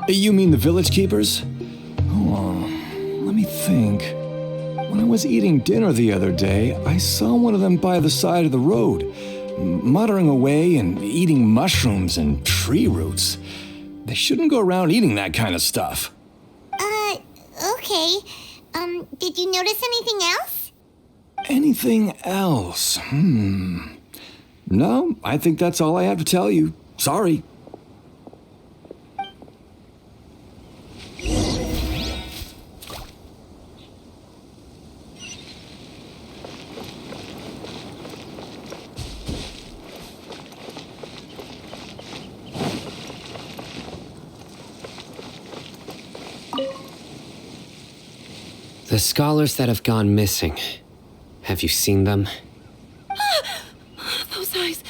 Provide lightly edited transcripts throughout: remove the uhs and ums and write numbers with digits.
You mean the village keepers? Oh, let me think. When I was eating dinner the other day, I saw one of them by the side of the road, muttering away and eating mushrooms and tree roots. They shouldn't go around eating that kind of stuff. Okay. Did you notice anything else? Anything else? No, I think that's all I have to tell you. Sorry. The scholars that have gone missing. Have you seen them? Those eyes.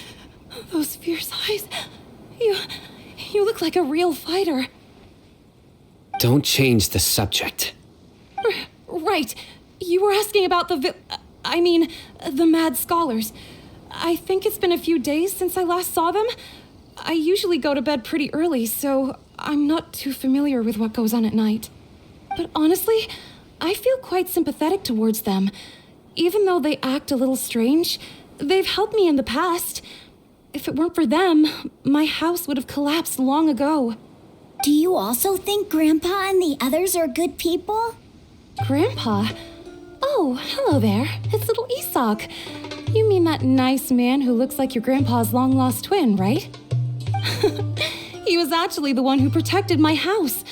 Those fierce eyes. You look like a real fighter. Don't change the subject. Right. You were asking about the mad scholars. I think it's been a few days since I last saw them. I usually go to bed pretty early, so I'm not too familiar with what goes on at night. But honestly, I feel quite sympathetic towards them. Even though they act a little strange, they've helped me in the past. If it weren't for them, my house would have collapsed long ago. Do you also think Grandpa and the others are good people? Grandpa? Oh, hello there. It's little Isak. You mean that nice man who looks like your grandpa's long-lost twin, right? He was actually the one who protected my house.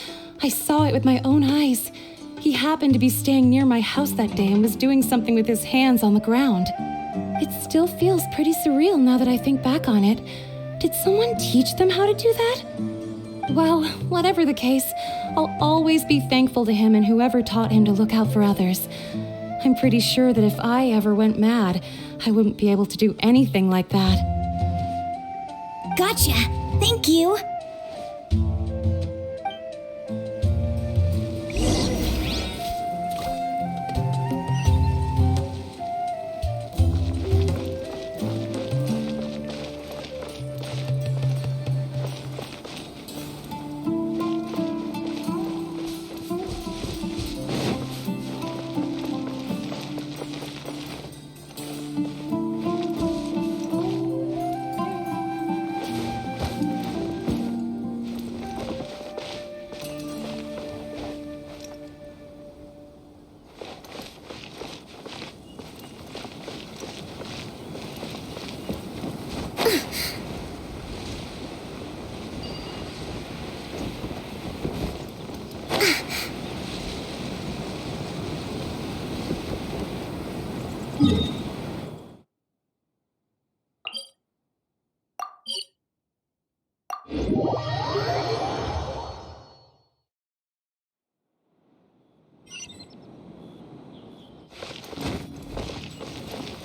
I saw it with my own eyes. He happened to be staying near my house that day and was doing something with his hands on the ground. It still feels pretty surreal now that I think back on it. Did someone teach them how to do that? Well, whatever the case, I'll always be thankful to him and whoever taught him to look out for others. I'm pretty sure that if I ever went mad, I wouldn't be able to do anything like that. Gotcha. Thank you.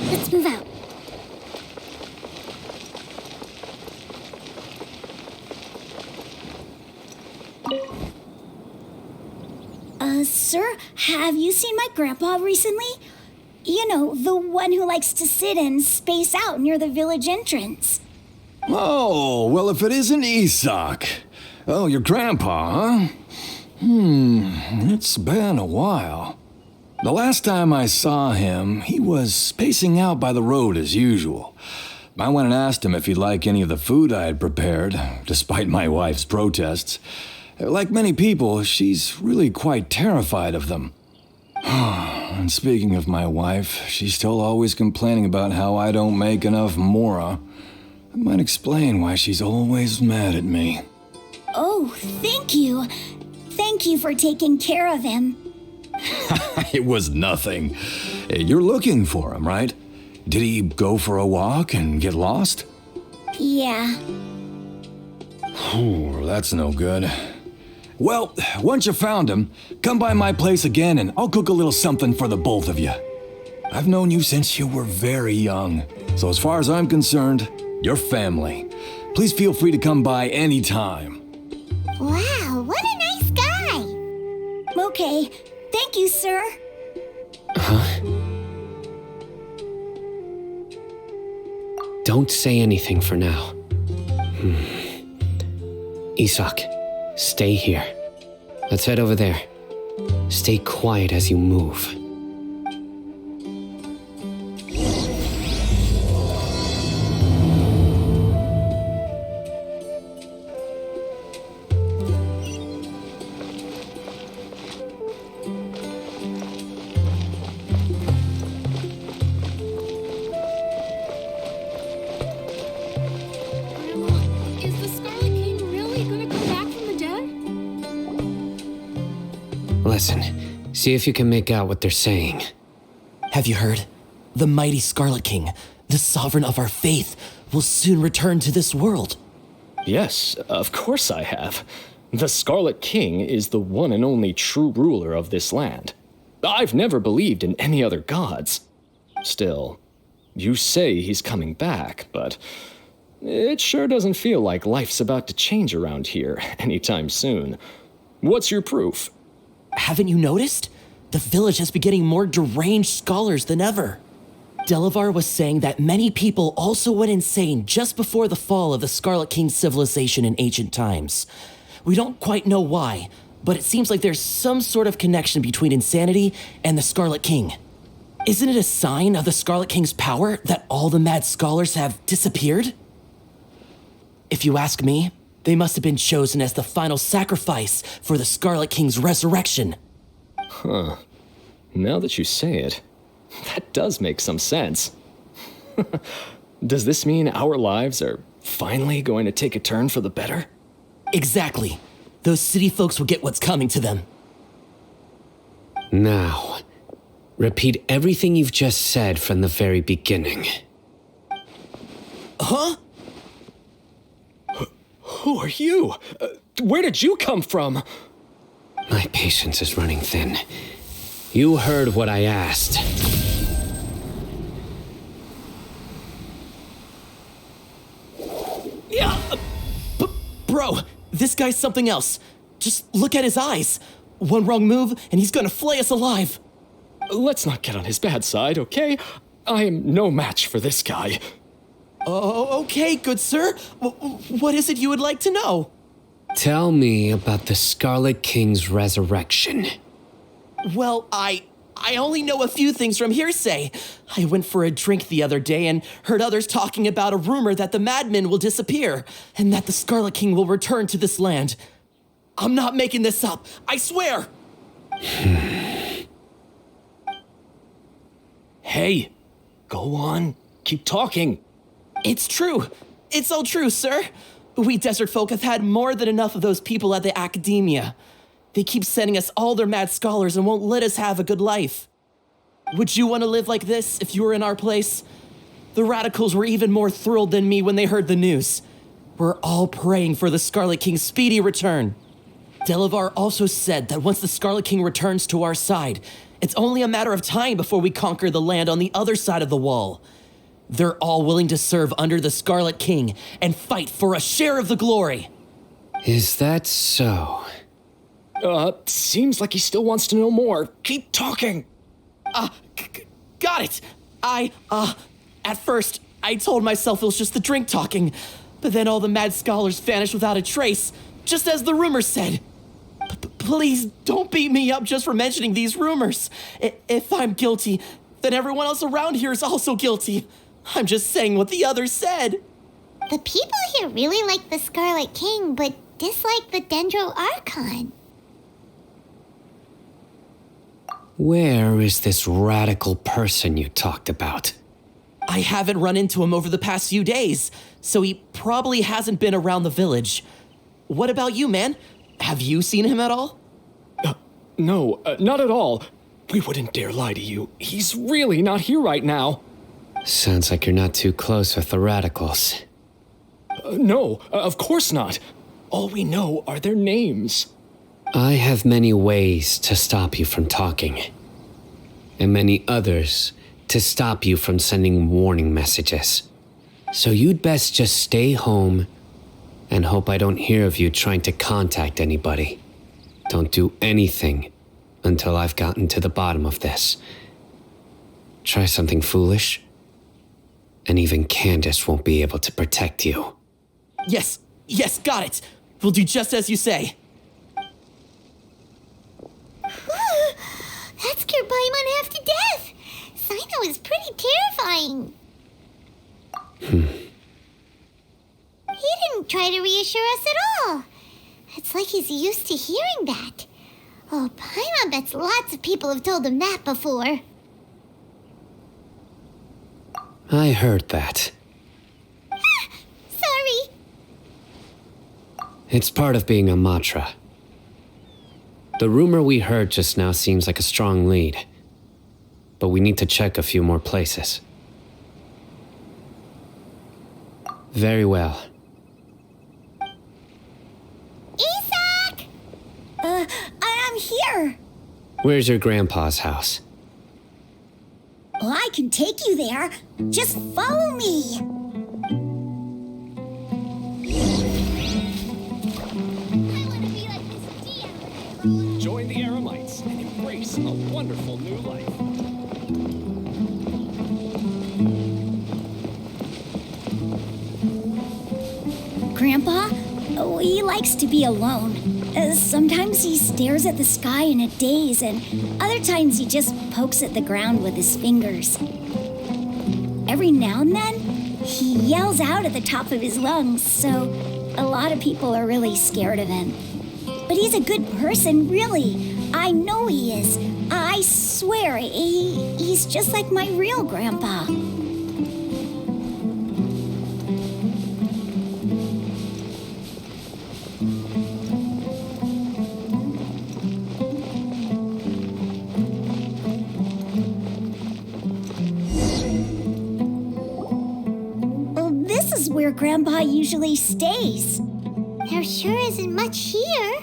Let's move out. Sir, have you seen my grandpa recently? You know, the one who likes to sit and space out near the village entrance. Oh, well, if it isn't Isak. Oh, your grandpa, huh? It's been a while. The last time I saw him, he was spacing out by the road as usual. I went and asked him if he'd like any of the food I had prepared, despite my wife's protests. Like many people, she's really quite terrified of them. And speaking of my wife, she's still always complaining about how I don't make enough mora. That might explain why she's always mad at me. Oh, thank you. Thank you for taking care of him. It was nothing. You're looking for him, right? Did he go for a walk and get lost? Yeah. Ooh, that's no good. Well, once you found him, come by my place again and I'll cook a little something for the both of you. I've known you since you were very young, so as far as I'm concerned, you're family. Please feel free to come by anytime. Wow, what a nice guy. Okay, thank you, sir. Huh? Don't say anything for now. Isak, Stay here. Let's head over there. Stay quiet as you move. Is the Scarlet King really gonna come back from the dead? Listen, see if you can make out what they're saying. Have you heard? The mighty Scarlet King, the sovereign of our faith, will soon return to this world. Yes, of course I have. The Scarlet King is the one and only true ruler of this land. I've never believed in any other gods. Still, you say he's coming back, but it sure doesn't feel like life's about to change around here anytime soon. What's your proof? Haven't you noticed? The village has been getting more deranged scholars than ever. Delavar was saying that many people also went insane just before the fall of the Scarlet King's civilization in ancient times. We don't quite know why, but it seems like there's some sort of connection between insanity and the Scarlet King. Isn't it a sign of the Scarlet King's power that all the mad scholars have disappeared? If you ask me, they must have been chosen as the final sacrifice for the Scarlet King's resurrection. Now that you say it, that does make some sense. Does this mean our lives are finally going to take a turn for the better? Exactly. Those city folks will get what's coming to them. Now, repeat everything you've just said from the very beginning. Huh? Who are you? Where did you come from? My patience is running thin. You heard what I asked. Yeah, bro, this guy's something else. Just look at his eyes. One wrong move, and he's gonna flay us alive. Let's not get on his bad side, okay? I am no match for this guy. Oh, okay, good sir. What is it you would like to know? Tell me about the Scarlet King's resurrection. Well, I only know a few things from hearsay. I went for a drink the other day and heard others talking about a rumor that the madmen will disappear and that the Scarlet King will return to this land. I'm not making this up, I swear! Hey, go on, keep talking. It's true. It's all true, sir. We desert folk have had more than enough of those people at the academia. They keep sending us all their mad scholars and won't let us have a good life. Would you want to live like this if you were in our place? The radicals were even more thrilled than me when they heard the news. We're all praying for the Scarlet King's speedy return. Delavar also said that once the Scarlet King returns to our side, it's only a matter of time before we conquer the land on the other side of the wall. They're all willing to serve under the Scarlet King and fight for a share of the glory. Is that so? Seems like he still wants to know more. Keep talking. Got it. At first, I told myself it was just the drink talking, but then all the mad scholars vanished without a trace, just as the rumors said. Please don't beat me up just for mentioning these rumors. If I'm guilty, then everyone else around here is also guilty. I'm just saying what the others said. The people here really like the Scarlet King, but dislike the Dendro Archon. Where is this radical person you talked about? I haven't run into him over the past few days, so he probably hasn't been around the village. What about you, man? Have you seen him at all? No, not at all. We wouldn't dare lie to you. He's really not here right now. Sounds like you're not too close with the radicals. No, of course not. All we know are their names. I have many ways to stop you from talking, and many others to stop you from sending warning messages. So you'd best just stay home and hope I don't hear of you trying to contact anybody. Don't do anything until I've gotten to the bottom of this. Try something foolish, and even Candace won't be able to protect you. Yes, got it. We'll do just as you say. terrifying. He didn't try to reassure us at all. It's like he's used to hearing that. Oh, Paimon bets lots of people have told him that before. I heard that. Sorry. It's part of being a Matra. The rumor we heard just now seems like a strong lead, but we need to check a few more places. Very well. Isak! I'm here. Where's your grandpa's house? Well, I can take you there. Just follow me. Join the Eremites and embrace a wonderful new life. Grandpa, oh, he likes to be alone. Sometimes he stares at the sky in a daze, and other times he just pokes at the ground with his fingers. Every now and then, he yells out at the top of his lungs, so a lot of people are really scared of him. But he's a good person, really. I know he is. I swear, he's just like my real grandpa. This is where Grandpa usually stays. There sure isn't much here.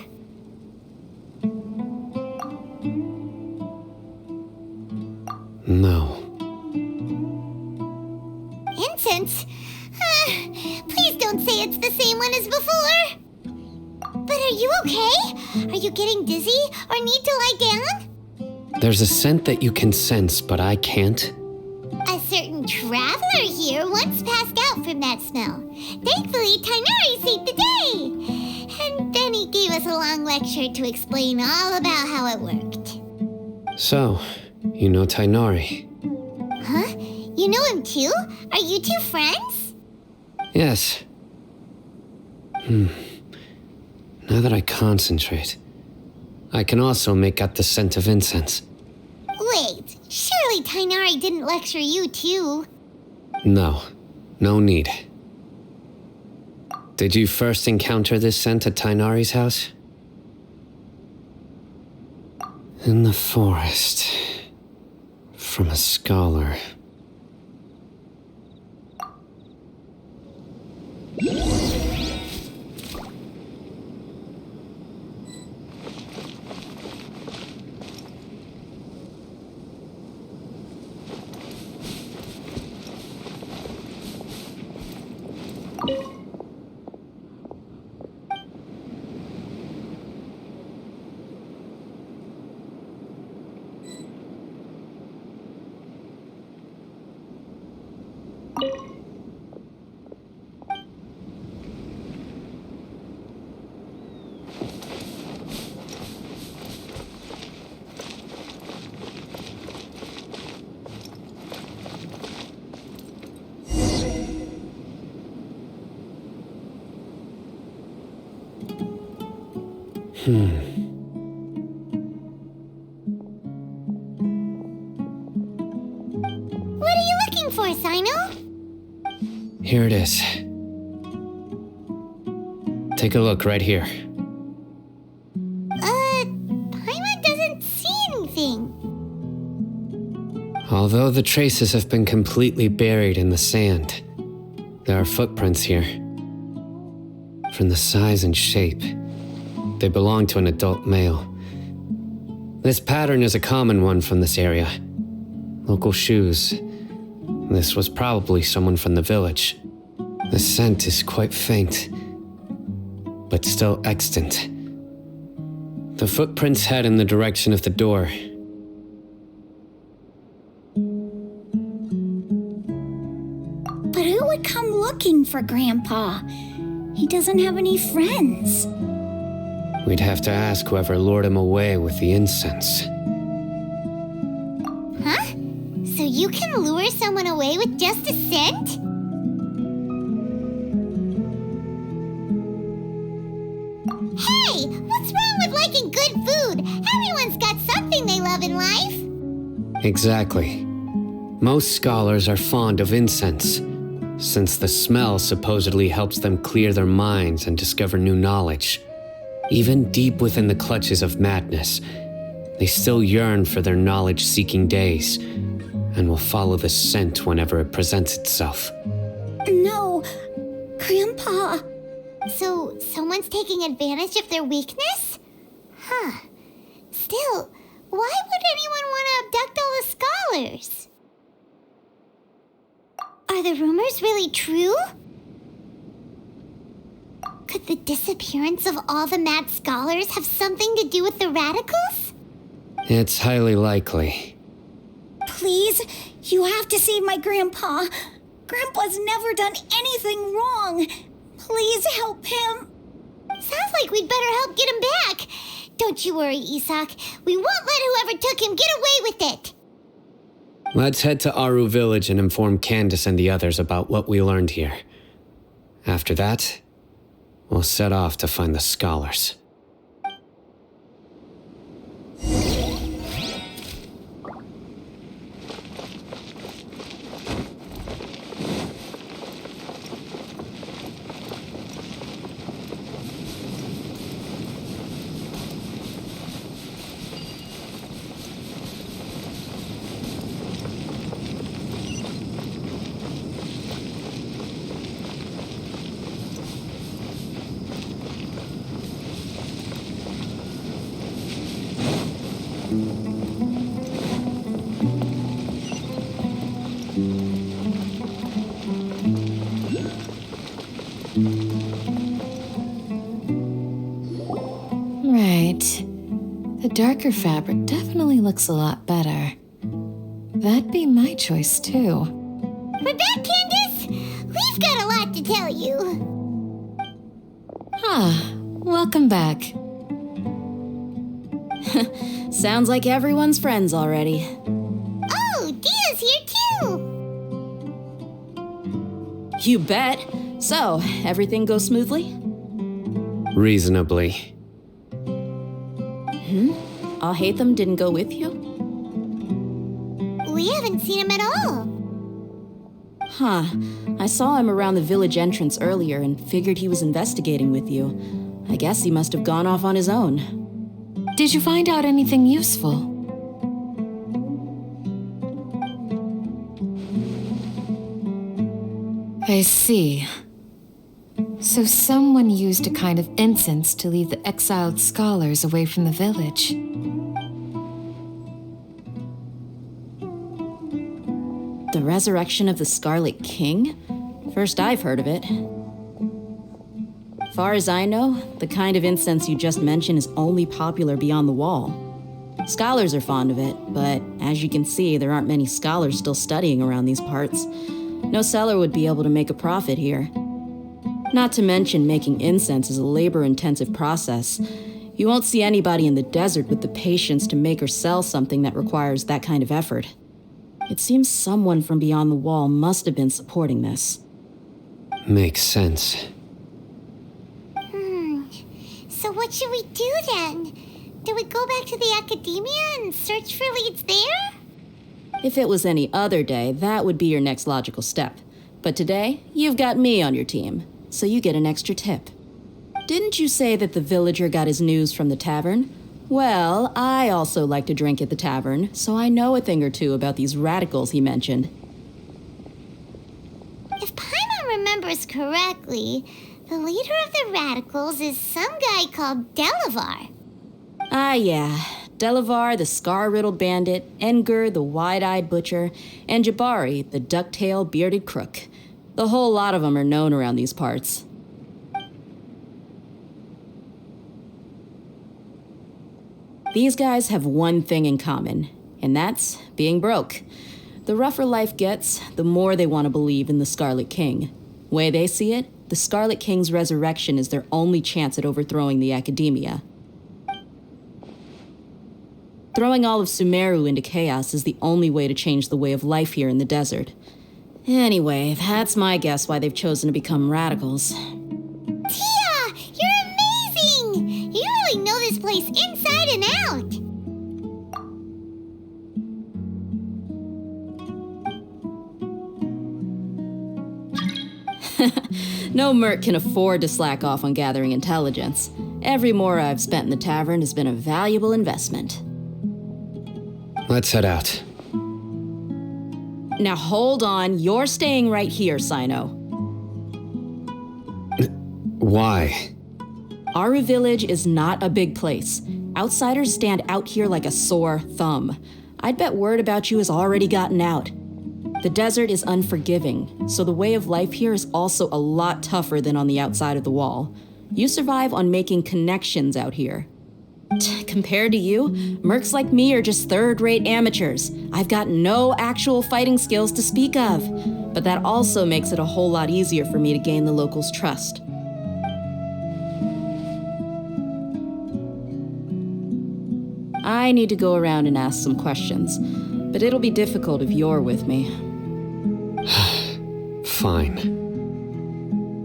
No. Incense? Please don't say it's the same one as before. But are you okay? Are you getting dizzy or need to lie down? There's a scent that you can sense, but I can't. A certain traveler here once passed out from that smell. Thankfully, Tainari saved the day. And then he gave us a long lecture to explain all about how it worked. So, you know Tainari? Huh? You know him too? Are you two friends? Yes. Now that I concentrate, I can also make out the scent of incense. Wait, surely Tainari didn't lecture you too. No, no need. Did you first encounter this scent at Tainari's house? In the forest. From a scholar. What are you looking for, Sino? Here it is. Take a look right here. Paimon doesn't see anything. Although the traces have been completely buried in the sand, there are footprints here. From the size and shape, they belong to an adult male. This pattern is a common one from this area. Local shoes. This was probably someone from the village. The scent is quite faint, but still extant. The footprints head in the direction of the door. But who would come looking for Grandpa? He doesn't have any friends. We'd have to ask whoever lured him away with the incense. Huh? So You can lure someone away with just a scent? Hey, what's wrong with liking good food? Everyone's got something they love in life. Exactly. Most scholars are fond of incense, since the smell supposedly helps them clear their minds and discover new knowledge. Even deep within the clutches of madness, they still yearn for their knowledge-seeking days, and will follow the scent whenever it presents itself. No, Grandpa. So, someone's taking advantage of their weakness? Huh. Still, why would anyone want to abduct all the scholars? Are the rumors really true? Could the disappearance of all the mad scholars have something to do with the radicals? It's highly likely. Please, you have to save my grandpa. Grandpa's never done anything wrong. Please help him. Sounds like we'd better help get him back. Don't you worry, Isak. We won't let whoever took him get away with it. Let's head to Aru Village and inform Candace and the others about what we learned here. After that, we'll set off to find the scholars. Right. The darker fabric definitely looks a lot better. That'd be my choice, too. We're back, Candace. We've got a lot to tell you. Welcome back. Sounds like everyone's friends already. Oh, Dia's here too. You bet. So, everything goes smoothly? Reasonably. Alhaitham didn't go with you? We haven't seen him at all. Huh. I saw him around the village entrance earlier and figured he was investigating with you. I guess he must have gone off on his own. Did you find out anything useful? I see. So someone used a kind of incense to lead the exiled scholars away from the village. The resurrection of the Scarlet King? First I've heard of it. Far as I know, the kind of incense you just mentioned is only popular beyond the wall. Scholars are fond of it, but as you can see, there aren't many scholars still studying around these parts. No seller would be able to make a profit here. Not to mention making incense is a labor-intensive process. You won't see anybody in the desert with the patience to make or sell something that requires that kind of effort. It seems someone from beyond the wall must have been supporting this. Makes sense. So what should we do then? Do we go back to the academia and search for leads there? If it was any other day, that would be your next logical step. But today, you've got me on your team, so you get an extra tip. Didn't you say that the villager got his news from the tavern? Well, I also like to drink at the tavern, so I know a thing or two about these radicals he mentioned. If Paimon remembers correctly, the leader of the radicals is some guy called Delavar. Ah, yeah. Delavar, the scar-riddled bandit, Engur, the wide-eyed butcher, and Jabari, the duck-tailed bearded crook. The whole lot of them are known around these parts. These guys have one thing in common, and that's being broke. The rougher life gets, the more they want to believe in the Scarlet King. Way they see it, the Scarlet King's resurrection is their only chance at overthrowing the academia. Throwing all of Sumeru into chaos is the only way to change the way of life here in the desert. Anyway, that's my guess why they've chosen to become radicals. Tia, you're amazing! You really know this place inside and out. No merc can afford to slack off on gathering intelligence. Every more I've spent in the tavern has been a valuable investment. Let's head out. Now hold on, you're staying right here, Sino. Why? Aru Village is not a big place. Outsiders stand out here like a sore thumb. I'd bet word about you has already gotten out. The desert is unforgiving, so the way of life here is also a lot tougher than on the outside of the wall. You survive on making connections out here. Compared to you, mercs like me are just third-rate amateurs. I've got no actual fighting skills to speak of, but that also makes it a whole lot easier for me to gain the locals' trust. I need to go around and ask some questions, but it'll be difficult if you're with me. Fine.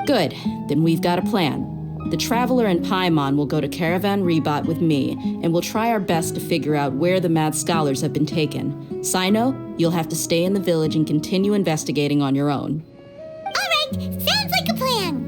Good, then we've got a plan. The Traveler and Paimon will go to Caravan Rebat with me, and we'll try our best to figure out where the mad scholars have been taken. Sino, you'll have to stay in the village and continue investigating on your own. All right, sounds like a plan.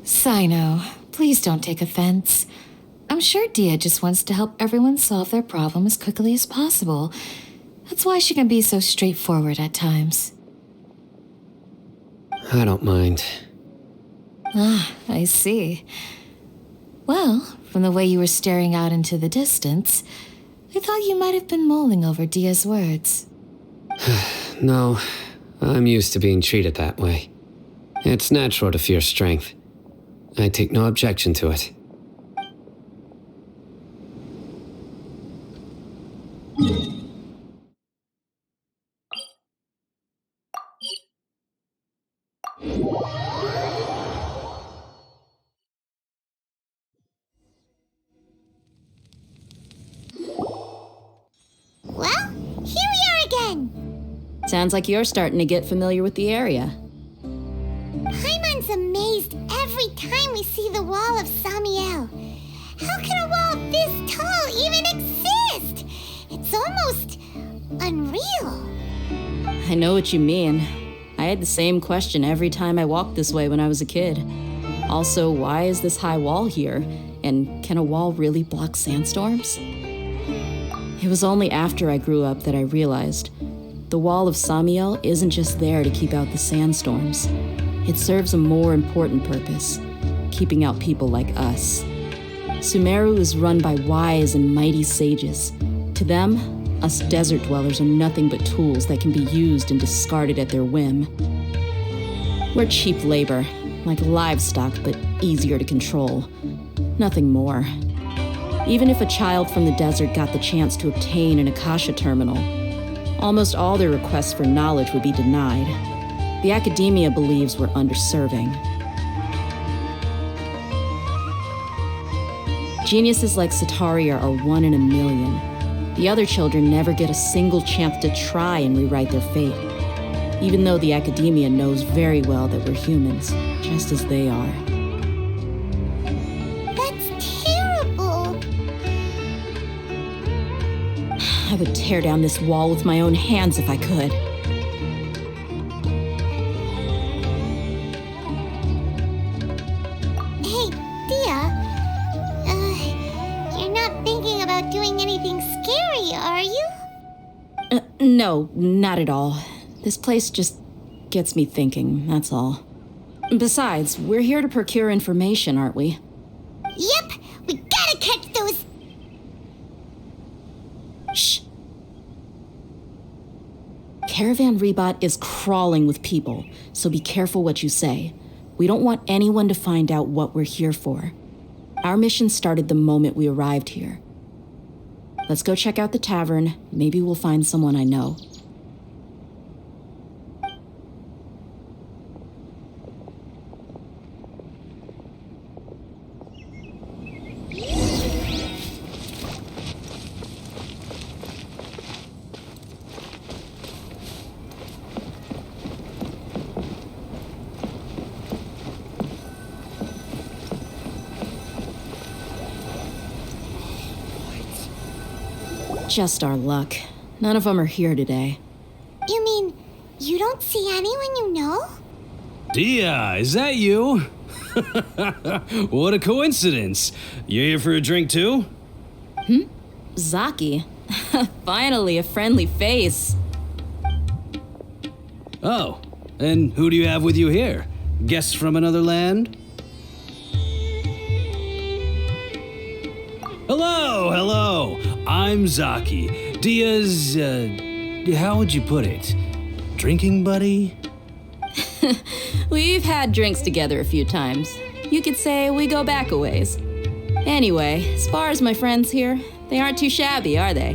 Sino, please don't take offense. I'm sure Dia just wants to help everyone solve their problem as quickly as possible. That's why she can be so straightforward at times. I don't mind. Ah, I see. Well, from the way you were staring out into the distance, I thought you might have been mulling over Dia's words. No, I'm used to being treated that way. It's natural to fear strength. I take no objection to it. Well, here we are again. Sounds like you're starting to get familiar with the area. Paimon's amazed every time we see the wall of Samiel. How can a wall this tall even exist? It's almost unreal. I know what you mean. I had the same question every time I walked this way when I was a kid. Also, why is this high wall here? And can a wall really block sandstorms? It was only after I grew up that I realized the wall of Samiel isn't just there to keep out the sandstorms. It serves a more important purpose, keeping out people like us. Sumeru is run by wise and mighty sages. To them, us desert dwellers are nothing but tools that can be used and discarded at their whim. We're cheap labor, like livestock, but easier to control. Nothing more. Even if a child from the desert got the chance to obtain an Akasha terminal, almost all their requests for knowledge would be denied. The academia believes we're underserving. Geniuses like Sataria are one in a million. The other children never get a single chance to try and rewrite their fate, even though the academia knows very well that we're humans, just as they are. That's terrible. I would tear down this wall with my own hands if I could. Hey, Dia. You're not thinking about doing anything scary, are you? No, not at all. This place just gets me thinking, that's all. Besides, we're here to procure information, aren't we? Yep, we gotta catch those. Shh. Caravan Rebat is crawling with people, so be careful what you say. We don't want anyone to find out what we're here for. Our mission started the moment we arrived here. Let's go check out the tavern. Maybe we'll find someone I know. Just our luck. None of them are here today. You mean you don't see anyone you know? Dia, is that you? What a coincidence. You here for a drink too? Zaki. Finally, a friendly face. Oh, and who do you have with you here? Guests from another land? Hello. I'm Zaki. Dia's, how would you put it? Drinking buddy? We've had drinks together a few times. You could say we go back a ways. Anyway, as far as my friends here, they aren't too shabby, are they?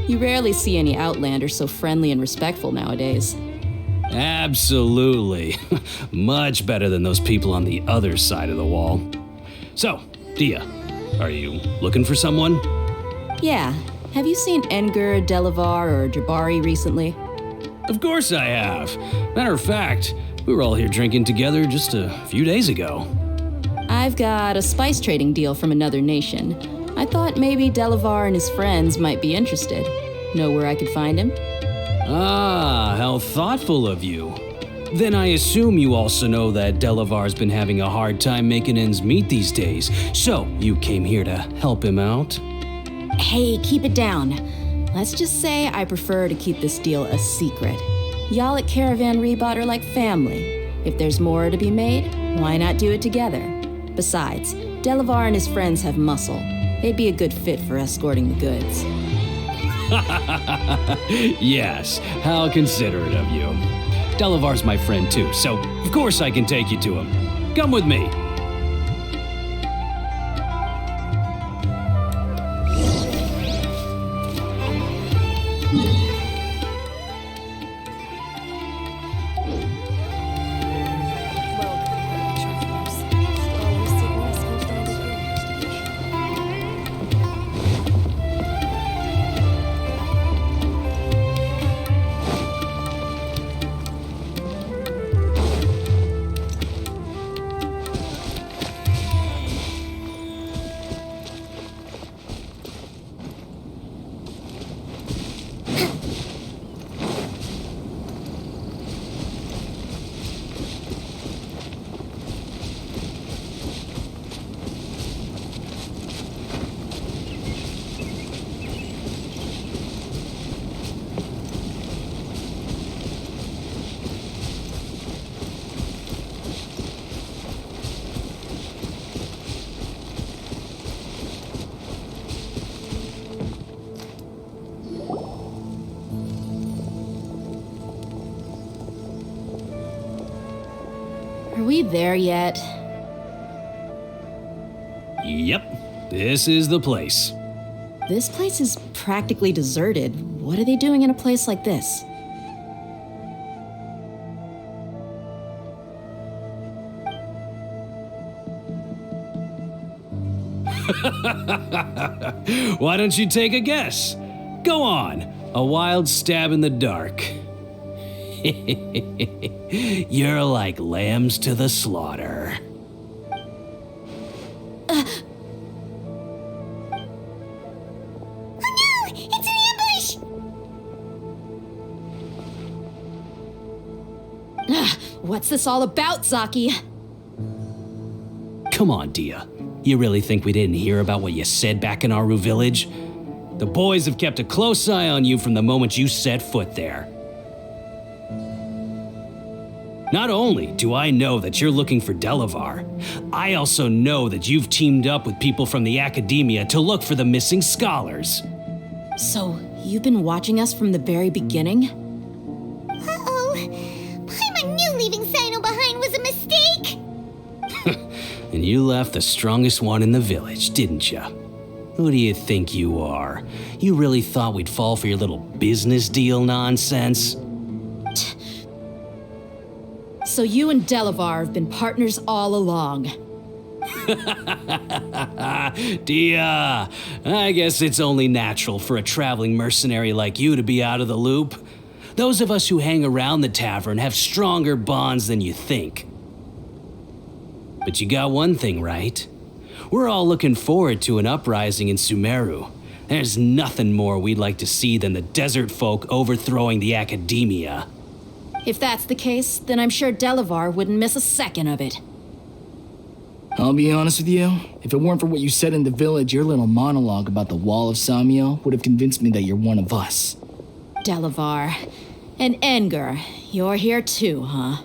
You rarely see any Outlanders so friendly and respectful nowadays. Absolutely. Much better than those people on the other side of the wall. So, Dia, are you looking for someone? Yeah. Have you seen Engur, Delavar, or Jabari recently? Of course I have. Matter of fact, we were all here drinking together just a few days ago. I've got a spice trading deal from another nation. I thought maybe Delavar and his friends might be interested. Know where I could find him? Ah, how thoughtful of you. Then I assume you also know that Delavar's been having a hard time making ends meet these days, so you came here to help him out? Hey, keep it down. Let's just say I prefer to keep this deal a secret. Y'all at Caravan Rebot are like family. If there's more to be made, why not do it together? Besides, Delavar and his friends have muscle. They'd be a good fit for escorting the goods. Yes, how considerate of you. Delavar's my friend too, so of course I can take you to him. Come with me. Are we there yet? Yep, this is the place. This place is practically deserted. What are they doing in a place like this? Why don't you take a guess? Go on, a wild stab in the dark. You're like lambs to the slaughter. Oh no! It's an ambush! What's this all about, Zaki? Come on, Dia. You really think we didn't hear about what you said back in Aru village? The boys have kept a close eye on you from the moment you set foot there. Not only do I know that you're looking for Delavar, I also know that you've teamed up with people from the academia to look for the missing scholars. So, you've been watching us from the very beginning? Uh-oh. Paimon knew leaving Sino behind was a mistake! And you left the strongest one in the village, didn't you? Who do you think you are? You really thought we'd fall for your little business deal nonsense? So you and Delavar have been partners all along. Dia, I guess it's only natural for a traveling mercenary like you to be out of the loop. Those of us who hang around the tavern have stronger bonds than you think. But you got one thing right. We're all looking forward to an uprising in Sumeru. There's nothing more we'd like to see than the desert folk overthrowing the academia. If that's the case, then I'm sure Delavar wouldn't miss a second of it. I'll be honest with you, if it weren't for what you said in the village, your little monologue about the Wall of Samiel would have convinced me that you're one of us. Delavar. And Enger, you're here too, huh?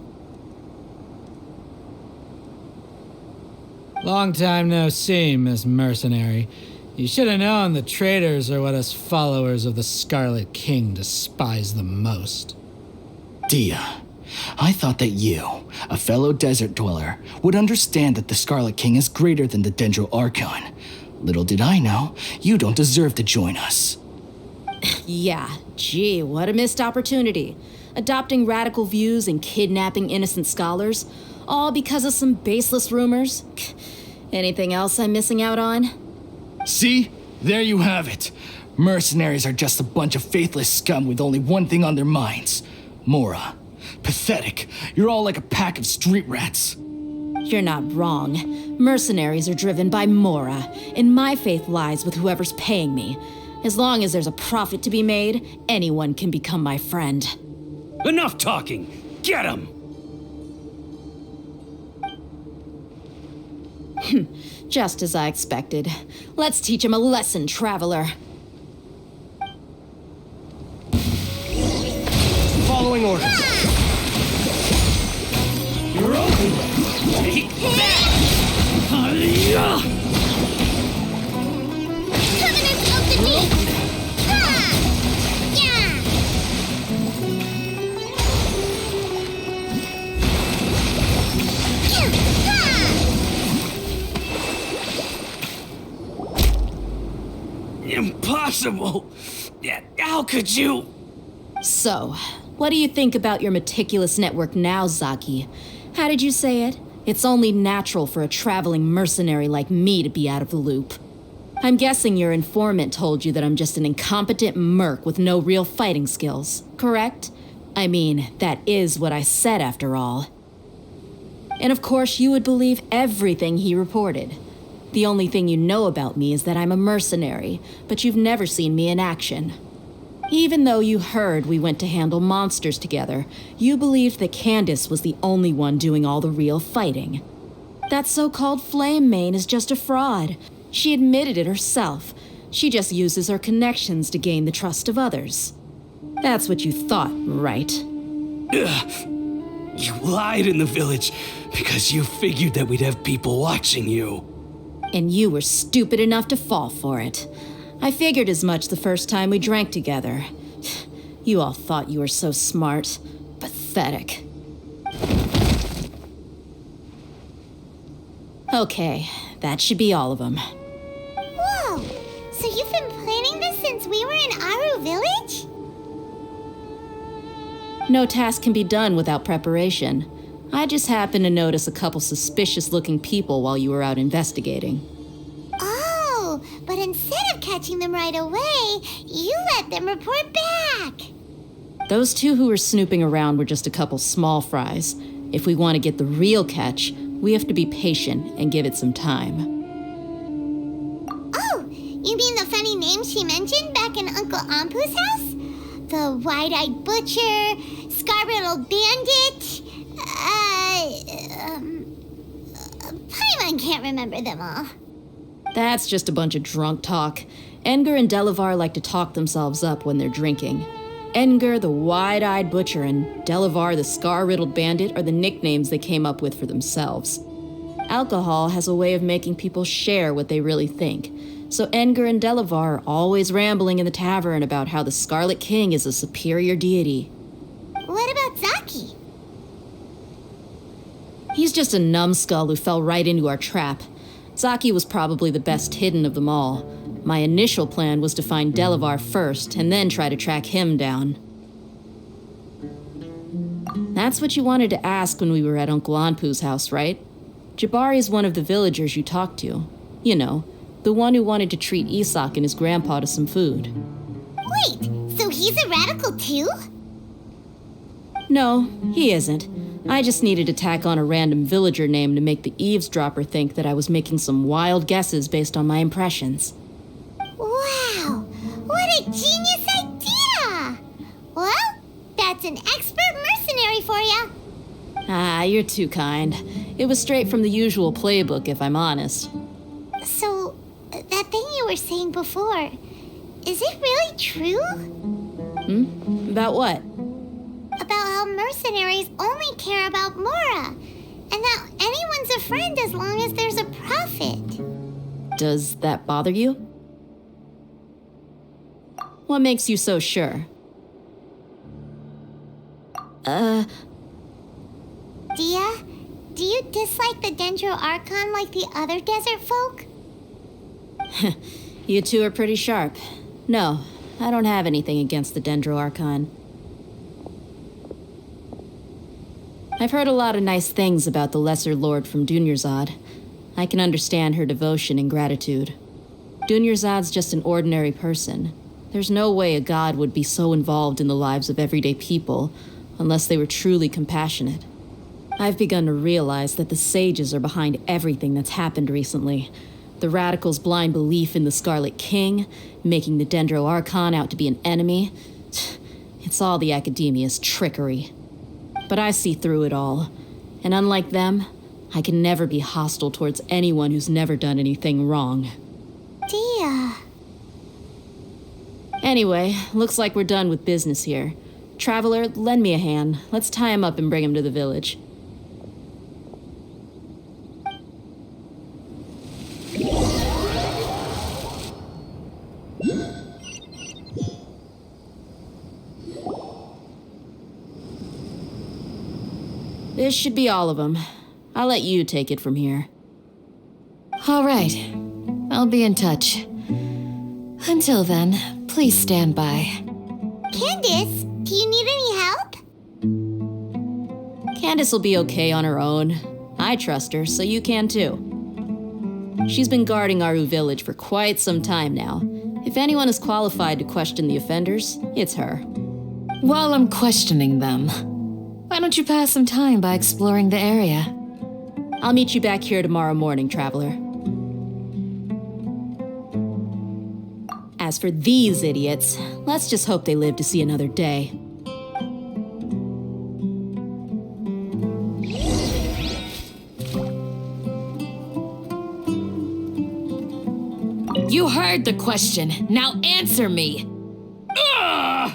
Long time no see, Miss Mercenary. You should have known the traitors are what us followers of the Scarlet King despise the most. Dia, I thought that you, a fellow desert dweller, would understand that the Scarlet King is greater than the Sumeru Archon. Little did I know, you don't deserve to join us. Yeah, gee, what a missed opportunity. Adopting radical views and kidnapping innocent scholars, all because of some baseless rumors. Anything else I'm missing out on? See? There you have it. Mercenaries are just a bunch of faithless scum with only one thing on their minds. Mora. Pathetic. You're all like a pack of street rats. You're not wrong. Mercenaries are driven by Mora, and my faith lies with whoever's paying me. As long as there's a profit to be made, anyone can become my friend. Enough talking! Get him! Just as I expected. Let's teach him a lesson, traveler. Following orders. You're open. Take that! Covenant of the Deep! Ha! Yeah! Impossible! Yeah, how could you? So, what do you think about your meticulous network now, Zaki? How did you say it? It's only natural for a traveling mercenary like me to be out of the loop. I'm guessing your informant told you that I'm just an incompetent merc with no real fighting skills, correct? I mean, that is what I said after all. And of course, you would believe everything he reported. The only thing you know about me is that I'm a mercenary, but you've never seen me in action. Even though you heard we went to handle monsters together, you believed that Candace was the only one doing all the real fighting. That so-called Flame Mane is just a fraud. She admitted it herself. She just uses her connections to gain the trust of others. That's what you thought, right? You lied in the village because you figured that we'd have people watching you. And you were stupid enough to fall for it. I figured as much the first time we drank together. You all thought you were so smart. Pathetic. Okay, that should be all of them. Whoa! So you've been planning this since we were in Aru Village? No task can be done without preparation. I just happened to notice a couple suspicious-looking people while you were out investigating. Oh, but instead of catching them right away, you let them report back. Those two who were snooping around were just a couple small fries. If we want to get the real catch, we have to be patient and give it some time. Oh, you mean the funny name she mentioned back in Uncle Ampu's house? The wide-eyed butcher, scar-riddled bandit, Paimon can't remember them all. That's just a bunch of drunk talk. Enger and Delavar like to talk themselves up when they're drinking. Enger, the wide-eyed butcher, and Delavar, the scar-riddled bandit, are the nicknames they came up with for themselves. Alcohol has a way of making people share what they really think. So Enger and Delavar are always rambling in the tavern about how the Scarlet King is a superior deity. What about Zaki? He's just a numbskull who fell right into our trap. Zaki was probably the best hidden of them all. My initial plan was to find Delavar first and then try to track him down. That's what you wanted to ask when we were at Uncle Anpu's house, right? Jabari's one of the villagers you talked to. You know, the one who wanted to treat Isak and his grandpa to some food. Wait, so he's a radical too? No, he isn't. I just needed to tack on a random villager name to make the eavesdropper think that I was making some wild guesses based on my impressions. Wow, what a genius idea! Well, that's an expert mercenary for ya. Ah, you're too kind. It was straight from the usual playbook, if I'm honest. So, that thing you were saying before, is it really true? About what? About how mercenaries only care about Mora, and that anyone's a friend as long as there's a profit. Does that bother you? What makes you so sure? Dia, do you dislike the Dendro Archon like the other desert folk? You two are pretty sharp. No, I don't have anything against the Dendro Archon. I've heard a lot of nice things about the Lesser Lord from Dunyarzad. I can understand her devotion and gratitude. Dunyarzad's just an ordinary person. There's no way a god would be so involved in the lives of everyday people unless they were truly compassionate. I've begun to realize that the sages are behind everything that's happened recently. The radicals' blind belief in the Scarlet King, making the Dendro Archon out to be an enemy. It's all the Academia's trickery. But I see through it all. And unlike them, I can never be hostile towards anyone who's never done anything wrong. Dia. Anyway, looks like we're done with business here. Traveler, lend me a hand. Let's tie him up and bring him to the village. This should be all of them. I'll let you take it from here. All right. I'll be in touch. Until then, please stand by. Candace, do you need any help? Candace will be okay on her own. I trust her, so you can too. She's been guarding Aru village for quite some time now. If anyone is qualified to question the offenders, it's her. While I'm questioning them, why don't you pass some time by exploring the area? I'll meet you back here tomorrow morning, Traveler. As for these idiots, let's just hope they live to see another day. You heard the question. Now answer me. Ugh!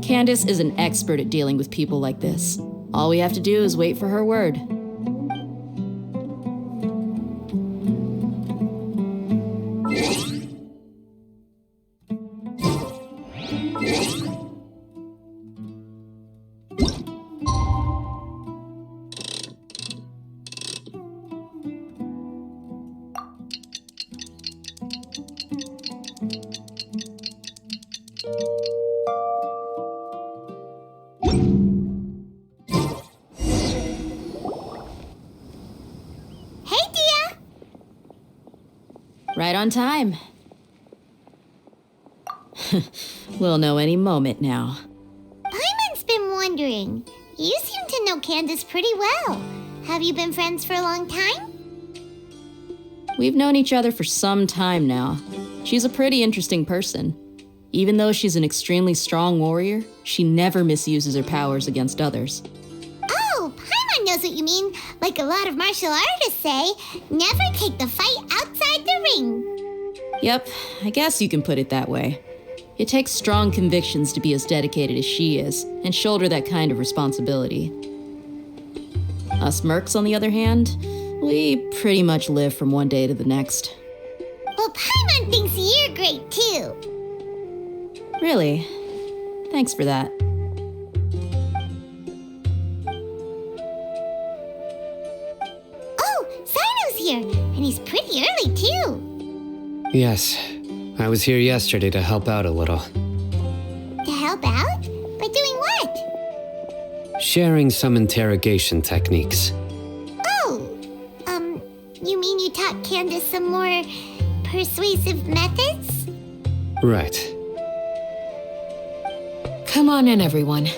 Candace is an expert at dealing with people like this. All we have to do is wait for her word. Right on time. We'll know any moment now. Paimon's been wondering. You seem to know Candace pretty well. Have you been friends for a long time? We've known each other for some time now. She's a pretty interesting person. Even though she's an extremely strong warrior, she never misuses her powers against others. Oh, Paimon knows what you mean. Like a lot of martial artists say, never take the fight outside the ring. Yep, I guess you can put it that way. It takes strong convictions to be as dedicated as she is, and shoulder that kind of responsibility. Us mercs, on the other hand, we pretty much live from one day to the next. Well, Paimon thinks you're great too. Really? Thanks for that. here, and he's pretty early too. Yes, I was here yesterday to help out a little. To help out? By doing what? Sharing some interrogation techniques. Oh, you mean you taught Candace some more persuasive methods? Right. Come on in, everyone.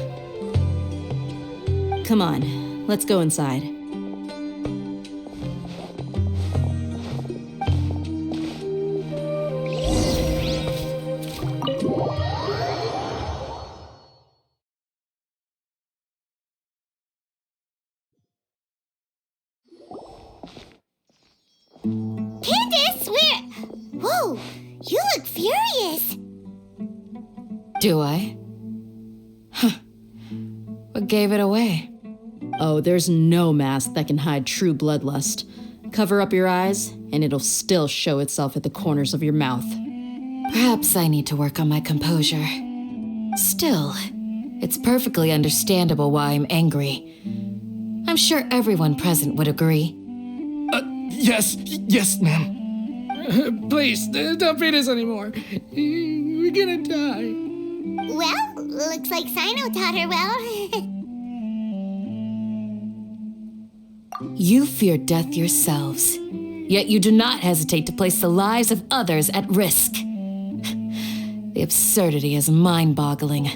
Come on, let's go inside. Candace, where? Whoa, you look furious. Do I? Huh. What gave it away? Oh, there's no mask that can hide true bloodlust. Cover up your eyes, and it'll still show itself at the corners of your mouth. Perhaps I need to work on my composure. Still, it's perfectly understandable why I'm angry. I'm sure everyone present would agree. Yes, ma'am. Please, don't beat us anymore. We're gonna die. Well, looks like Sino taught her well. You fear death yourselves, yet you do not hesitate to place the lives of others at risk. The absurdity is mind-boggling.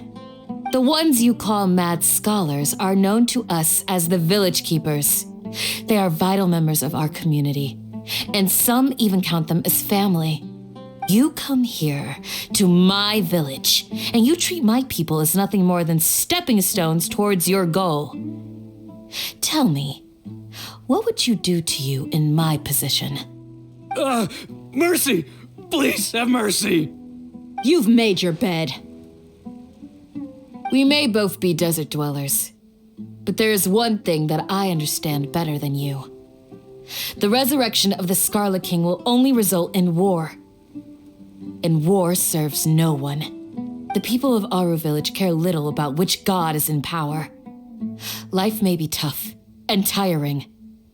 The ones you call mad scholars are known to us as the village keepers. They are vital members of our community, and some even count them as family. You come here to my village, and you treat my people as nothing more than stepping stones towards your goal. Tell me, what would you do to you in my position? Mercy! Please have mercy! You've made your bed. We may both be desert dwellers, but there is one thing that I understand better than you. The resurrection of the Scarlet King will only result in war. And war serves no one. The people of Aru Village care little about which god is in power. Life may be tough and tiring,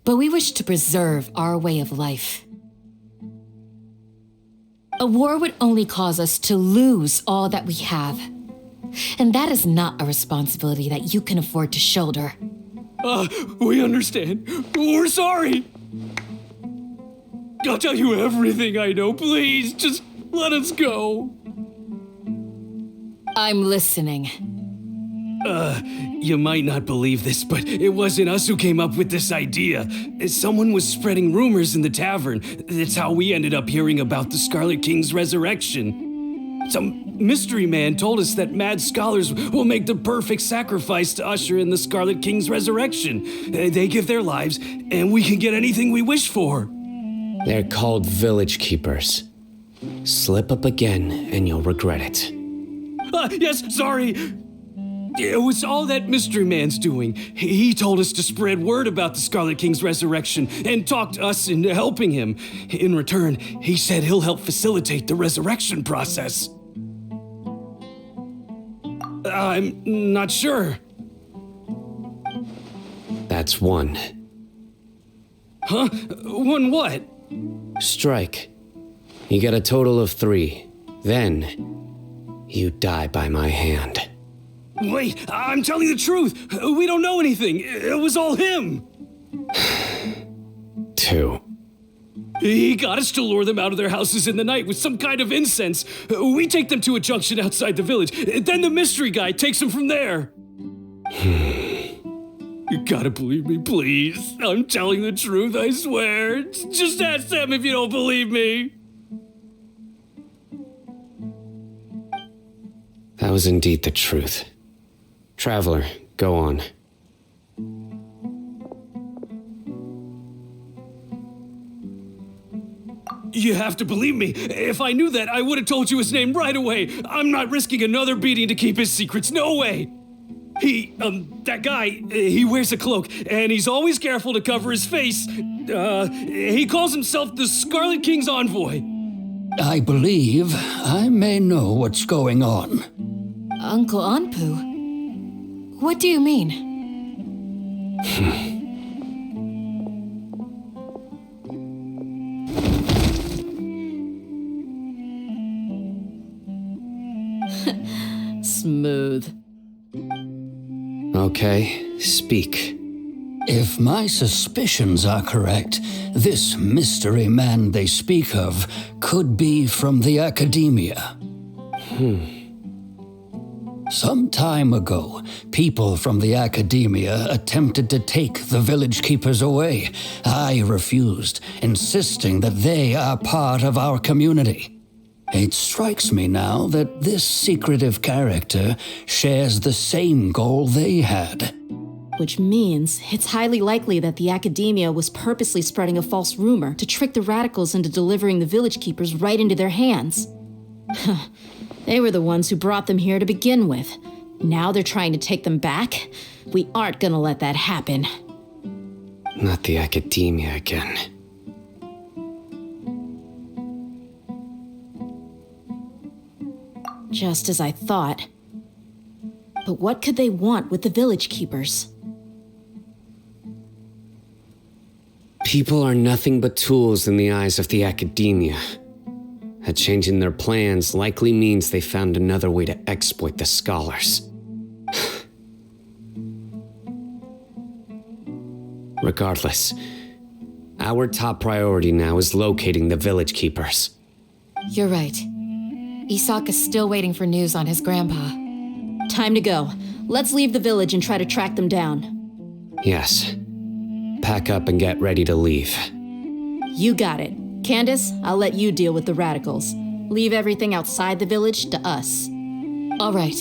but we wish to preserve our way of life. A war would only cause us to lose all that we have. And that is not a responsibility that you can afford to shoulder. We understand. We're sorry. I'll tell you everything I know. Please, just let us go. I'm listening. You might not believe this, but it wasn't us who came up with this idea. Someone was spreading rumors in the tavern. That's how we ended up hearing about the Scarlet King's resurrection. Some mystery man told us that mad scholars will make the perfect sacrifice to usher in the Scarlet King's resurrection. They give their lives, and we can get anything we wish for. They're called village keepers. Slip up again, and you'll regret it. Yes, sorry. It was all that mystery man's doing. He told us to spread word about the Scarlet King's resurrection and talked us into helping him. In return, he said he'll help facilitate the resurrection process. I'm not sure. That's one. Huh? One what? Strike. You get a total of 3. Then, you die by my hand. Wait, I'm telling the truth. We don't know anything. It was all him. 2. He got us to lure them out of their houses in the night with some kind of incense. We take them to a junction outside the village. Then the mystery guy takes them from there. You gotta believe me, please. I'm telling the truth, I swear. Just ask them if you don't believe me. That was indeed the truth. Traveler, go on. You have to believe me. If I knew that, I would have told you his name right away. I'm not risking another beating to keep his secrets. No way. That guy, he wears a cloak, and he's always careful to cover his face. He calls himself the Scarlet King's envoy. I believe I may know what's going on. Uncle Anpu? What do you mean? Smooth. Okay, speak. If my suspicions are correct, this mystery man they speak of could be from the academia. Some time ago, people from the academia attempted to take the village keepers away. I refused, insisting that they are part of our community. It strikes me now that this secretive character shares the same goal they had. Which means it's highly likely that the academia was purposely spreading a false rumor to trick the radicals into delivering the village keepers right into their hands. They were the ones who brought them here to begin with. Now they're trying to take them back? We aren't gonna let that happen. Not the academia again. Just as I thought. But what could they want with the village keepers? People are nothing but tools in the eyes of the academia. A change in their plans likely means they found another way to exploit the scholars. Regardless, our top priority now is locating the village keepers. You're right. Isak is still waiting for news on his grandpa. Time to go. Let's leave the village and try to track them down. Yes. Pack up and get ready to leave. You got it. Candace, I'll let you deal with the radicals. Leave everything outside the village to us. All right.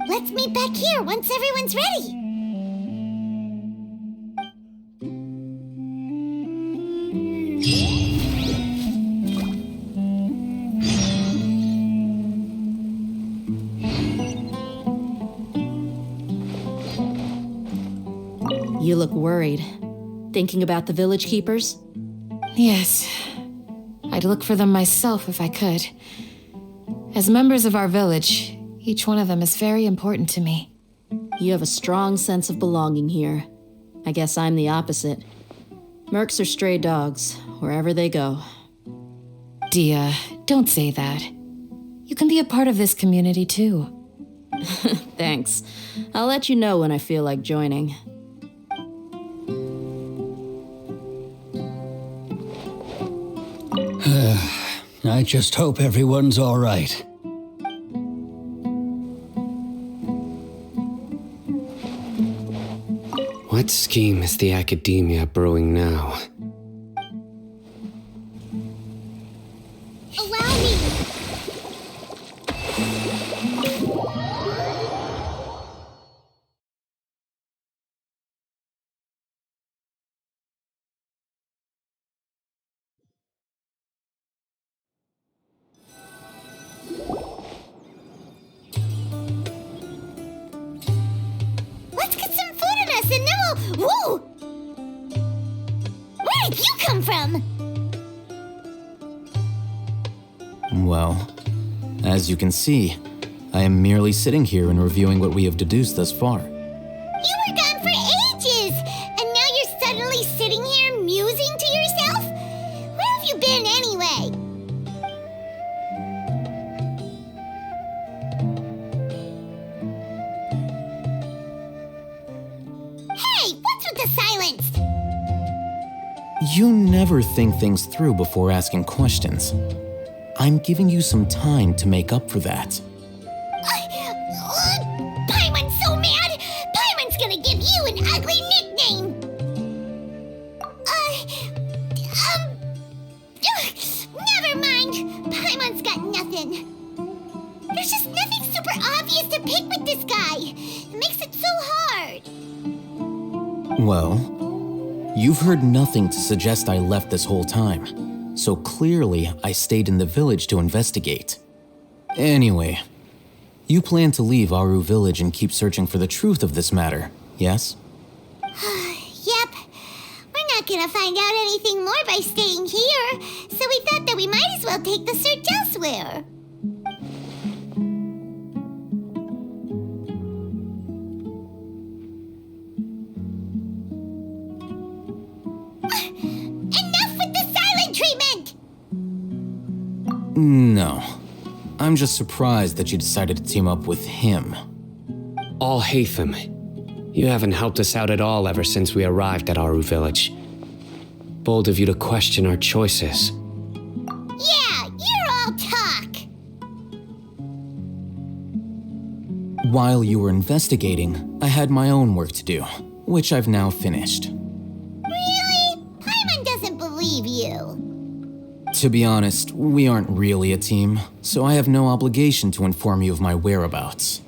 Let's meet back here once everyone's ready. You look worried. Thinking about the village keepers? Yes. I'd look for them myself if I could. As members of our village, each one of them is very important to me. You have a strong sense of belonging here. I guess I'm the opposite. Mercs are stray dogs, wherever they go. Dia, don't say that. You can be a part of this community too. Thanks. I'll let you know when I feel like joining. I just hope everyone's all right. What scheme is the academia brewing now? Allow me. Let's get some food in us and then we'll... Whoa! Where did you come from? Well, as you can see, I am merely sitting here and reviewing what we have deduced thus far. You were gone for ages, and now you're suddenly sitting here musing to yourself? Where have you been anyway? Hey, what's with the silence? You never think things through before asking questions. I'm giving you some time to make up for that. Paimon's so mad! Paimon's gonna give you an ugly nickname! Never mind. Paimon's got nothing. There's just nothing super obvious to pick with this guy. It makes it so hard. Well, you've heard nothing to suggest I left this whole time, so clearly I stayed in the village to investigate. Anyway, you plan to leave Aru village and keep searching for the truth of this matter, yes? Yep. We're not gonna find out anything more by staying here, so we thought that we might as well take the search elsewhere. Enough with the silent treatment! No. I'm just surprised that you decided to team up with him. All Hatham, you haven't helped us out at all ever since we arrived at Aru Village. Bold of you to question our choices. Yeah, you're all talk. While you were investigating, I had my own work to do, which I've now finished. Really? Paimon doesn't believe you. To be honest, we aren't really a team, so I have no obligation to inform you of my whereabouts.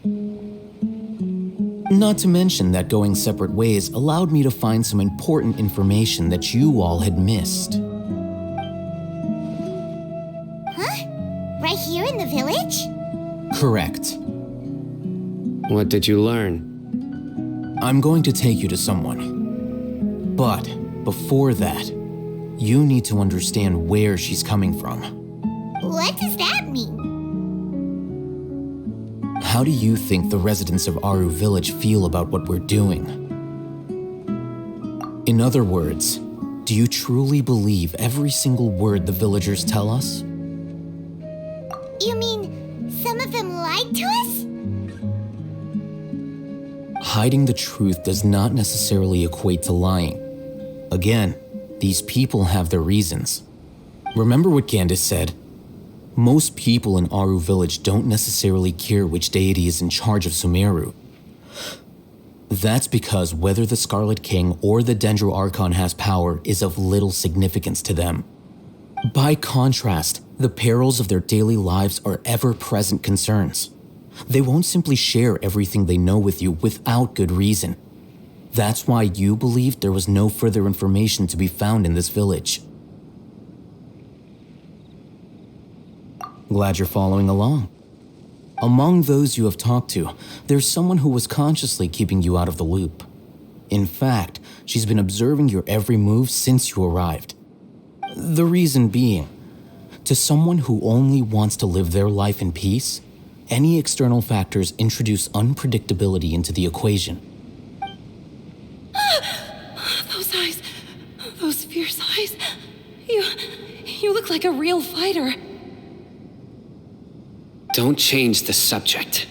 Not to mention that going separate ways allowed me to find some important information that you all had missed. Huh? Right here in the village? Correct. What did you learn? I'm going to take you to someone. But before that, you need to understand where she's coming from. What does that mean? How do you think the residents of Aru Village feel about what we're doing? In other words, do you truly believe every single word the villagers tell us? You mean some of them lied to us? Hiding the truth does not necessarily equate to lying. Again, these people have their reasons. Remember what Candace said? Most people in Aru Village don't necessarily care which deity is in charge of Sumeru. That's because whether the Scarlet King or the Dendro Archon has power is of little significance to them. By contrast, the perils of their daily lives are ever-present concerns. They won't simply share everything they know with you without good reason. That's why you believed there was no further information to be found in this village. Glad you're following along. Among those you have talked to, there's someone who was consciously keeping you out of the loop. In fact, she's been observing your every move since you arrived. The reason being, to someone who only wants to live their life in peace, any external factors introduce unpredictability into the equation. Those eyes, those fierce eyes. You look like a real fighter. Don't change the subject.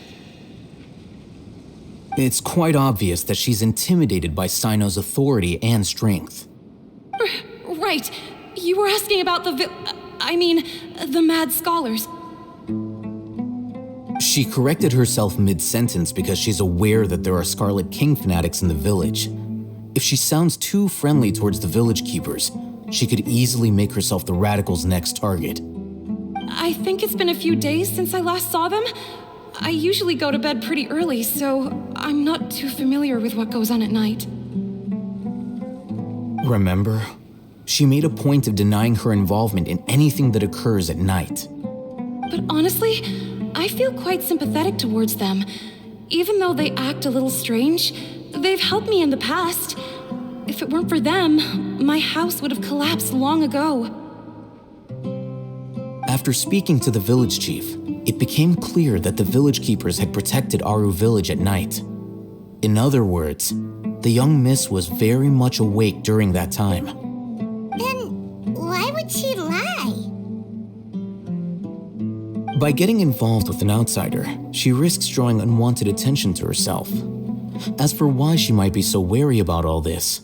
It's quite obvious that she's intimidated by Sino's authority and strength. Right. You were asking about the mad scholars. She corrected herself mid-sentence because she's aware that there are Scarlet King fanatics in the village. If she sounds too friendly towards the village keepers, she could easily make herself the radicals' next target. I think it's been a few days since I last saw them. I usually go to bed pretty early, so I'm not too familiar with what goes on at night. Remember? She made a point of denying her involvement in anything that occurs at night. But honestly, I feel quite sympathetic towards them. Even though they act a little strange, they've helped me in the past. If it weren't for them, my house would have collapsed long ago. After speaking to the village chief, it became clear that the village keepers had protected Aru Village at night. In other words, the young miss was very much awake during that time. Then why would she lie? By getting involved with an outsider, she risks drawing unwanted attention to herself. As for why she might be so wary about all this,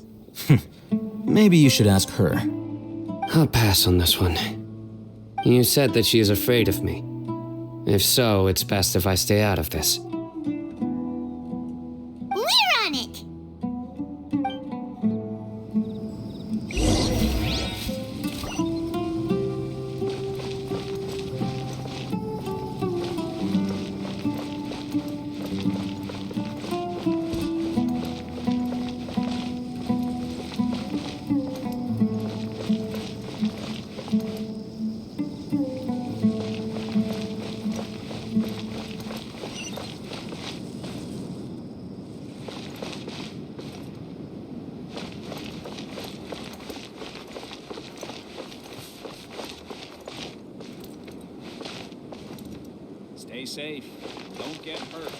maybe you should ask her. I'll pass on this one. You said that she is afraid of me. If so, it's best if I stay out of this. We're on it! Stay safe. Don't get hurt.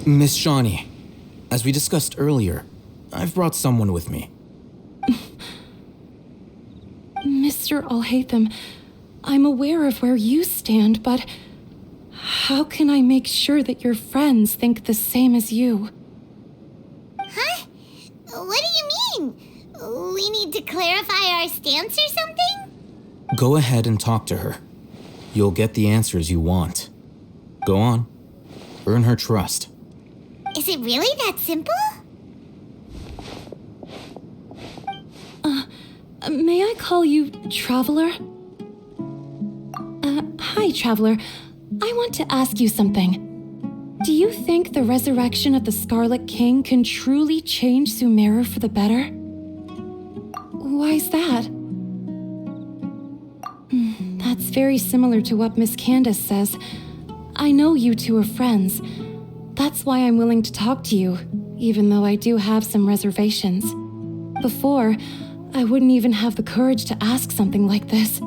Miss Shawnee, as we discussed earlier, I've brought someone with me. Mr. Alhaitham, I'm aware of where you stand, but how can I make sure that your friends think the same as you? Huh? What do you mean? We need to clarify our stance or something? Go ahead and talk to her. You'll get the answers you want. Go on. Earn her trust. Is it really that simple? May I call you Traveler? Hi, Traveler. I want to ask you something. Do you think the resurrection of the Scarlet King can truly change Sumeru for the better? Why's that? That's very similar to what Miss Candace says. I know you two are friends. That's why I'm willing to talk to you, even though I do have some reservations. Before, I wouldn't even have the courage to ask something like this.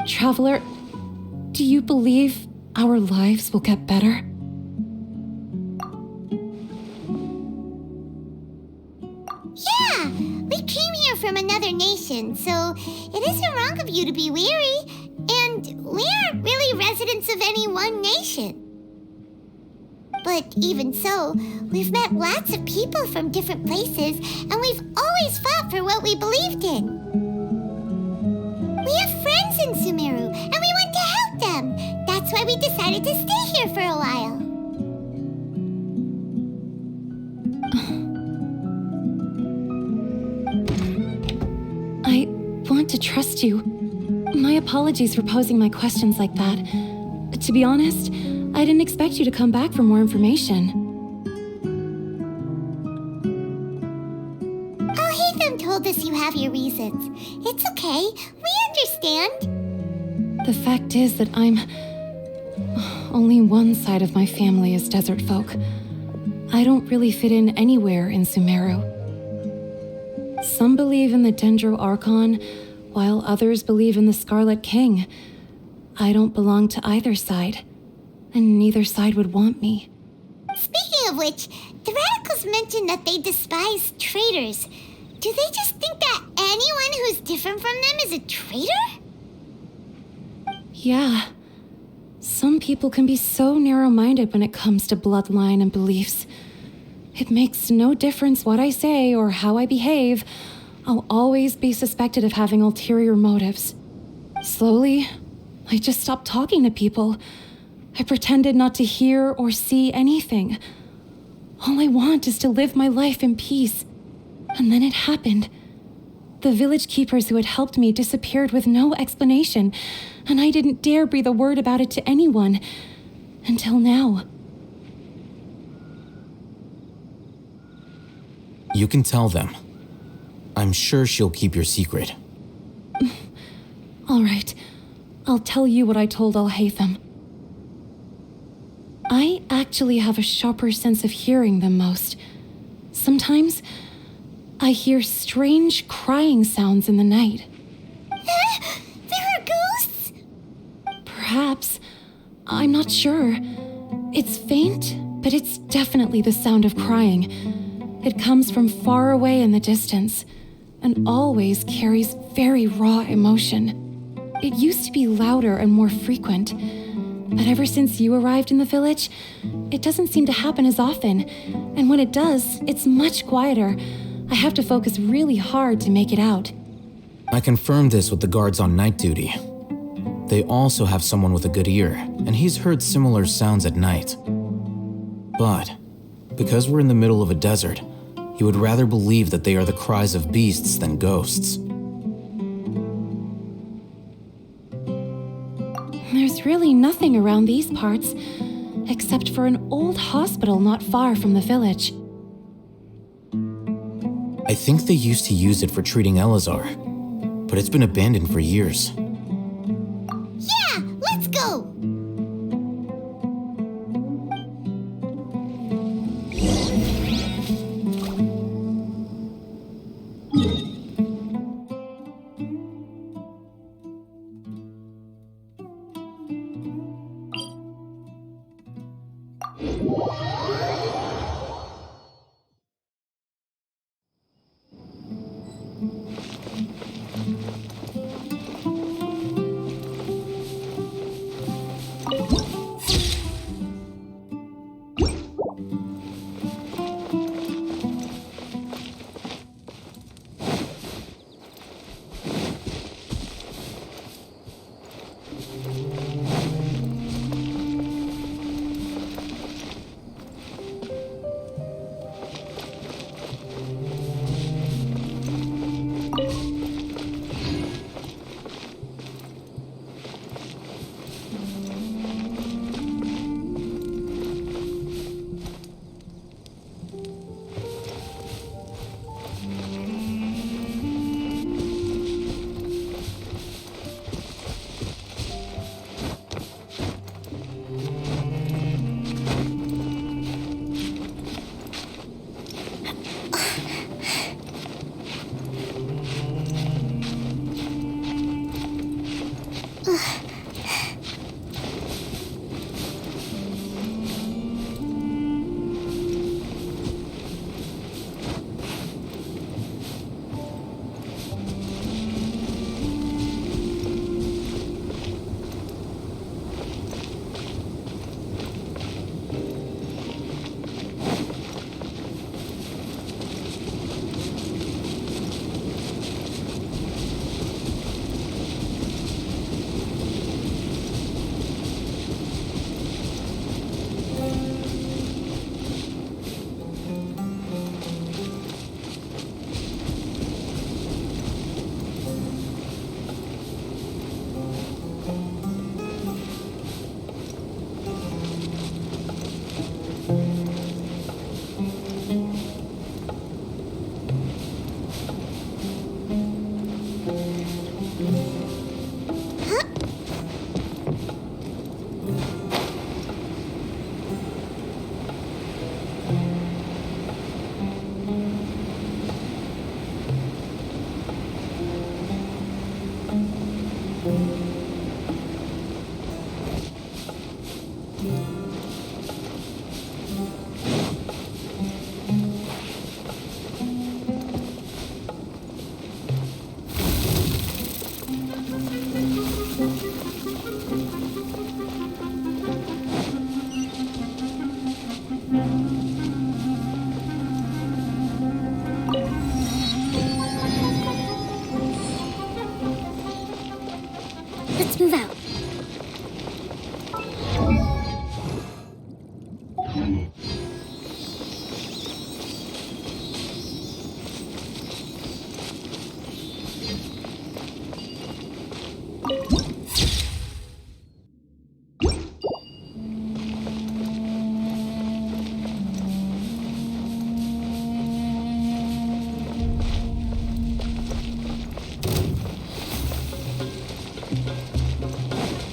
Traveler, do you believe our lives will get better? Yeah, we came here from another nation, so it isn't wrong of you to be weary. And we aren't really residents of any one nation. But even so, we've met lots of people from different places, and we've always fought for what we believed in. We have friends in Sumeru, and we want to help them. That's why we decided to stay here for a while. I want to trust you. My apologies for posing my questions like that. To be honest, I didn't expect you to come back for more information. Alhaitham told us you have your reasons. It's okay. We understand. The fact is that only one side of my family is desert folk. I don't really fit in anywhere in Sumeru. Some believe in the Dendro Archon, while others believe in the Scarlet King. I don't belong to either side, and neither side would want me. Speaking of which, the radicals mentioned that they despise traitors. Do they just think that anyone who's different from them is a traitor? Yeah. Some people can be so narrow-minded when it comes to bloodline and beliefs. It makes no difference what I say or how I behave. I'll always be suspected of having ulterior motives. Slowly, I just stopped talking to people. I pretended not to hear or see anything. All I want is to live my life in peace. And then it happened. The village keepers who had helped me disappeared with no explanation, and I didn't dare breathe a word about it to anyone. Until now. You can tell them. I'm sure she'll keep your secret. All right. I'll tell you what I told Alhaitham. I actually have a sharper sense of hearing than most. Sometimes, I hear strange crying sounds in the night. There are ghosts? Perhaps. I'm not sure. It's faint, but it's definitely the sound of crying. It comes from far away in the distance, and always carries very raw emotion. It used to be louder and more frequent, but ever since you arrived in the village, it doesn't seem to happen as often, and when it does, it's much quieter. I have to focus really hard to make it out. I confirmed this with the guards on night duty. They also have someone with a good ear, and he's heard similar sounds at night. But, because we're in the middle of a desert, he would rather believe that they are the cries of beasts than ghosts. There's really nothing around these parts, except for an old hospital not far from the village. I think they used to use it for treating Elazar, but it's been abandoned for years. Yeah, let's go! Let's move out.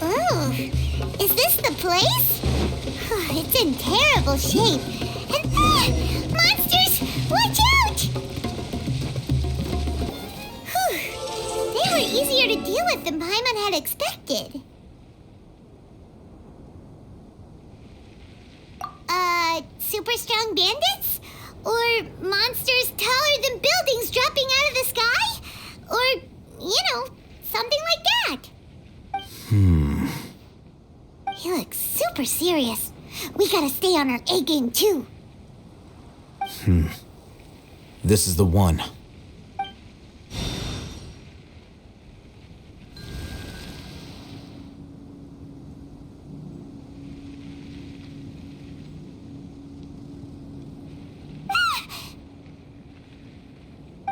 Oh, is this the place? It's in terrible shape. And monsters, watch out! Whew, they were easier to deal with than Paimon had expected. Super strong bandits? Or monsters taller than buildings dropping out of the sky? Or, something like that. He looks super serious. We gotta stay on our A game too. This is the one.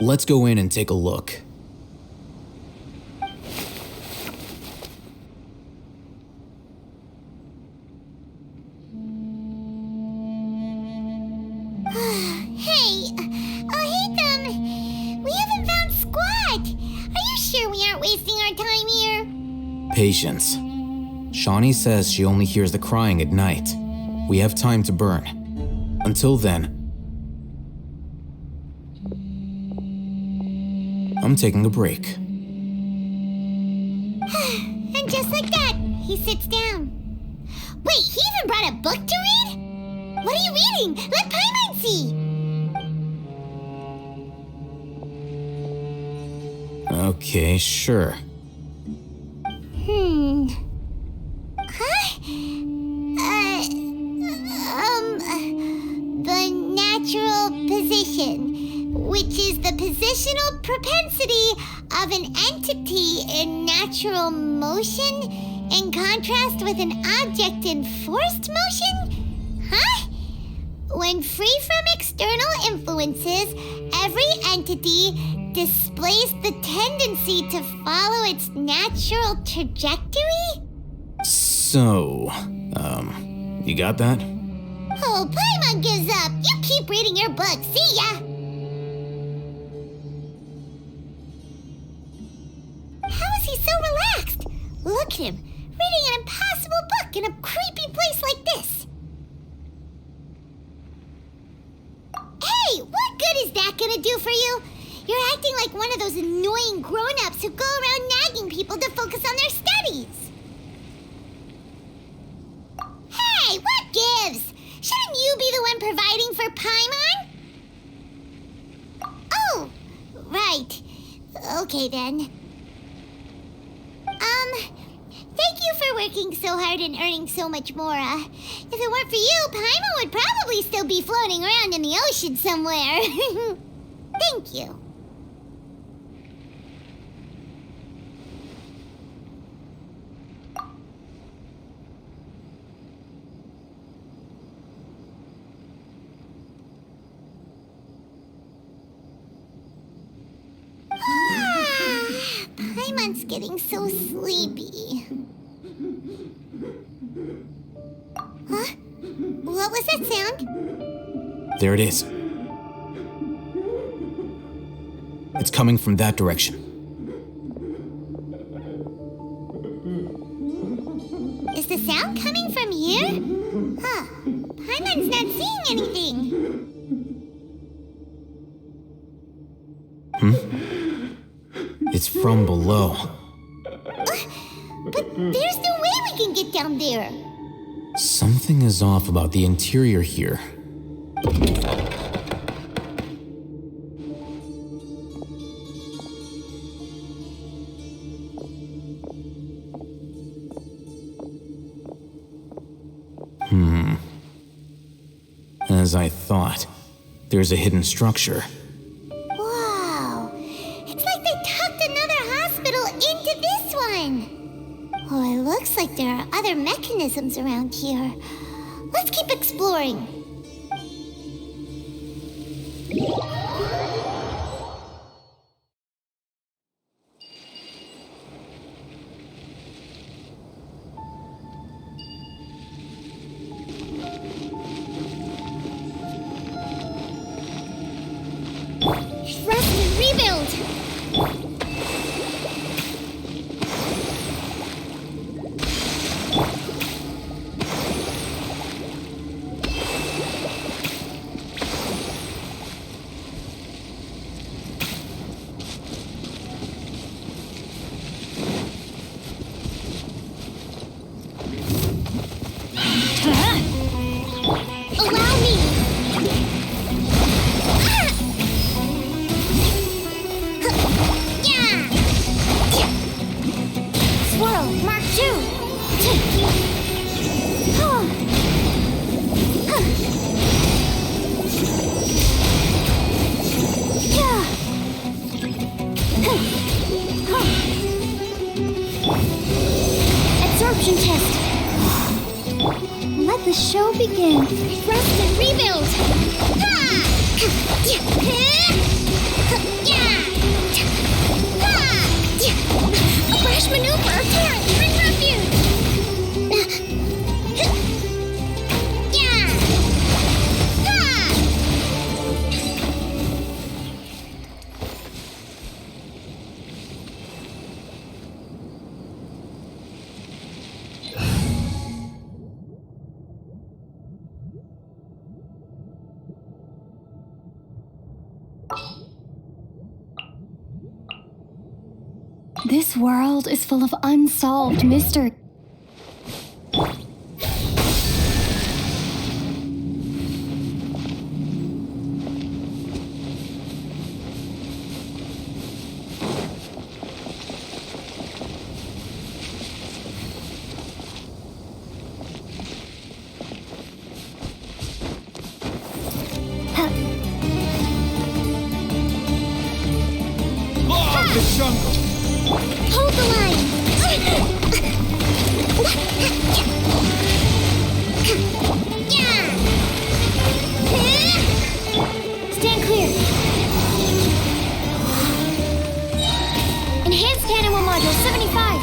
Let's go in and take a look. Hey, we haven't found Squat. Are you sure we aren't wasting our time here? Patience. Shawnee says she only hears the crying at night. We have time to burn. Until then, I'm taking a break. And just like that, he sits down. Wait, he even brought a book to read? What are you reading? Let Paimon see! Okay, sure. The natural position, which is the positional propensity of an entity in natural motion in contrast with an object in forced motion? Huh? When free from external influences, every entity displays the tendency to follow its natural trajectory? So, you got that? Oh, Paimon gives up. You keep reading your book. See ya! How is he so relaxed? Look at him, reading an impossible book in a creepy place like this. Hey, what good is that gonna do for you? You're acting like one of those annoying grown-ups who go around nagging people to focus on their studies. Hey, what gives? Shouldn't you be the one providing for Paimon? Oh, right. Okay then. Thank you for working so hard and earning so much more. If it weren't for you, Paimon would probably still be floating around in the ocean somewhere. Thank you. Paimon's getting so sleepy. Huh? What was that sound? There it is. It's coming from that direction. Is the sound coming from here? Huh. Paimon's not seeing anything. It's from below. But there's no way we can get down there. Something is off about the interior here. As I thought, there's a hidden structure. Wow! It's like they tucked another hospital into this one! Oh, it looks like there are other mechanisms around here. Let's keep exploring. Rest and rebuild! Allow me! Swirl, Mark 2! Absorption test. Let the show begin. Rest and rebuild. A brash maneuver. Terran, find refuge. This world is full of unsolved mystery. Law of the jungle! Hold the line. Stand clear. Enhanced animal module 75.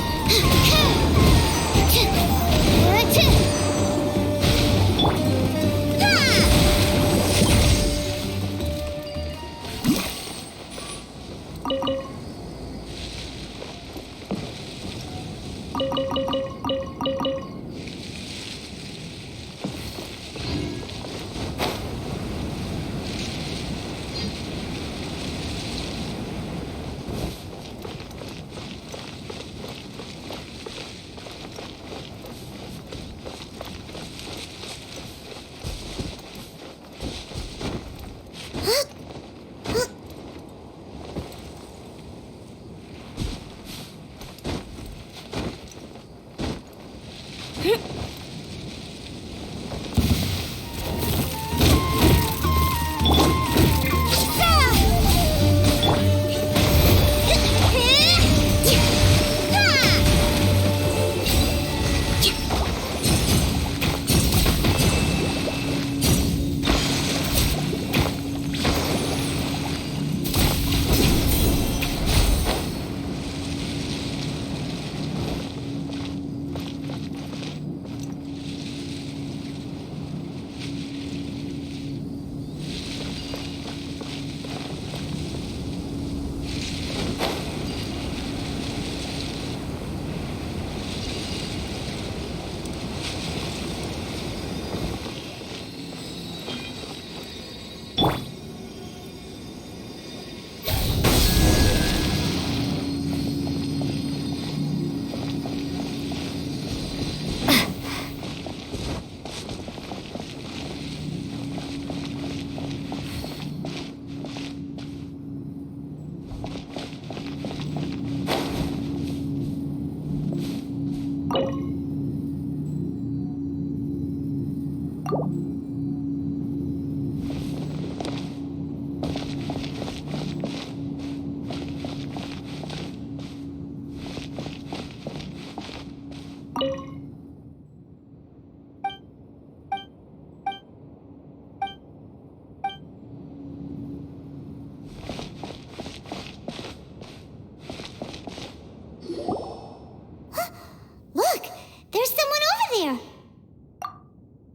Look, there's someone over there.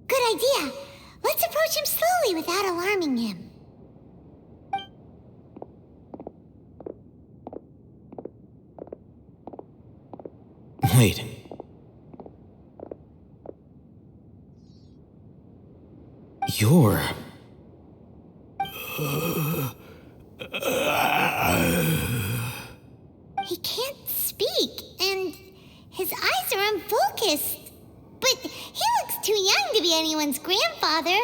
Good idea. Let's approach him slowly without alarming him. Wait. You're... He can't speak, and his eyes are unfocused. But he looks too young to be anyone's grandfather.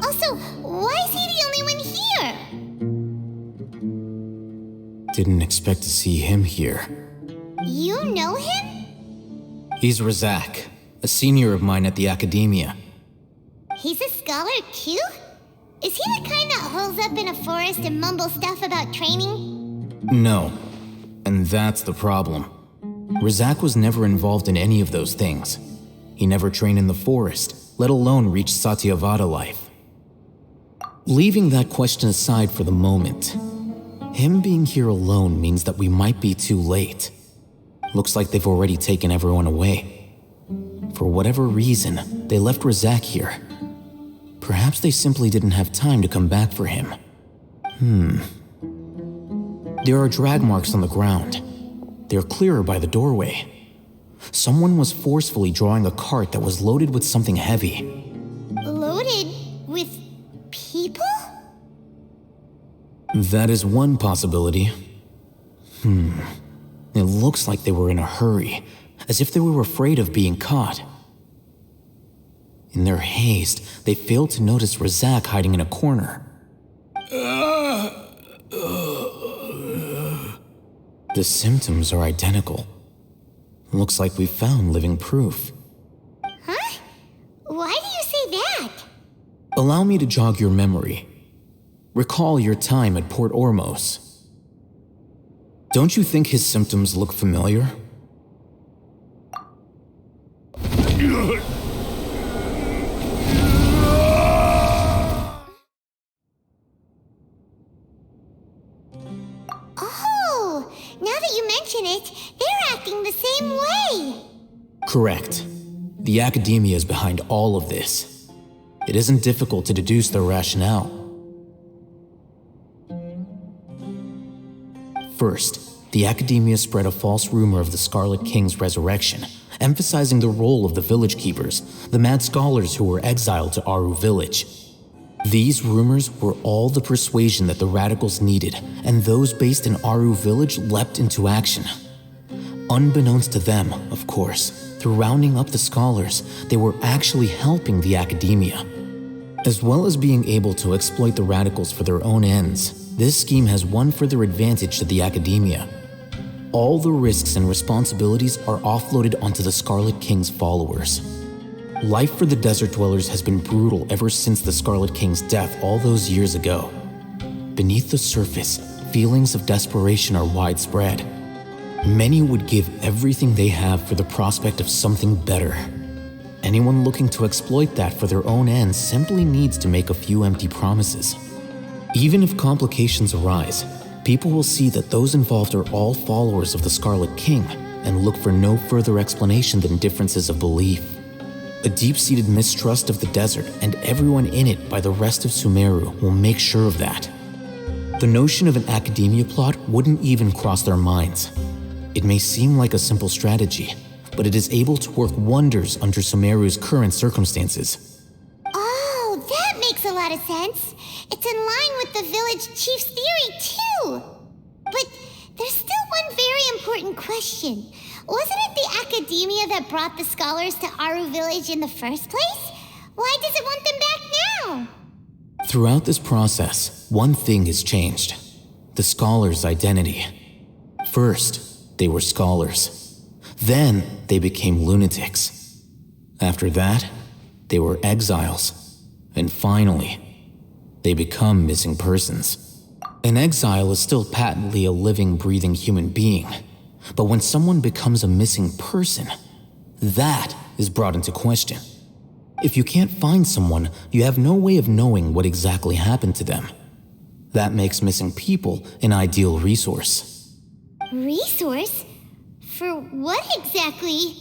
Also, why is he the only one here? Didn't expect to see him here. You know him? He's Razak, a senior of mine at the Academia. He's a scholar too? Is he the kind that holes up in a forest and mumbles stuff about training? No. And that's the problem. Razak was never involved in any of those things. He never trained in the forest, let alone reach Satyavada life. Leaving that question aside for the moment, him being here alone means that we might be too late. Looks like they've already taken everyone away. For whatever reason, they left Razak here. Perhaps they simply didn't have time to come back for him. There are drag marks on the ground. They're clearer by the doorway. Someone was forcefully drawing a cart that was loaded with something heavy. Loaded with people? That is one possibility. It looks like they were in a hurry, as if they were afraid of being caught. In their haste, they failed to notice Razak hiding in a corner. The symptoms are identical. Looks like we found living proof. Huh? Why do you say that? Allow me to jog your memory. Recall your time at Port Ormos. Don't you think his symptoms look familiar? Oh, now that you mention it, they're acting the same way. Correct. The Academia is behind all of this. It isn't difficult to deduce their rationale. First, the Academia spread a false rumor of the Scarlet King's resurrection, emphasizing the role of the village keepers, the mad scholars who were exiled to Aru village. These rumors were all the persuasion that the radicals needed, and those based in Aru village leapt into action. Unbeknownst to them, of course, through rounding up the scholars, they were actually helping the Academia. As well as being able to exploit the radicals for their own ends, this scheme has one further advantage to the Academia. All the risks and responsibilities are offloaded onto the Scarlet King's followers. Life for the desert dwellers has been brutal ever since the Scarlet King's death all those years ago. Beneath the surface, feelings of desperation are widespread. Many would give everything they have for the prospect of something better. Anyone looking to exploit that for their own ends simply needs to make a few empty promises. Even if complications arise, people will see that those involved are all followers of the Scarlet King and look for no further explanation than differences of belief. A deep-seated mistrust of the desert and everyone in it by the rest of Sumeru will make sure of that. The notion of an Academia plot wouldn't even cross their minds. It may seem like a simple strategy, but it is able to work wonders under Sumeru's current circumstances. Oh, that makes a lot of sense. It's in line with the village chief's theory, too. But there's still one very important question. Wasn't it the Academia that brought the scholars to Aru village in the first place? Why does it want them back now? Throughout this process, one thing has changed. The scholars' identity. First, they were scholars. Then, they became lunatics. After that, They were exiles. And finally, they become missing persons. An exile is still patently a living, breathing human being. But when someone becomes a missing person, that is brought into question. If you can't find someone, you have no way of knowing what exactly happened to them. That makes missing people an ideal resource. Resource? For what exactly?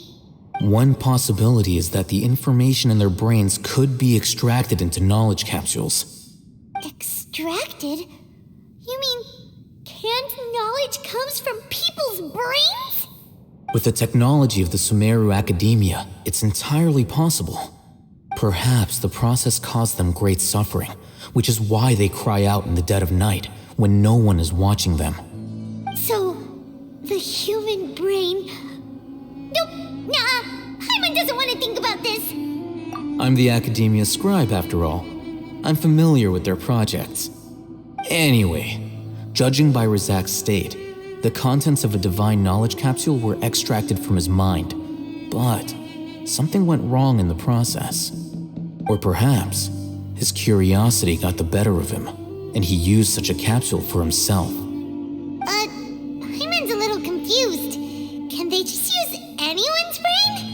One possibility is that the information in their brains could be extracted into knowledge capsules. Extracted? You mean canned knowledge comes from people's brains? With the technology of the Sumeru Academia, it's entirely possible. Perhaps the process caused them great suffering, which is why they cry out in the dead of night when no one is watching them. So, the human brain... Nope, nah, Hyman doesn't want to think about this. I'm the Academia scribe, after all. I'm familiar with their projects. Anyway, judging by Razak's state, the contents of a divine knowledge capsule were extracted from his mind. But something went wrong in the process. Or perhaps his curiosity got the better of him, and he used such a capsule for himself. Hyman's a little confused. Can they just use anyone's brain?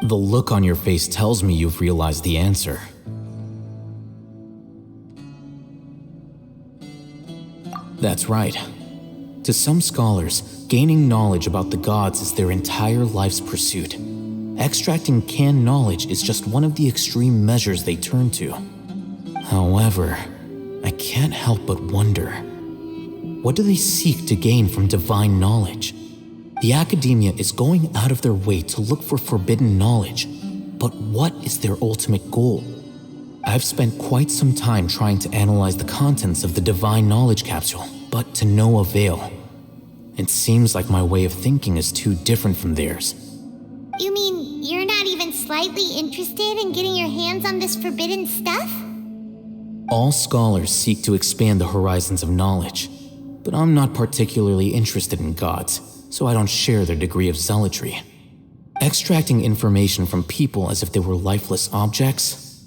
The look on your face tells me you've realized the answer. That's right. To some scholars, gaining knowledge about the gods is their entire life's pursuit. Extracting canned knowledge is just one of the extreme measures they turn to. However, I can't help but wonder, what do they seek to gain from divine knowledge? The Academia is going out of their way to look for forbidden knowledge, but what is their ultimate goal? I've spent quite some time trying to analyze the contents of the divine knowledge capsule, but to no avail. It seems like my way of thinking is too different from theirs. You mean you're not even slightly interested in getting your hands on this forbidden stuff? All scholars seek to expand the horizons of knowledge, but I'm not particularly interested in gods, so I don't share their degree of zealotry. Extracting information from people as if they were lifeless objects?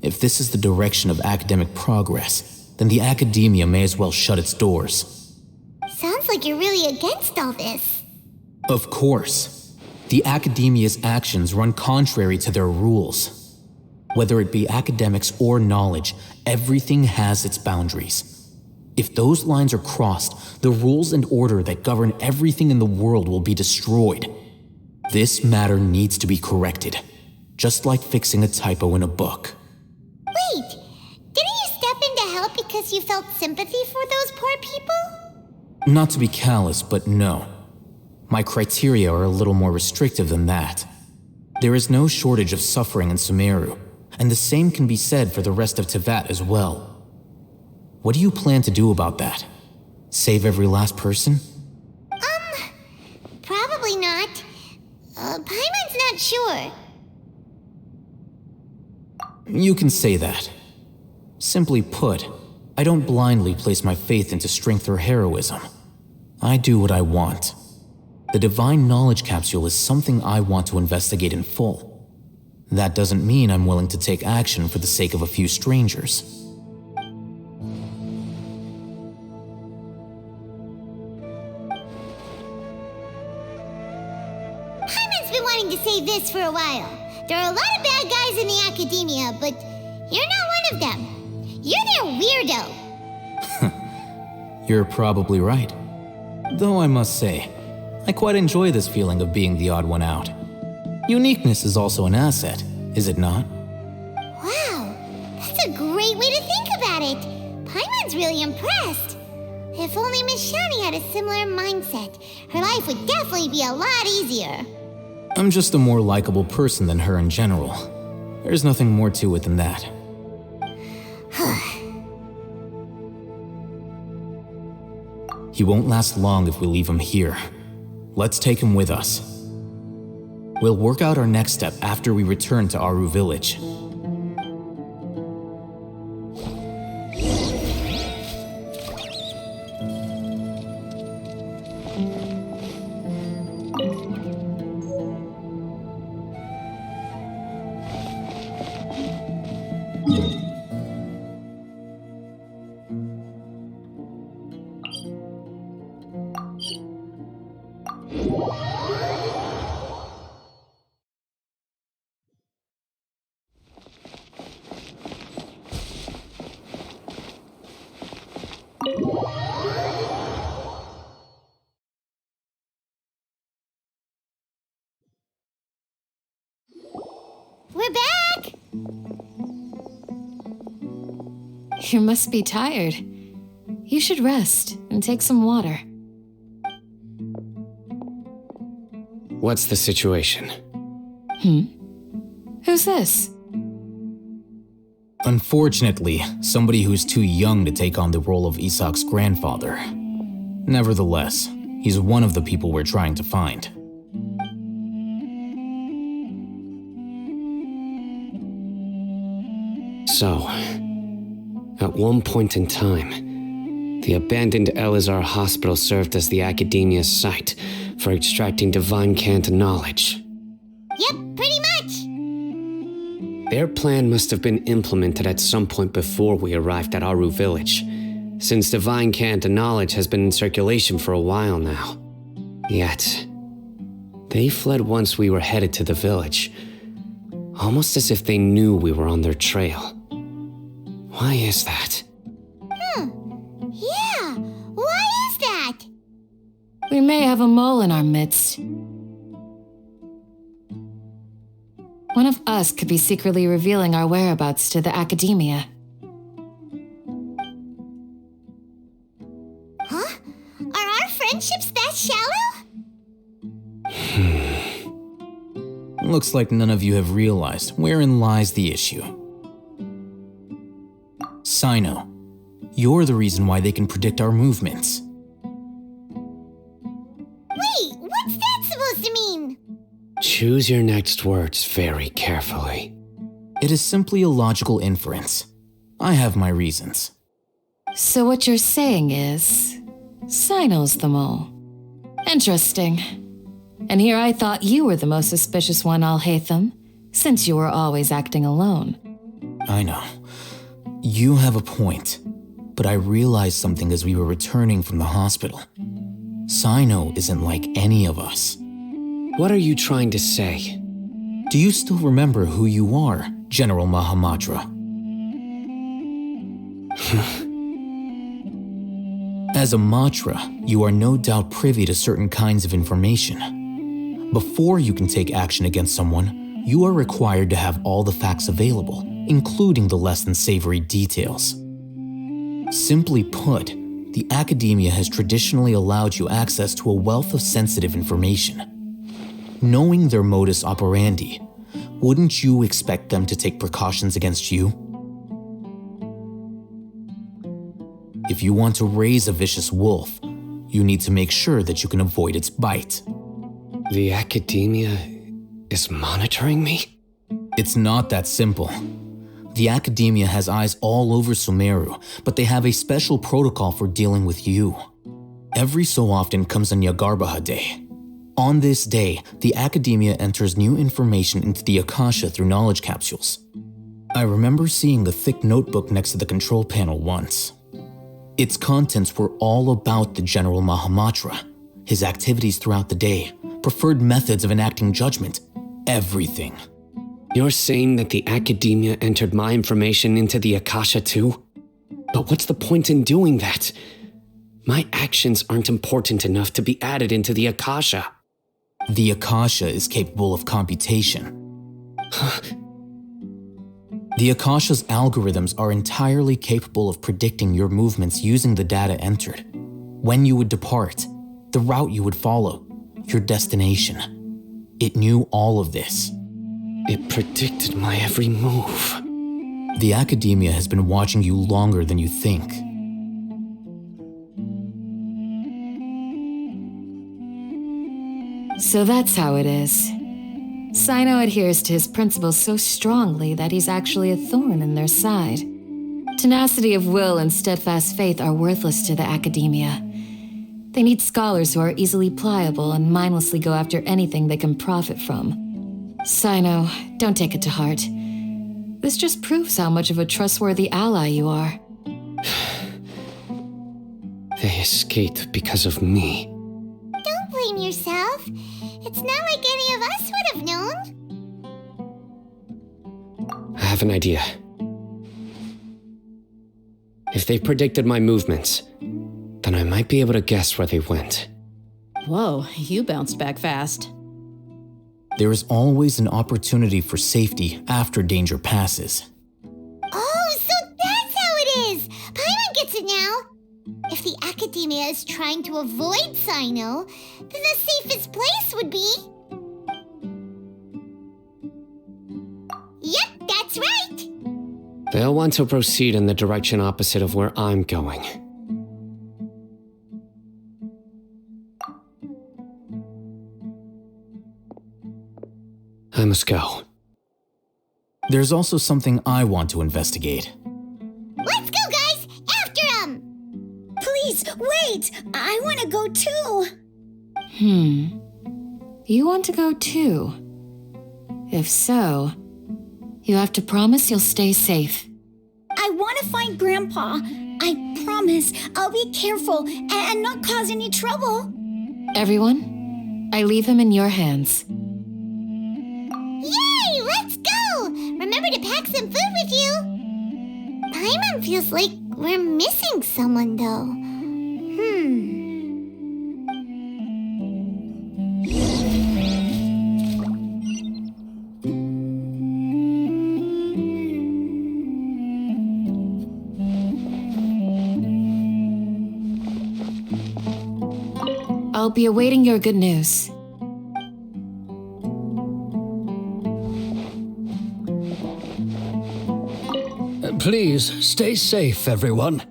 If this is the direction of academic progress, then the Academia may as well shut its doors. Sounds like you're really against all this. Of course. The Academia's actions run contrary to their rules. Whether it be academics or knowledge, everything has its boundaries. If those lines are crossed, the rules and order that govern everything in the world will be destroyed. This matter needs to be corrected, just like fixing a typo in a book. Wait, didn't you step in to help because you felt sympathy for those poor people? Not to be callous, but no. My criteria are a little more restrictive than that. There is no shortage of suffering in Sumeru, and the same can be said for the rest of Teyvat as well. What do you plan to do about that? Save every last person? Probably not. Paimon's not sure. You can say that. Simply put, I don't blindly place my faith into strength or heroism. I do what I want. The divine knowledge capsule is something I want to investigate in full. That doesn't mean I'm willing to take action for the sake of a few strangers. Hyman's been wanting to say this for a while. There are a lot of bad guys in the Academia, but you're not one of them. You're their weirdo. You're probably right. Though I must say, I quite enjoy this feeling of being the odd one out. Uniqueness is also an asset, is it not? Wow, that's a great way to think about it. Paimon's really impressed. If only Miss Shani had a similar mindset, her life would definitely be a lot easier. I'm just a more likable person than her in general. There's nothing more to it than that. He won't last long if we leave him here. Let's take him with us. We'll work out our next step after we return to Aru village. We're back! You must be tired. You should rest and take some water. What's the situation? Who's this? Unfortunately, somebody who's too young to take on the role of Isak's grandfather. Nevertheless, he's one of the people we're trying to find. So, at one point in time, the abandoned Elazar Hospital served as the Academia's site for extracting divine cant knowledge. Yep, pretty much. Their plan must have been implemented at some point before we arrived at Aru Village, since divine cant knowledge has been in circulation for a while now. Yet, they fled once we were headed to the village, almost as if they knew we were on their trail. Why is that? Yeah, why is that? We may have a mole in our midst. One of us could be secretly revealing our whereabouts to the Academia. Huh? Are our friendships that shallow? Looks like none of you have realized wherein lies the issue. Sino, you're the reason why they can predict our movements. Wait, what's that supposed to mean? Choose your next words very carefully. It is simply a logical inference. I have my reasons. So what you're saying is, Sino's the mole. Interesting. And here I thought you were the most suspicious one, Alhaitham, since you were always acting alone. I know. You have a point, but I realized something as we were returning from the hospital. Sino isn't like any of us. What are you trying to say? Do you still remember who you are, General Mahamatra? As a Matra, you are no doubt privy to certain kinds of information. Before you can take action against someone, you are required to have all the facts available, including the less than savory details. Simply put, the Academia has traditionally allowed you access to a wealth of sensitive information. Knowing their modus operandi, wouldn't you expect them to take precautions against you? If you want to raise a vicious wolf, you need to make sure that you can avoid its bite. The Academia is monitoring me? It's not that simple. The Academia has eyes all over Sumeru, but they have a special protocol for dealing with you. Every so often comes a Nyagarbaha Day. On this day, the Academia enters new information into the Akasha through knowledge capsules. I remember seeing the thick notebook next to the control panel once. Its contents were all about the General Mahamatra, his activities throughout the day, preferred methods of enacting judgment, everything. You're saying that the Academia entered my information into the Akasha too? But what's the point in doing that? My actions aren't important enough to be added into the Akasha. The Akasha is capable of computation. The Akasha's algorithms are entirely capable of predicting your movements using the data entered. When you would depart, the route you would follow, your destination. It knew all of this. It predicted my every move. The Academia has been watching you longer than you think. So that's how it is. Sino adheres to his principles so strongly that he's actually a thorn in their side. Tenacity of will and steadfast faith are worthless to the Academia. They need scholars who are easily pliable and mindlessly go after anything they can profit from. Sino, don't take it to heart. This just proves how much of a trustworthy ally you are. They escaped because of me. Don't blame yourself. It's not like any of us would have known. I have an idea. If they predicted my movements, then I might be able to guess where they went. Whoa, you bounced back fast. There is always an opportunity for safety after danger passes. Oh, so that's how it is! Paimon gets it now! If the Academia is trying to avoid Sino, then the safest place would be... Yep, that's right! They'll want to proceed in the direction opposite of where I'm going. I must go. There's also something I want to investigate. Let's go, guys! After him! Please, wait! I want to go too! You want to go too? If so, you have to promise you'll stay safe. I want to find Grandpa. I promise I'll be careful and not cause any trouble. Everyone, I leave him in your hands. Yay! Let's go! Remember to pack some food with you! Paimon feels like we're missing someone, though. I'll be awaiting your good news. Please, stay safe, everyone.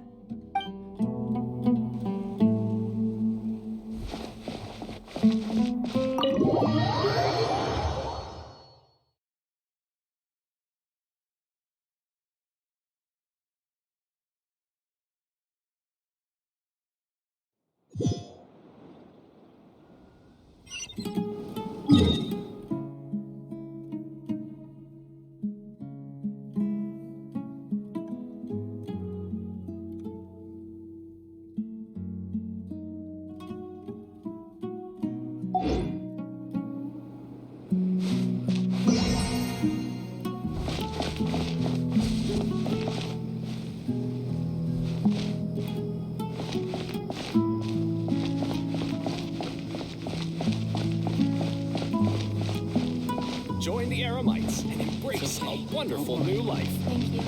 Join the Eremites and embrace a wonderful new life. Thank you.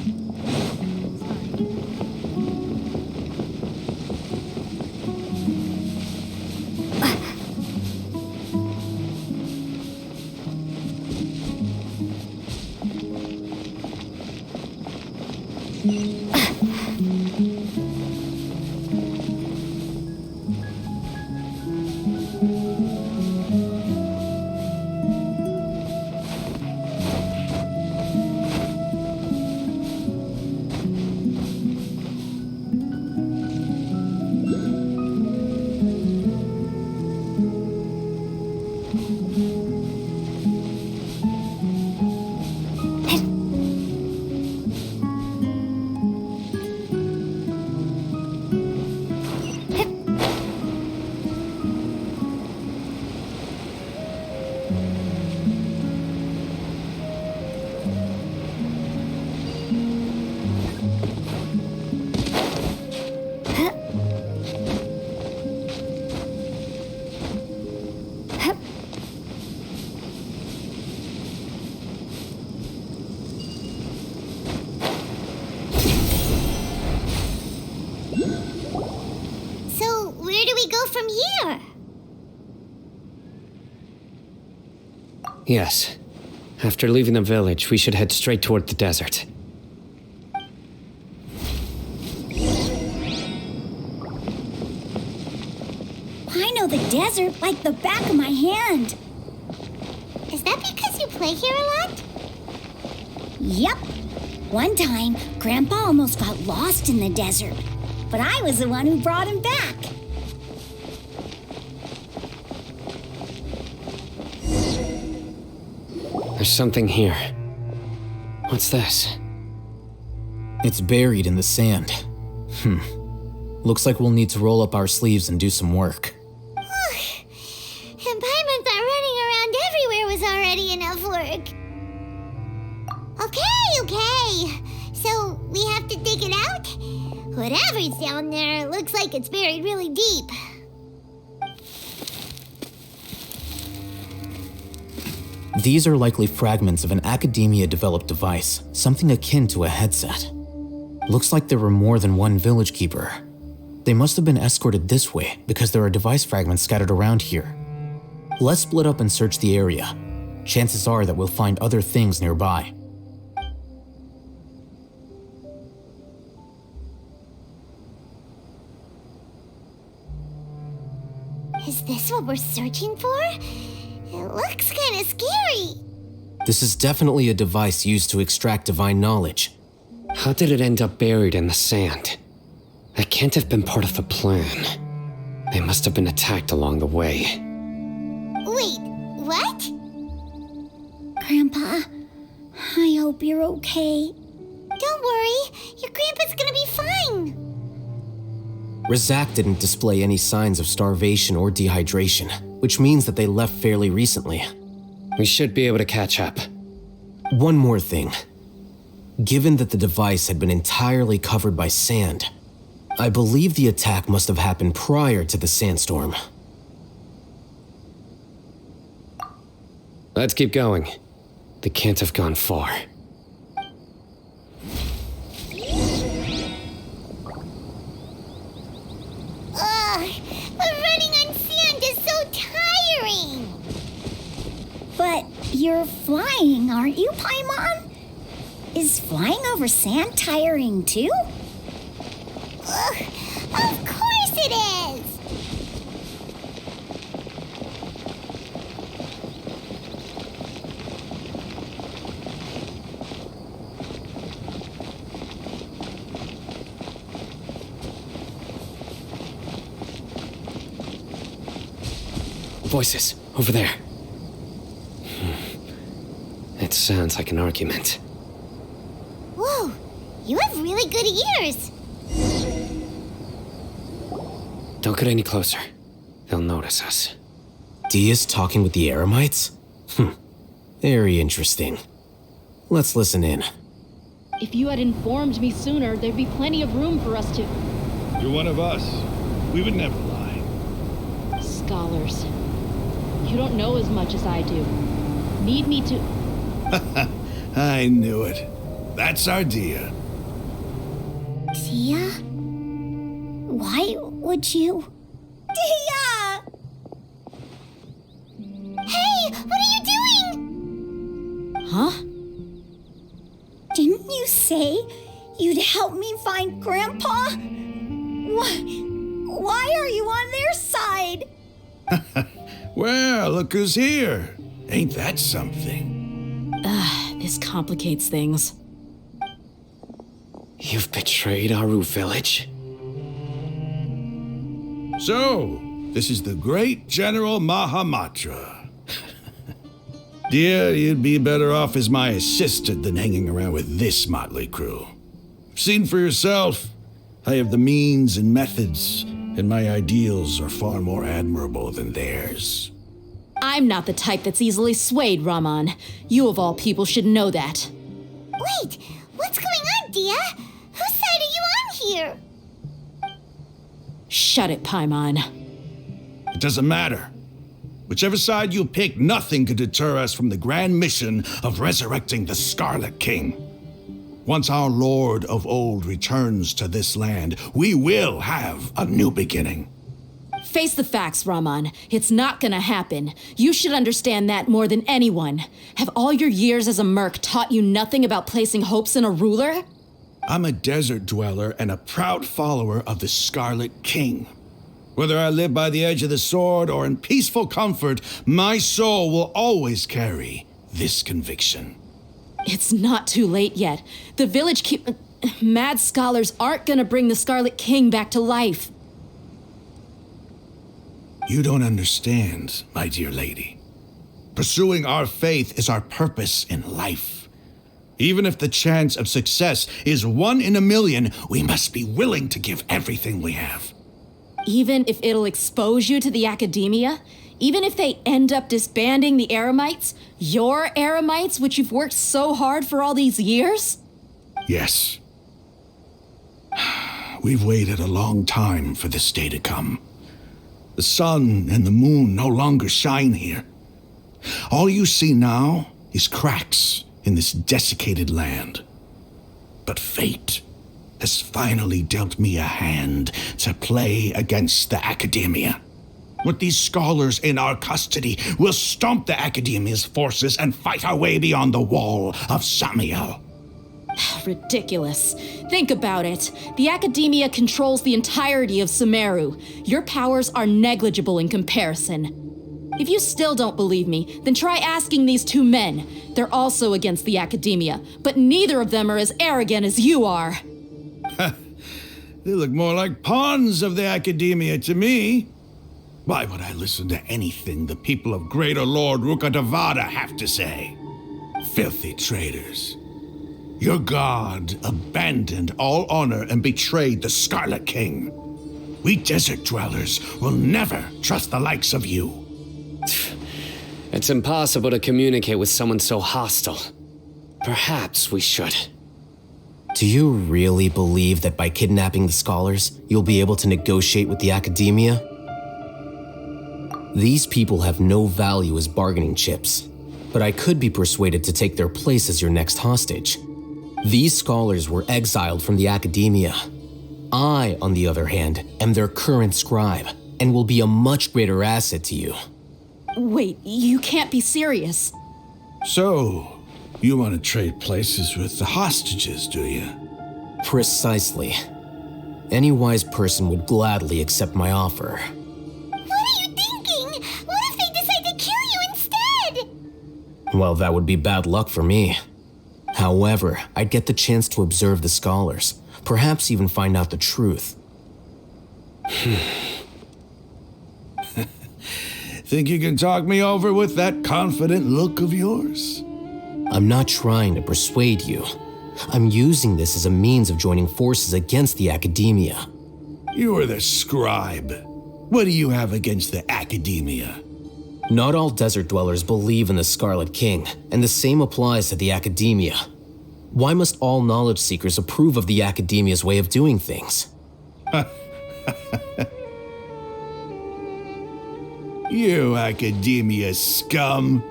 So, where do we go from here? Yes. After leaving the village, we should head straight toward the desert. I know the desert like the back of my hand. Is that because you play here a lot? Yep. One time, Grandpa almost got lost in the desert, but I was the one who brought him back. There's something here. What's this? It's buried in the sand. Looks like we'll need to roll up our sleeves and do some work. And Paimon thought running around everywhere was already enough work. Okay. So we have to dig it out? Or Whatever's down there looks like it's buried really deep. These are likely fragments of an Academia-developed device, something akin to a headset. Looks like there were more than one village keeper. They must have been escorted this way because there are device fragments scattered around here. Let's split up and search the area. Chances are that we'll find other things nearby. Is this what we're searching for? It looks kind of scary. This is definitely a device used to extract divine knowledge. How did it end up buried in the sand? That can't have been part of the plan. They must have been attacked along the way. Wait, what? Grandpa, I hope you're okay. Don't worry, your grandpa's gonna be fine. Razak didn't display any signs of starvation or dehydration, which means that they left fairly recently. We should be able to catch up. One more thing. Given that the device had been entirely covered by sand, I believe the attack must have happened prior to the sandstorm. Let's keep going. They can't have gone far. Ugh, but running on sand is so tiring. But you're flying, aren't you, Paimon? Is flying over sand tiring too? Ugh, of course it is. Voices, over there. It sounds like an argument. Whoa, you have really good ears. Don't get any closer. They'll notice us. Dia's talking with the Eremites? Very interesting. Let's listen in. If you had informed me sooner, there'd be plenty of room for us to... You're one of us. We would never lie. Scholars. You don't know as much as I do. Need me to... I knew it. That's our Dia. Dia? Why would you? Dia! Hey, what are you doing? Huh? Didn't you say you'd help me find Grandpa? Why are you on their side? Well, look who's here. Ain't that something? This complicates things. You've betrayed Aru village? So, this is the great General Mahamatra. Dear, you'd be better off as my assistant than hanging around with this motley crew. Seen for yourself, I have the means and methods, and my ideals are far more admirable than theirs. I'm not the type that's easily swayed, Raman. You of all people should know that. Wait, what's going on, Dia? Whose side are you on here? Shut it, Paimon. It doesn't matter. Whichever side you pick, nothing could deter us from the grand mission of resurrecting the Scarlet King. Once our Lord of Old returns to this land, we will have a new beginning. Face the facts, Raman. It's not gonna happen. You should understand that more than anyone. Have all your years as a merc taught you nothing about placing hopes in a ruler? I'm a desert dweller and a proud follower of the Scarlet King. Whether I live by the edge of the sword or in peaceful comfort, my soul will always carry this conviction. It's not too late yet. The village mad scholars aren't gonna bring the Scarlet King back to life. You don't understand, my dear lady. Pursuing our faith is our purpose in life. Even if the chance of success is 1 in a million, we must be willing to give everything we have. Even if it'll expose you to the Academia? Even if they end up disbanding the Eremites? Your Eremites, which you've worked so hard for all these years? Yes. We've waited a long time for this day to come. The sun and the moon no longer shine here. All you see now is cracks in this desiccated land. But fate has finally dealt me a hand to play against the Academia. With these scholars in our custody, we'll stomp the Academia's forces and fight our way beyond the wall of Samiel. Ridiculous. Think about it. The Academia controls the entirety of Sumeru. Your powers are negligible in comparison. If you still don't believe me, then try asking these two men. They're also against the Academia, but neither of them are as arrogant as you are. They look more like pawns of the Academia to me. Why would I listen to anything the people of Greater Lord Rukkhadevada have to say? Filthy traitors. Your god abandoned all honor and betrayed the Scarlet King. We desert dwellers will never trust the likes of you. It's impossible to communicate with someone so hostile. Perhaps we should. Do you really believe that by kidnapping the scholars, you'll be able to negotiate with the Academia? These people have no value as bargaining chips, but I could be persuaded to take their place as your next hostage. These scholars were exiled from the Academia. I, on the other hand, am their current scribe, and will be a much greater asset to you. Wait, you can't be serious. So, you want to trade places with the hostages, do you? Precisely. Any wise person would gladly accept my offer. What are you thinking? What if they decide to kill you instead? Well, that would be bad luck for me. However, I'd get the chance to observe the scholars, perhaps even find out the truth. Think you can talk me over with that confident look of yours? I'm not trying to persuade you. I'm using this as a means of joining forces against the Academia. You are the scribe. What do you have against the Academia? Not all desert dwellers believe in the Scarlet King, and the same applies to the Academia. Why must all knowledge seekers approve of the Academia's way of doing things? You Academia scum.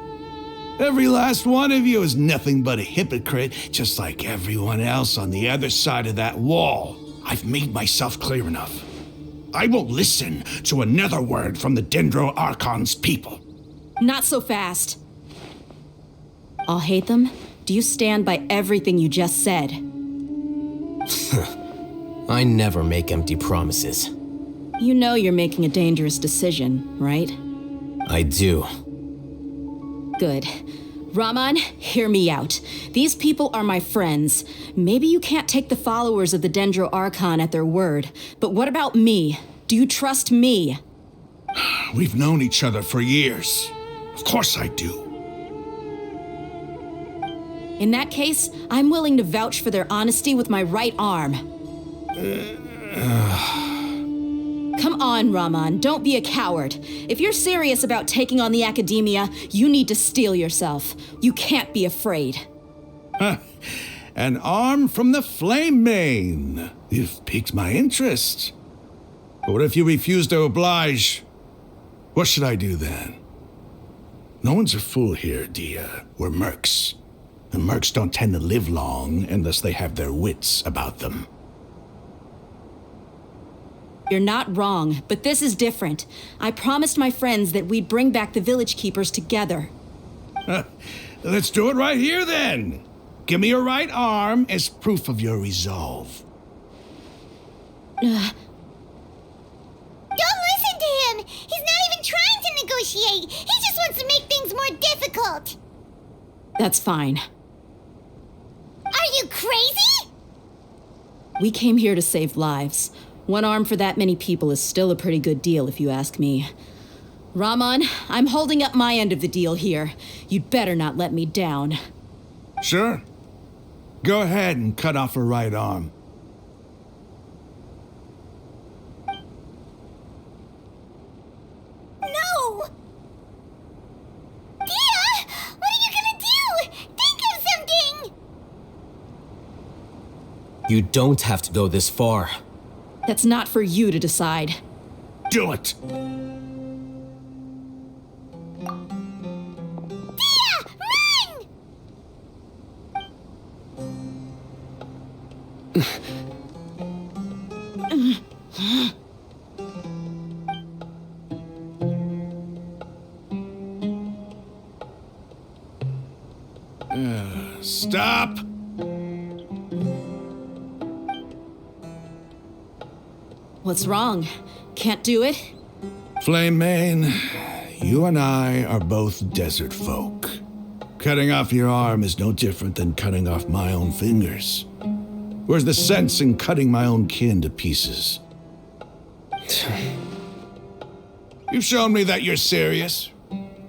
Every last one of you is nothing but a hypocrite, just like everyone else on the other side of that wall. I've made myself clear enough. I won't listen to another word from the Sumeru Archon's people. Not so fast. I'll hate them. Do you stand by everything you just said? I never make empty promises. You know you're making a dangerous decision, right? I do. Good. Raman, hear me out. These people are my friends. Maybe you can't take the followers of the Sumeru Archon at their word, but what about me? Do you trust me? We've known each other for years. Of course I do. In that case, I'm willing to vouch for their honesty with my right arm. Come on, Raman, don't be a coward. If you're serious about taking on the Academia, you need to steel yourself. You can't be afraid. An arm from the Flame Mane. You've piqued my interest. But what if you refuse to oblige? What should I do then? No one's a fool here, Dia. We're mercs. And mercs don't tend to live long unless they have their wits about them. You're not wrong, but this is different. I promised my friends that we'd bring back the village keepers together. Let's do it right here then. Give me your right arm as proof of your resolve. Don't listen to him! He's not even trying to negotiate! He just wants to make things more difficult! That's fine. Are you crazy? We came here to save lives. One arm for that many people is still a pretty good deal, if you ask me. Raman, I'm holding up my end of the deal here. You'd better not let me down. Sure. Go ahead and cut off her right arm. No! Dia! What are you gonna do? Think of something! You don't have to go this far. That's not for you to decide. Do it! Stop! What's wrong? Can't do it? Flame Mane, you and I are both desert folk. Cutting off your arm is no different than cutting off my own fingers. Where's the sense in cutting my own kin to pieces? You've shown me that you're serious.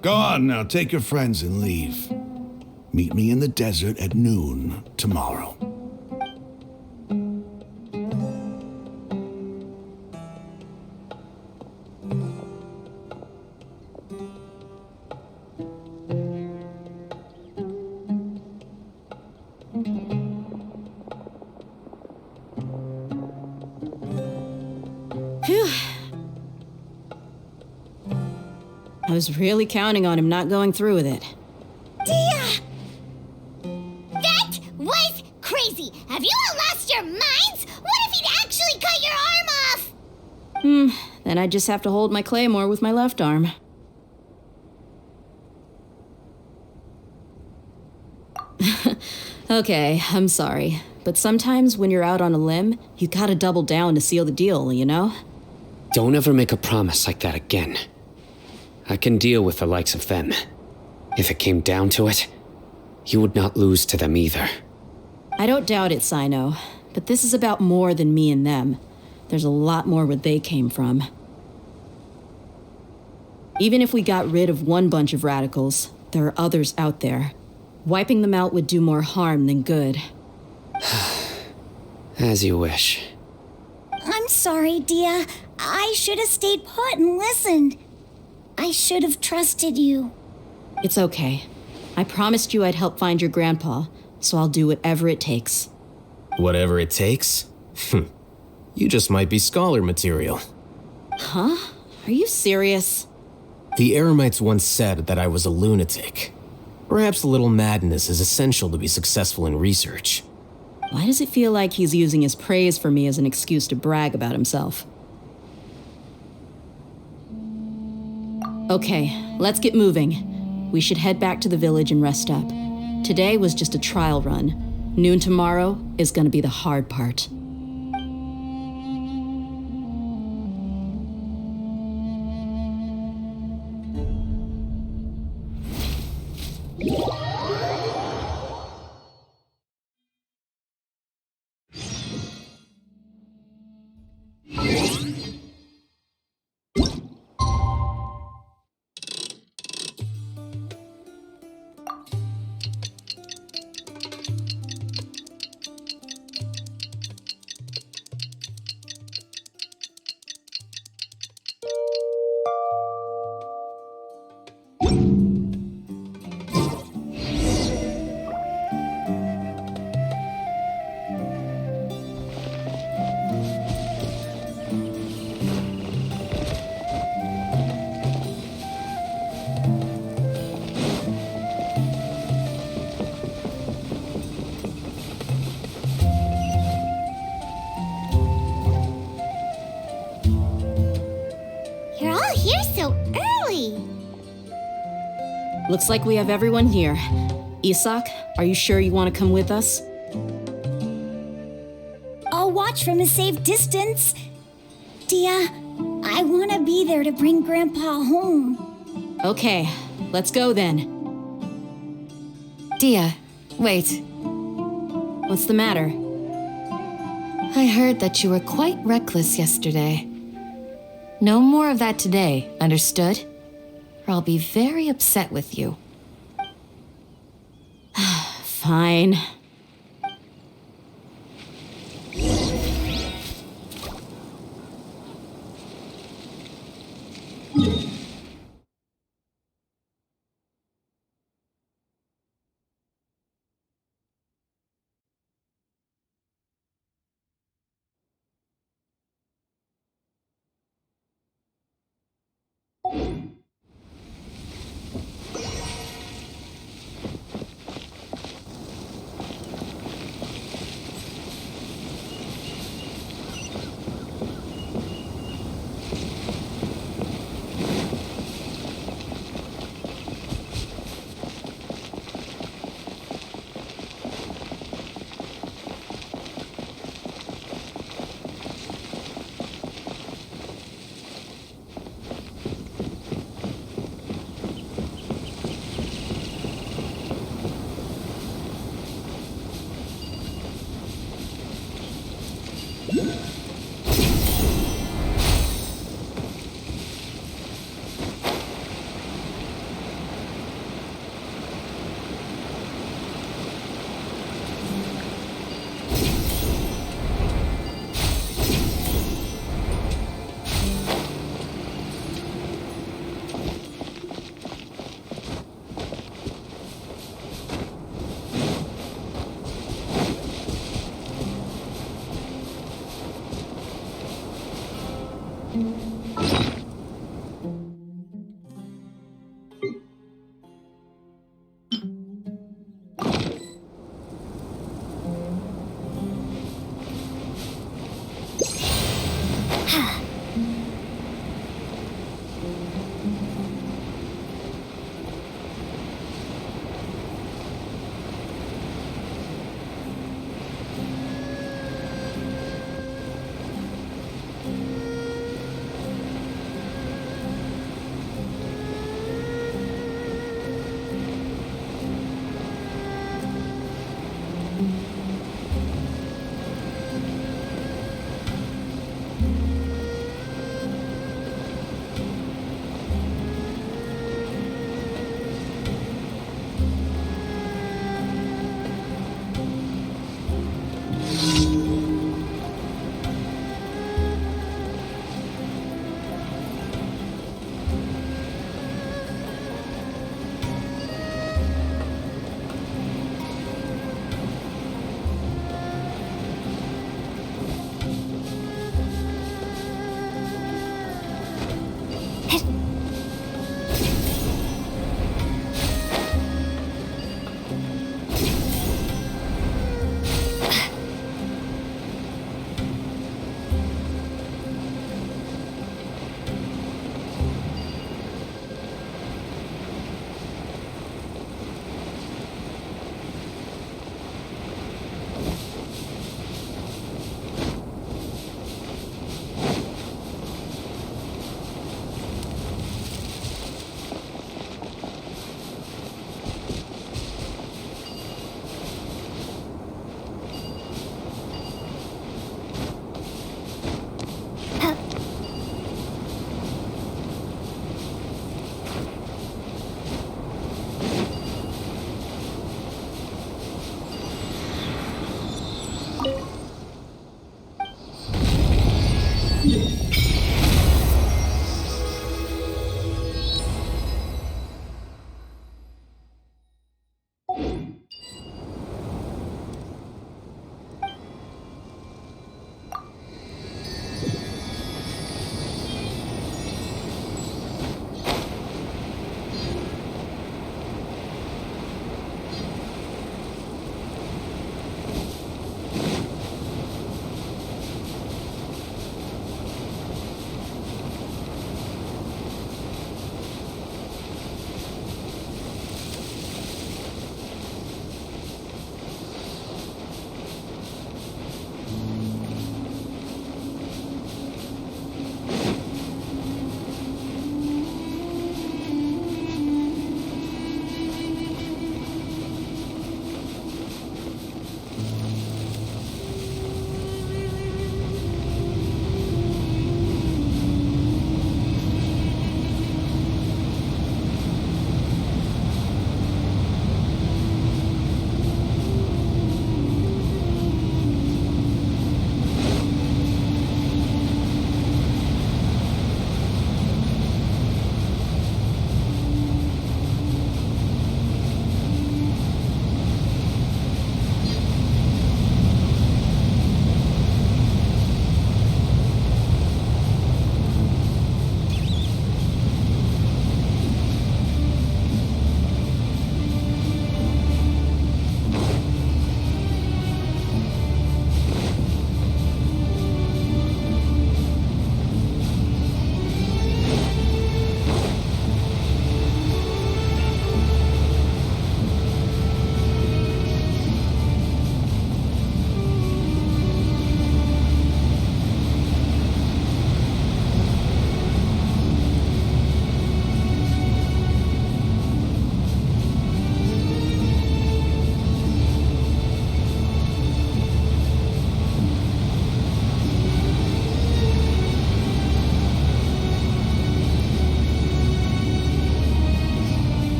Go on now, take your friends and leave. Meet me in the desert at noon tomorrow. Phew. I was really counting on him not going through with it. Dia! That was crazy! Have you all lost your minds? What if he'd actually cut your arm off? Then I just have to hold my claymore with my left arm. Okay, I'm sorry. But sometimes when you're out on a limb, you gotta double down to seal the deal, you know? Don't ever make a promise like that again. I can deal with the likes of them. If it came down to it, you would not lose to them either. I don't doubt it, Sino. But this is about more than me and them. There's a lot more where they came from. Even if we got rid of one bunch of radicals, there are others out there. Wiping them out would do more harm than good. As you wish. I'm sorry, Dia. I should have stayed put and listened. I should have trusted you. It's okay. I promised you I'd help find your grandpa, so I'll do whatever it takes. Whatever it takes? You just might be scholar material. Huh? Are you serious? The Eremites once said that I was a lunatic. Perhaps a little madness is essential to be successful in research. Why does it feel like he's using his praise for me as an excuse to brag about himself? Okay, let's get moving. We should head back to the village and rest up. Today was just a trial run. Noon tomorrow is gonna be the hard part. You're all here so early. Looks like we have everyone here. Isak, are you sure you want to come with us? I'll watch from a safe distance. Dia, I want to be there to bring Grandpa home. Okay, let's go then. Dia, wait. What's the matter? I heard that you were quite reckless yesterday. No more of that today, understood? Or I'll be very upset with you. Fine.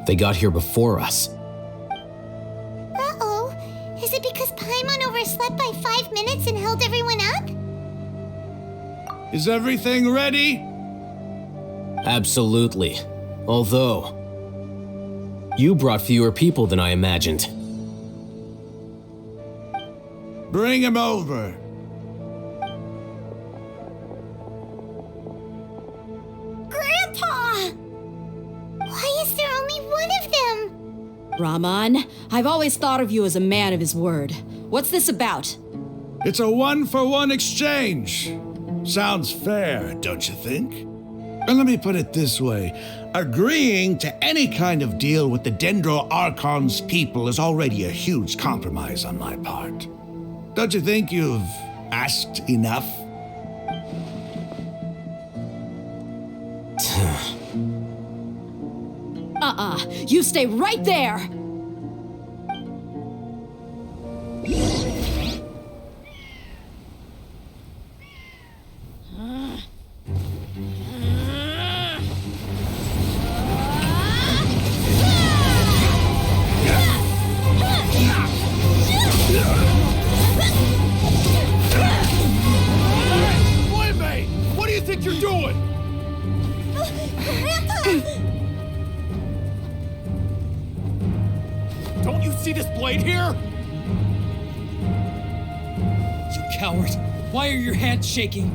They got here before us. Uh-oh. Is it because Paimon overslept by 5 minutes and held everyone up? Is everything ready? Absolutely. Although, you brought fewer people than I imagined. Bring him over. Grandpa! Why is there only one of them? Raman, I've always thought of you as a man of his word. What's this about? It's a one-for-one exchange. Sounds fair, don't you think? And let me put it this way. Agreeing to any kind of deal with the Dendro Archon's people is already a huge compromise on my part. Don't you think you've asked enough? You stay right there! Boy, what do you think you're doing? Don't you see this blade here? You coward. Why are your hands shaking?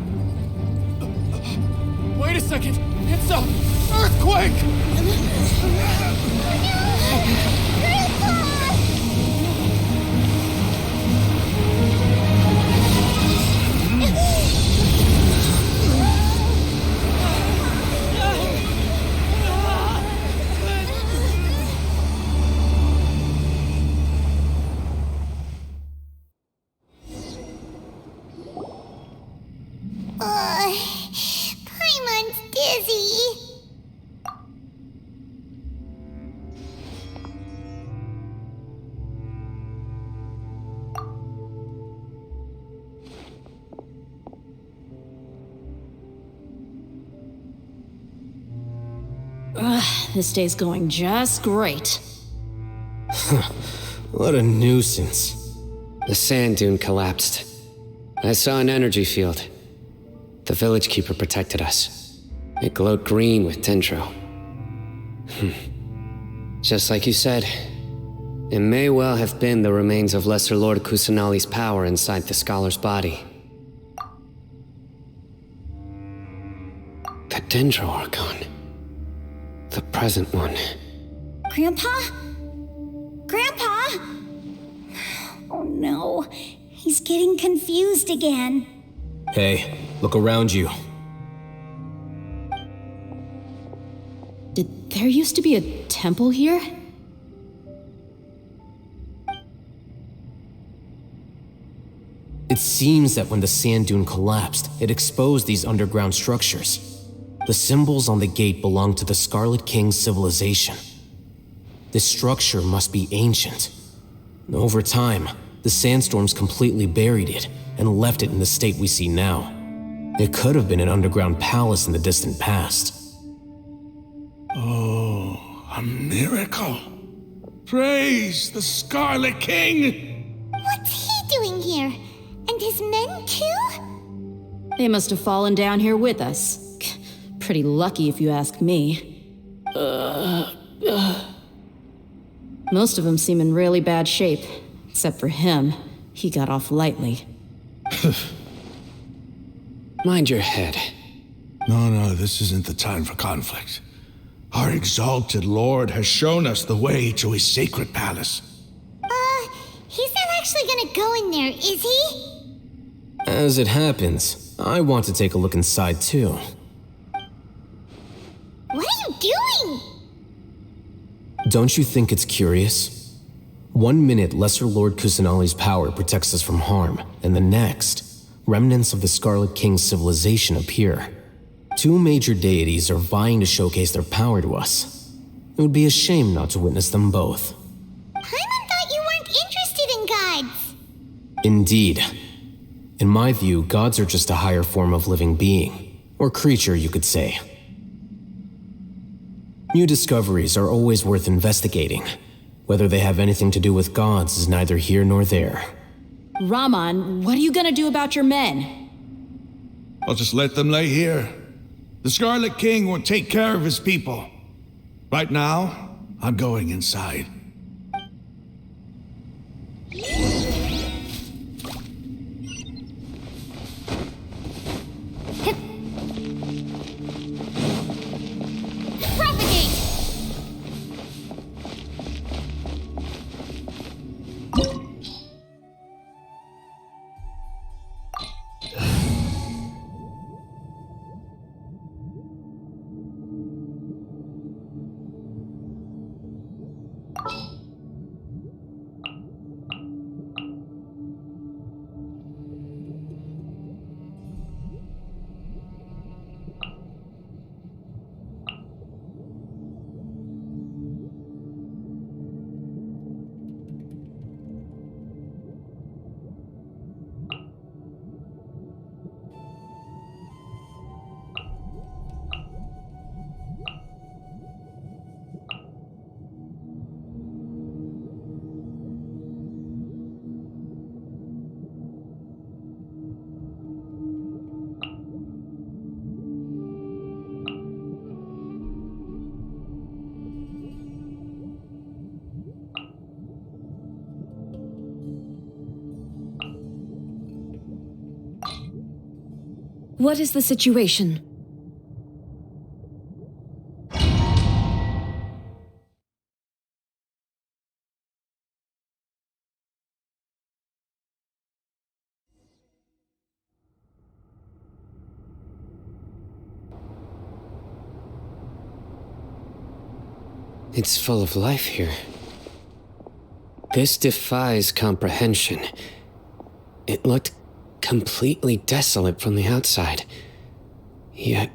Wait a second. It's a earthquake! Paimon's dizzy. This day's going just great. What a nuisance. The sand dune collapsed. I saw an energy field. The village keeper protected us. It glowed green with dendro. Just like you said, it may well have been the remains of Lesser Lord Kusanali's power inside the scholar's body. The Dendro Archon. The present one. Grandpa? Grandpa? Oh no, he's getting confused again. Hey, look around you. Did there used to be a temple here? It seems that when the sand dune collapsed, it exposed these underground structures. The symbols on the gate belong to the Scarlet King's civilization. This structure must be ancient. Over time, the sandstorms completely buried it and left it in the state we see now. It could have been an underground palace in the distant past. Oh, a miracle. Praise the Scarlet King! What's he doing here? And his men too? They must have fallen down here with us. Pretty lucky if you ask me. Most of them seem in really bad shape. Except for him. He got off lightly. Mind your head. No, this isn't the time for conflict. Our exalted lord has shown us the way to his sacred palace. He's not actually gonna go in there, is he? As it happens, I want to take a look inside too. What are you doing? Don't you think it's curious? 1 minute, Lesser Lord Kusanali's power protects us from harm, and the next, remnants of the Scarlet King's civilization appear. Two major deities are vying to showcase their power to us. It would be a shame not to witness them both. Paimon thought you weren't interested in gods. Indeed. In my view, gods are just a higher form of living being, or creature, you could say. New discoveries are always worth investigating. Whether they have anything to do with gods is neither here nor there. Raman, what are you gonna do about your men? I'll just let them lay here. The Scarlet King will take care of his people. Right now, I'm going inside. Propagate! What is the situation? It's full of life here. This defies comprehension. It looked completely desolate from the outside. Yet,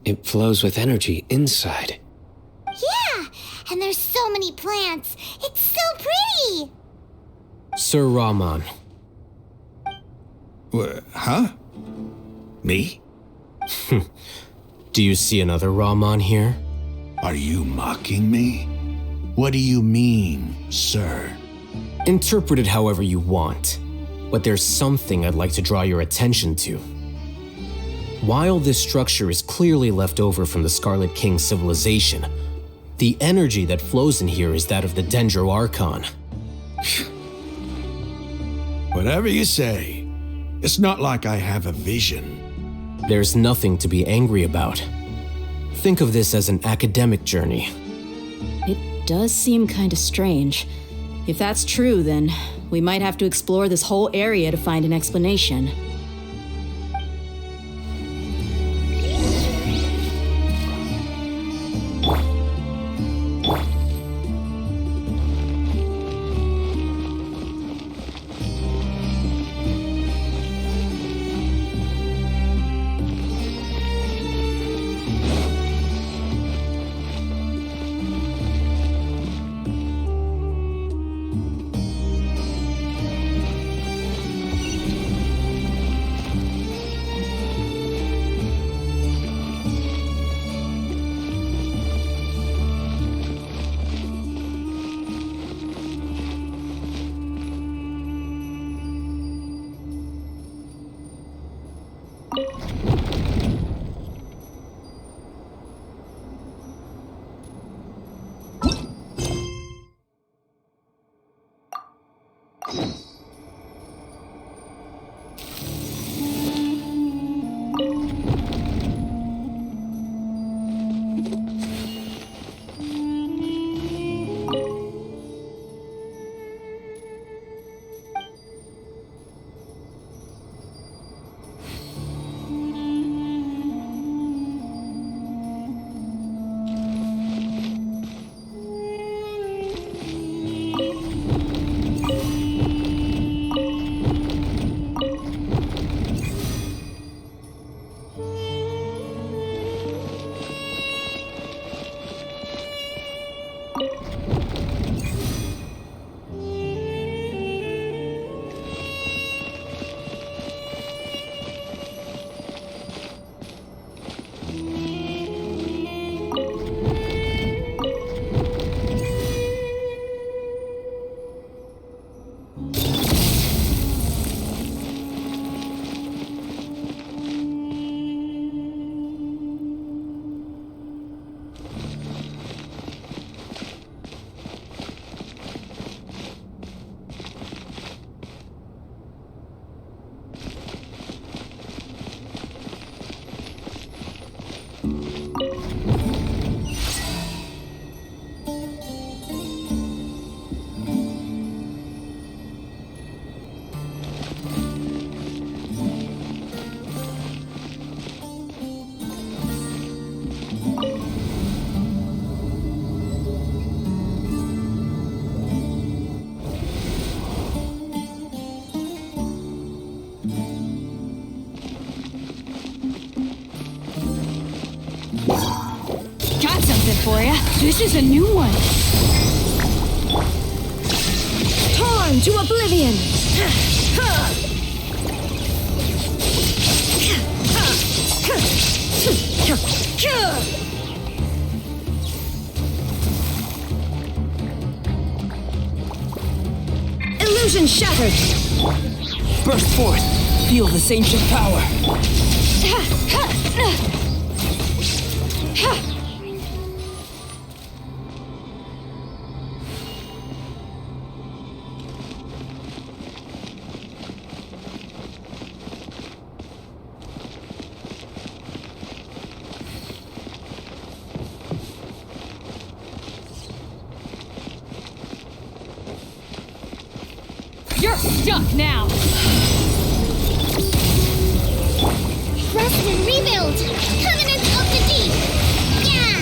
it flows with energy inside. Yeah, and there's so many plants. It's so pretty. Sir Raman. Huh? Me? Do you see another Raman here? Are you mocking me? What do you mean, sir? Interpret it however you want, but there's something I'd like to draw your attention to. While this structure is clearly left over from the Scarlet King civilization, the energy that flows in here is that of the Sumeru Archon. Whatever you say, it's not like I have a vision. There's nothing to be angry about. Think of this as an academic journey. It does seem kinda strange. If that's true, then we might have to explore this whole area to find an explanation. for ya. This is a new one. Torn to oblivion. Illusion shattered. Burst forth. Feel this ancient power. You're stuck now. Rest and rebuild! Covenant of the Deep! Yeah!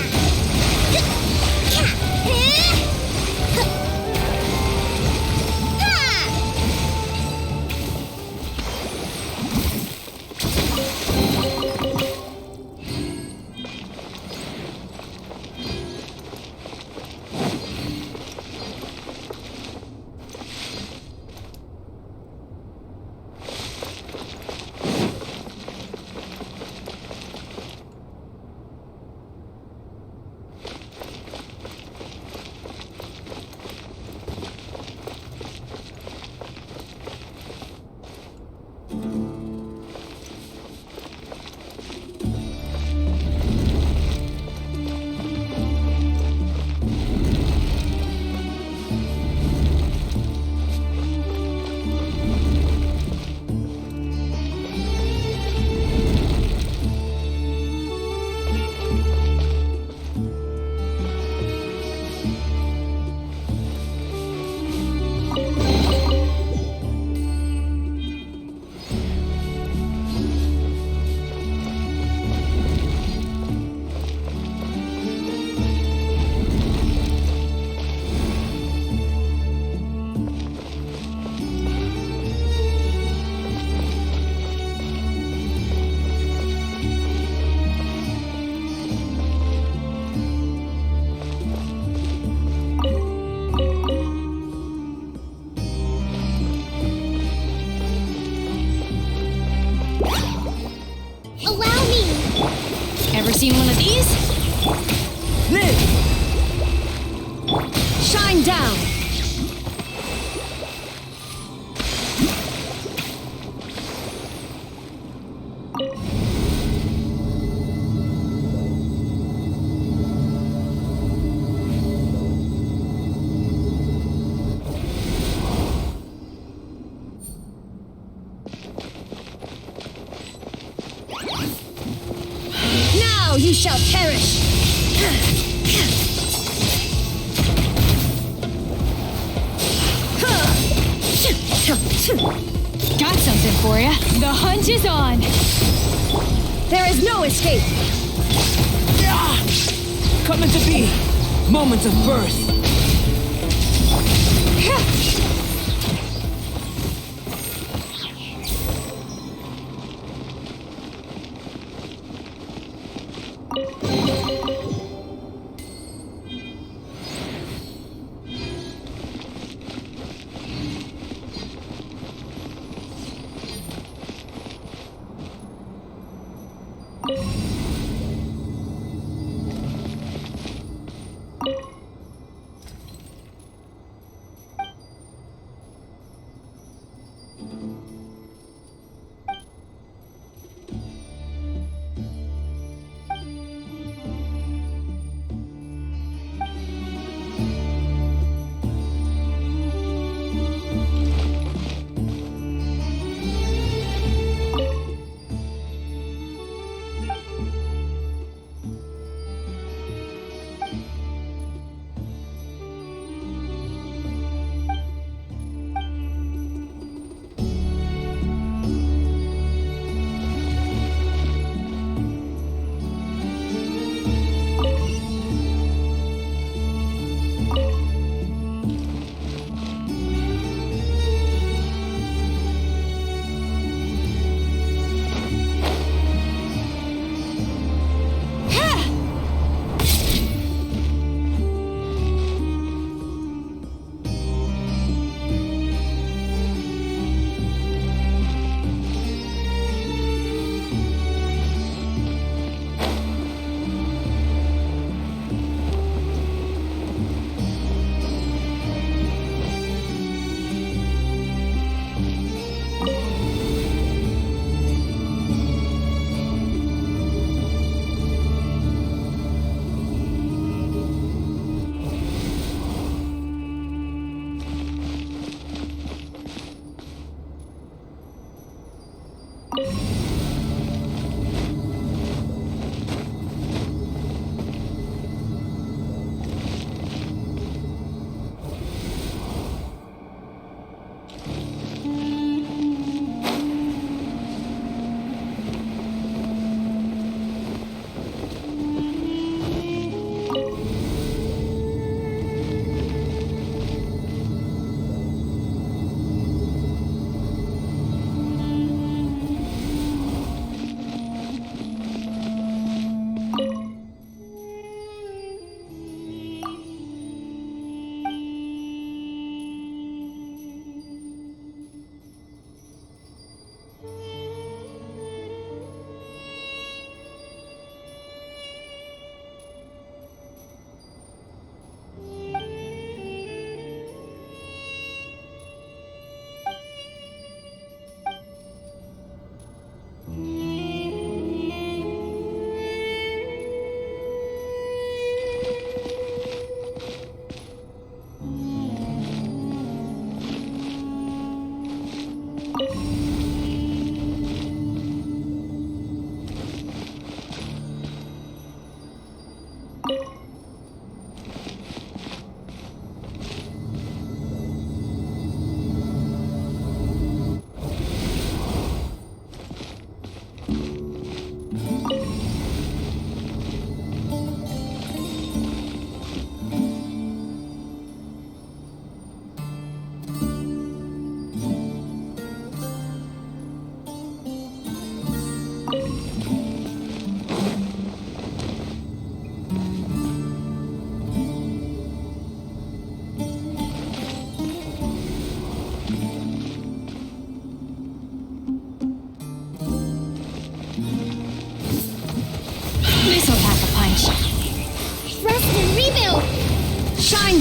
Ever seen one of these? Live! Shine down! Now you shall perish! Got something for ya. The hunt is on. There is no escape! Coming to be. Moment of birth.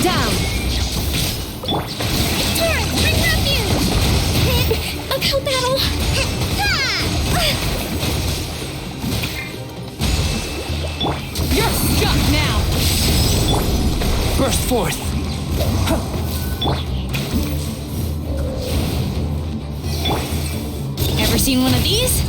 down. Turret, bring refuge! Uphill battle. You're stuck now. Burst forth. Ever seen one of these?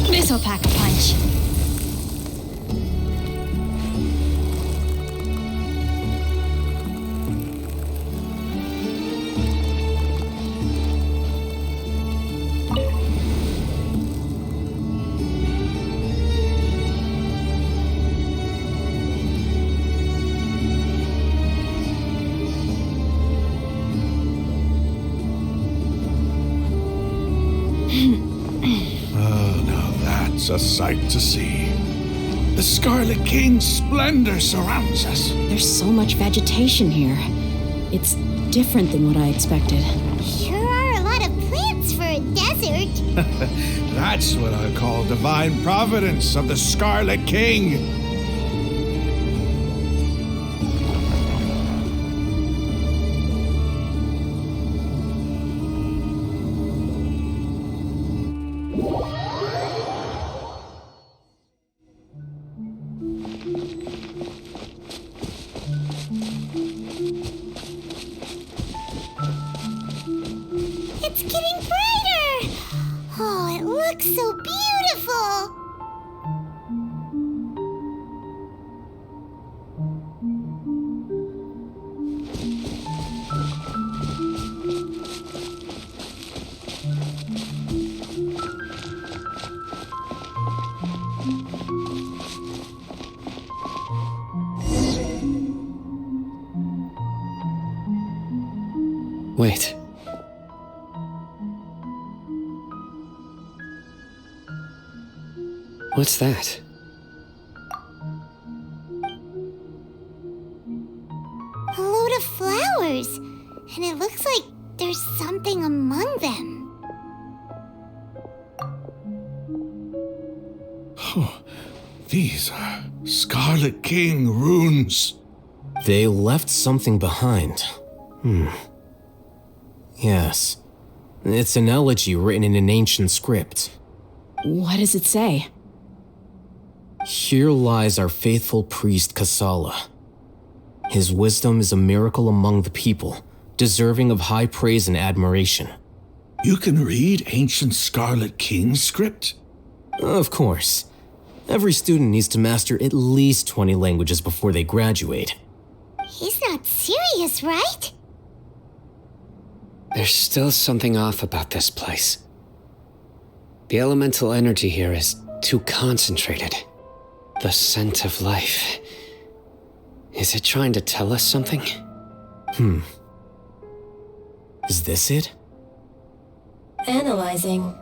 This'll pack a punch. It's a sight to see. The Scarlet King's splendor surrounds us. There's so much vegetation here. It's different than what I expected. Sure are a lot of plants for a desert. That's what I call divine providence of the Scarlet King. It's getting brighter! Oh, it looks so beautiful! Wait. What's that? A load of flowers, and it looks like there's something among them. Oh, these are Scarlet King runes. They left something behind. Yes. It's an elegy written in an ancient script. What does it say? Here lies our faithful priest Kasala. His wisdom is a miracle among the people, deserving of high praise and admiration. You can read ancient Scarlet King script? Of course. Every student needs to master at least 20 languages before they graduate. He's not serious, right? There's still something off about this place. The elemental energy here is too concentrated. The scent of life. Is it trying to tell us something? Is this it? Analyzing.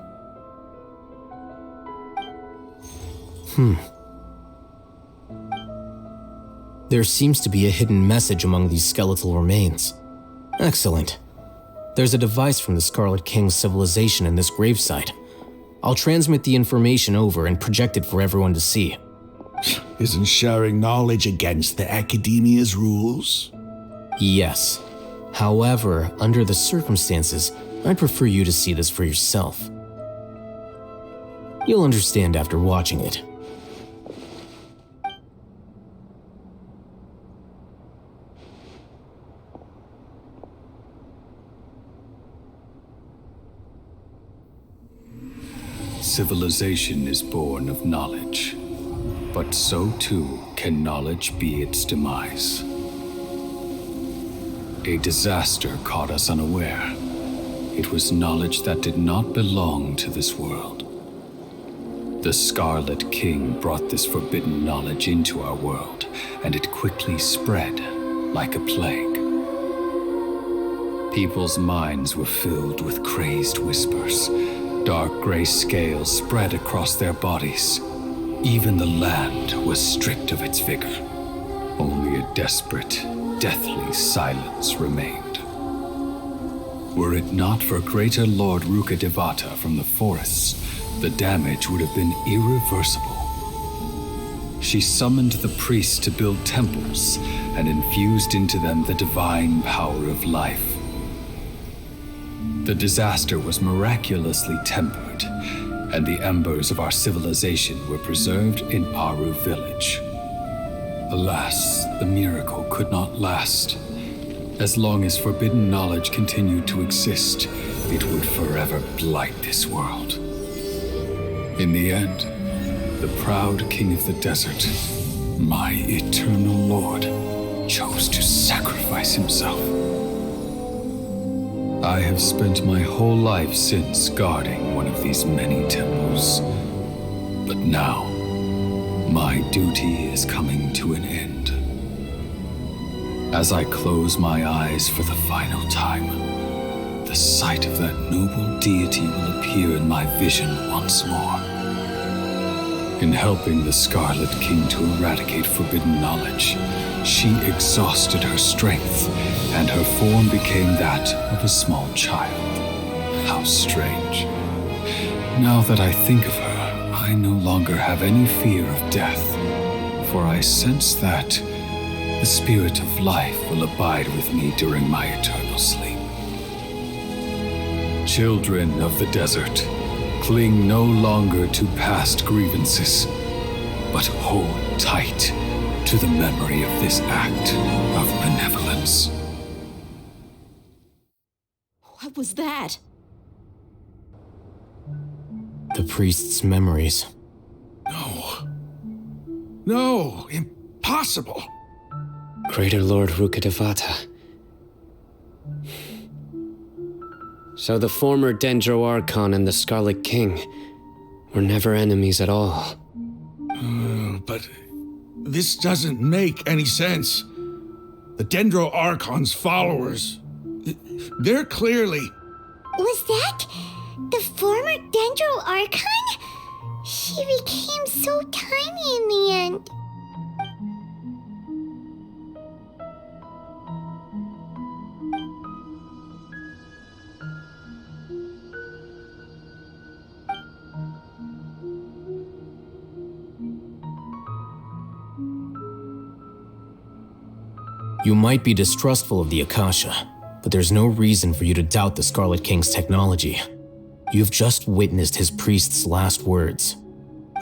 There seems to be a hidden message among these skeletal remains. Excellent. There's a device from the Scarlet King's civilization in this gravesite. I'll transmit the information over and project it for everyone to see. Isn't sharing knowledge against the Academia's rules? Yes. However, under the circumstances, I'd prefer you to see this for yourself. You'll understand after watching it. civilization is born of knowledge, but so too can knowledge be its demise. A disaster caught us unaware. It was knowledge that did not belong to this world. The Scarlet King brought this forbidden knowledge into our world, and it quickly spread like a plague. People's minds were filled with crazed whispers. Dark gray scales spread across their bodies. Even the land was stripped of its vigor. Only a desperate, deathly silence remained. Were it not for greater Lord Rukkhadevata from the forests, the damage would have been irreversible. She summoned the priests to build temples and infused into them the divine power of life. The disaster was miraculously tempered, and the embers of our civilization were preserved in Aru village. Alas, the miracle could not last. As long as forbidden knowledge continued to exist, it would forever blight this world. In the end, the proud king of the desert, my eternal lord, chose to sacrifice himself. I have spent my whole life since guarding one of these many temples. But now, my duty is coming to an end. As I close my eyes for the final time, the sight of that noble deity will appear in my vision once more. In helping the Scarlet King to eradicate forbidden knowledge, she exhausted her strength, and her form became that of a small child. How strange. Now that I think of her, I no longer have any fear of death, for I sense that the spirit of life will abide with me during my eternal sleep. Children of the desert, cling no longer to past grievances, but hold tight to the memory of this act of benevolence. What was that? The priest's memories. No, impossible. Greater Lord Rukkhadevata. So the former Dendro Archon and the Scarlet King were never enemies at all. But this doesn't make any sense. The Dendro Archon's followers, they're clearly... Was that the former Dendro Archon? She became so tiny in the end. You might be distrustful of the Akasha, but there's no reason for you to doubt the Scarlet King's technology. You've just witnessed his priest's last words.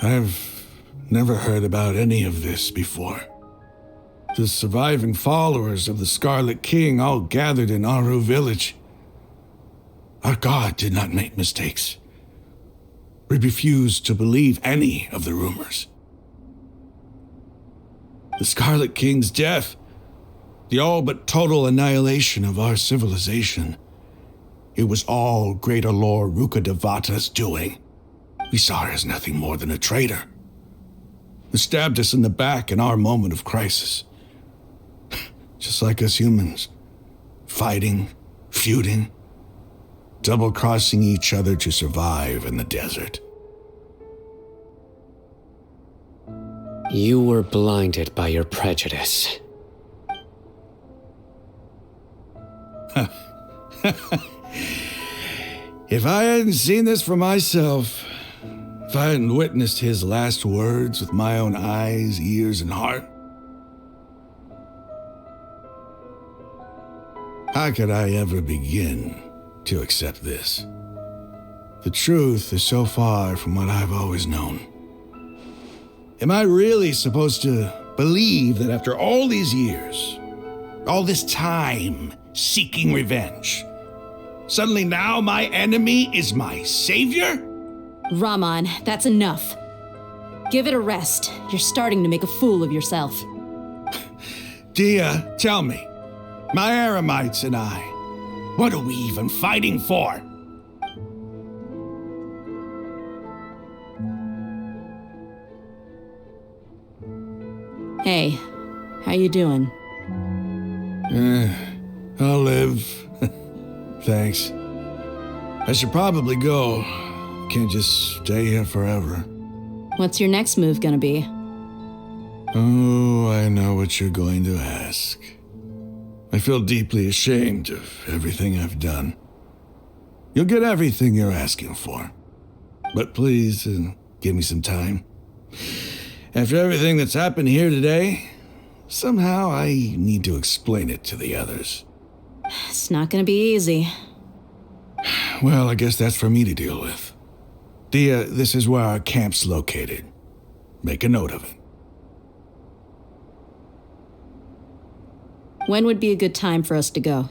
I've never heard about any of this before. The surviving followers of the Scarlet King all gathered in Aru village. Our god did not make mistakes. We refused to believe any of the rumors. The Scarlet King's death, the all but total annihilation of our civilization, it was all Greater Lord Rukkhadevata's doing. We saw her as nothing more than a traitor, who stabbed us in the back in our moment of crisis. Just like us humans, fighting, feuding, double-crossing each other to survive in the desert. You were blinded by your prejudice. If I hadn't seen this for myself, if I hadn't witnessed his last words with my own eyes, ears, and heart, how could I ever begin to accept this? The truth is so far from what I've always known. Am I really supposed to believe that after all these years, all this time seeking revenge, suddenly now my enemy is my savior? Raman, that's enough. Give it a rest. You're starting to make a fool of yourself. Dia, tell me, my Aramites and I, what are we even fighting for? Hey, how you doing? I'll live. Thanks. I should probably go. Can't just stay here forever. What's your next move gonna be? Oh, I know what you're going to ask. I feel deeply ashamed of everything I've done. You'll get everything you're asking for. But please, give me some time. After everything that's happened here today, somehow I need to explain it to the others. It's not gonna be easy. Well, I guess that's for me to deal with. Dia, this is where our camp's located. Make a note of it. When would be a good time for us to go?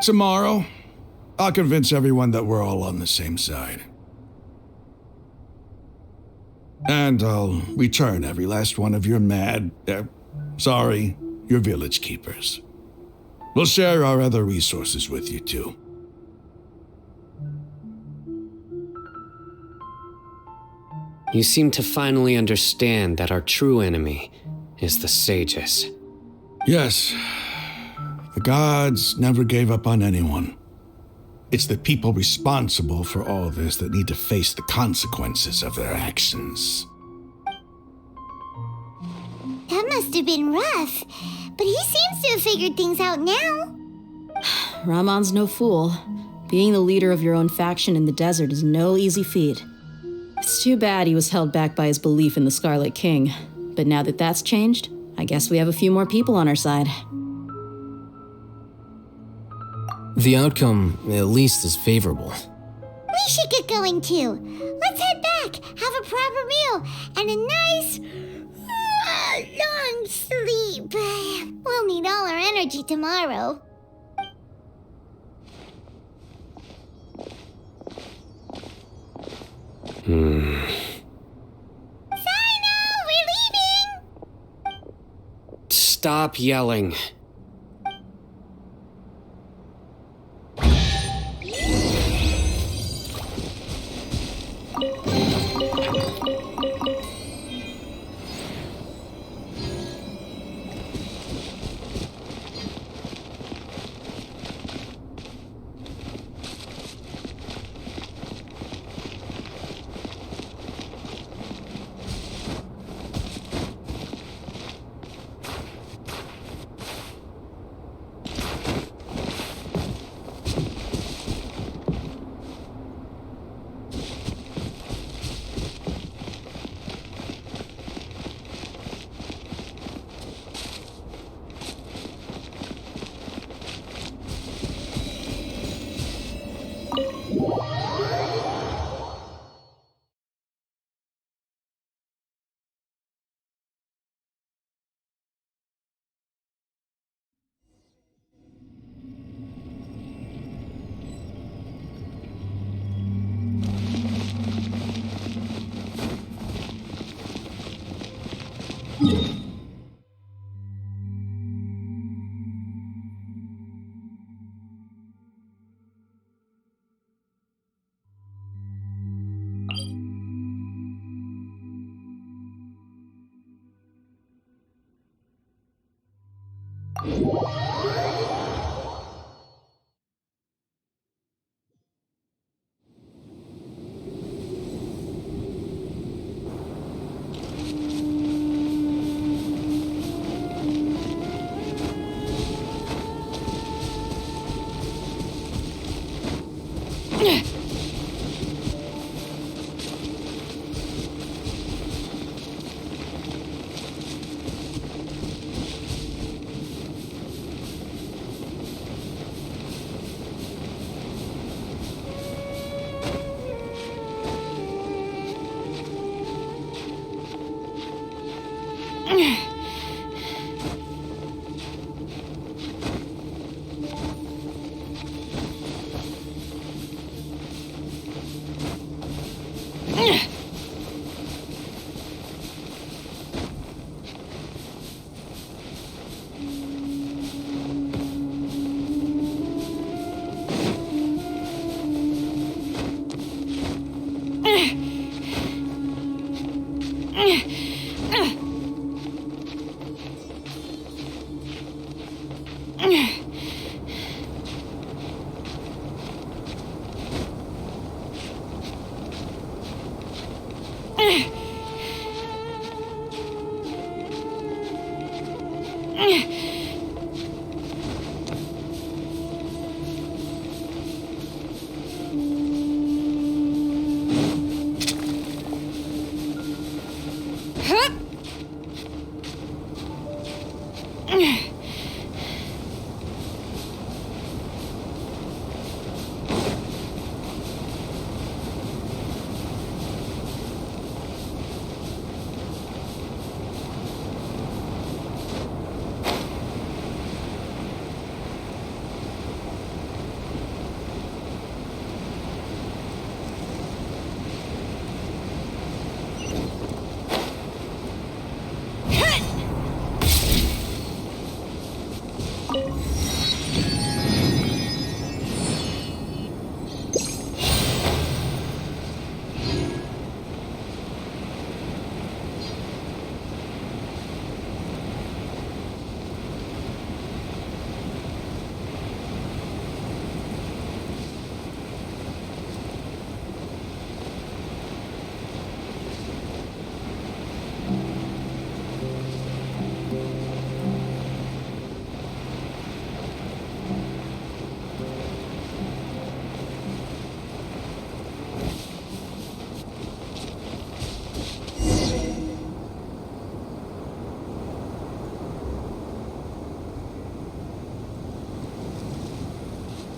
Tomorrow, I'll convince everyone that we're all on the same side. And I'll return every last one of your your village keepers. We'll share our other resources with you too. You seem to finally understand that our true enemy is the sages. Yes, the gods never gave up on anyone. It's the people responsible for all this that need to face the consequences of their actions. That must have been rough, but he seems to have figured things out now. Raman's no fool. Being the leader of your own faction in the desert is no easy feat. It's too bad he was held back by his belief in the Scarlet King. But now that that's changed, I guess we have a few more people on our side. The outcome, at least, is favorable. We should get going too. Let's head back, have a proper meal, and a nice, long sleep. We'll need all our energy tomorrow. Sino, we're leaving! Stop yelling.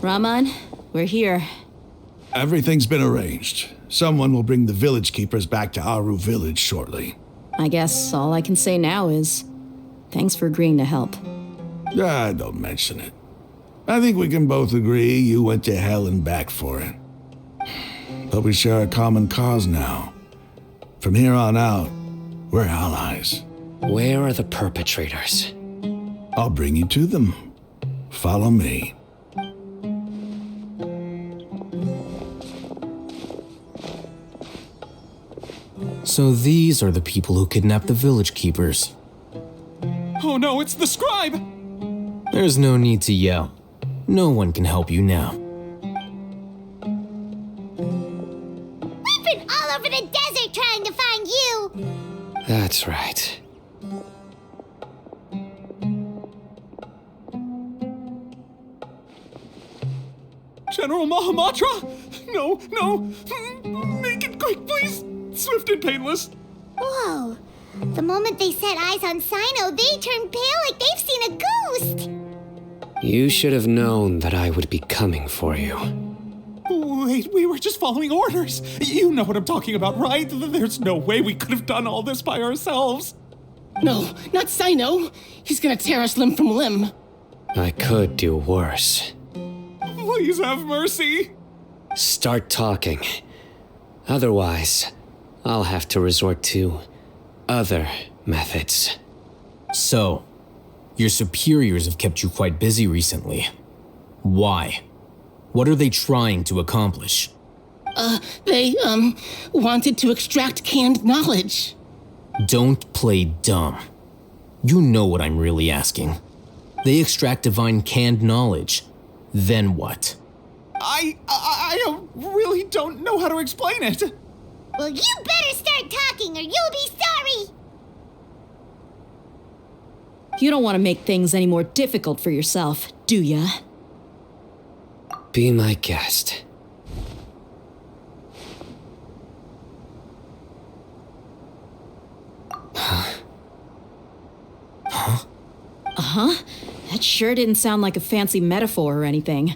Raman, we're here. Everything's been arranged. Someone will bring the village keepers back to Aru village shortly. I guess all I can say now is thanks for agreeing to help. Don't mention it. I think we can both agree you went to hell and back for it. But we share a common cause now. From here on out, we're allies. Where are the perpetrators? I'll bring you to them. Follow me. So these are the people who kidnapped the village keepers. Oh no, it's the scribe! There's no need to yell. No one can help you now. We've been all over the desert trying to find you! That's right. General Mahamatra? No, no! Make it quick, please! Swift and painless. Whoa. The moment they set eyes on Sino, they turned pale like they've seen a ghost! You should have known that I would be coming for you. Wait, we were just following orders. You know what I'm talking about, right? There's no way we could have done all this by ourselves. No, not Sino. He's gonna tear us limb from limb. I could do worse. Please have mercy. Start talking. Otherwise, I'll have to resort to other methods. So, your superiors have kept you quite busy recently. Why? What are they trying to accomplish? They wanted to extract canned knowledge. Don't play dumb. You know what I'm really asking. They extract divine canned knowledge. Then what? I really don't know how to explain it. Well, you better start talking or you'll be sorry! You don't want to make things any more difficult for yourself, do ya? Be my guest. Huh? Uh-huh. That sure didn't sound like a fancy metaphor or anything.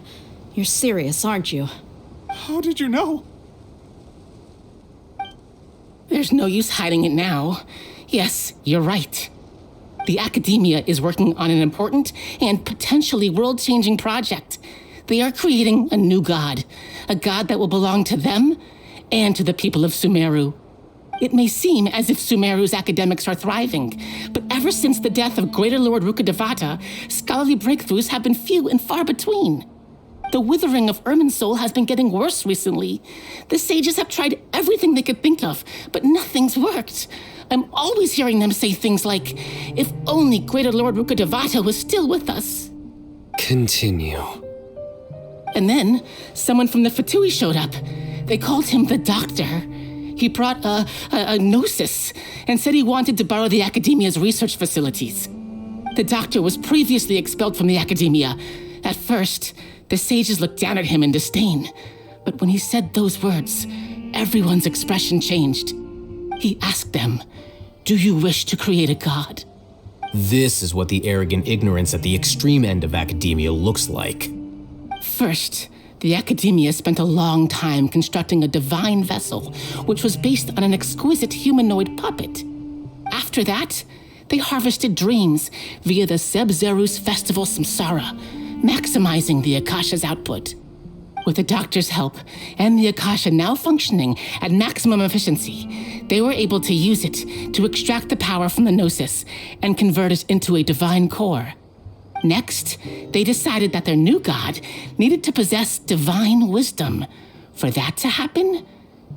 You're serious, aren't you? How did you know? There's no use hiding it now. Yes, you're right. The Academia is working on an important and potentially world-changing project. They are creating a new god, a god that will belong to them and to the people of Sumeru. It may seem as if Sumeru's academics are thriving, but ever since the death of Greater Lord Rukkhadevata, scholarly breakthroughs have been few and far between. The withering of Irminsul has been getting worse recently. The sages have tried everything they could think of, but nothing's worked. I'm always hearing them say things like, if only Greater Lord Rukkhadevata was still with us. Continue. And then, someone from the Fatui showed up. They called him the Doctor. He brought a gnosis and said he wanted to borrow the Academia's research facilities. The Doctor was previously expelled from the Academia. At first, the sages looked down at him in disdain. But when he said those words, everyone's expression changed. He asked them, "Do you wish to create a god?" This is what the arrogant ignorance at the extreme end of academia looks like. First, the Academia spent a long time constructing a divine vessel, which was based on an exquisite humanoid puppet. After that, they harvested dreams via the Sebzerus Festival Samsara, maximizing the Akasha's output. With the Doctor's help, and the Akasha now functioning at maximum efficiency, they were able to use it to extract the power from the Gnosis and convert it into a divine core. Next, they decided that their new god needed to possess divine wisdom. For that to happen,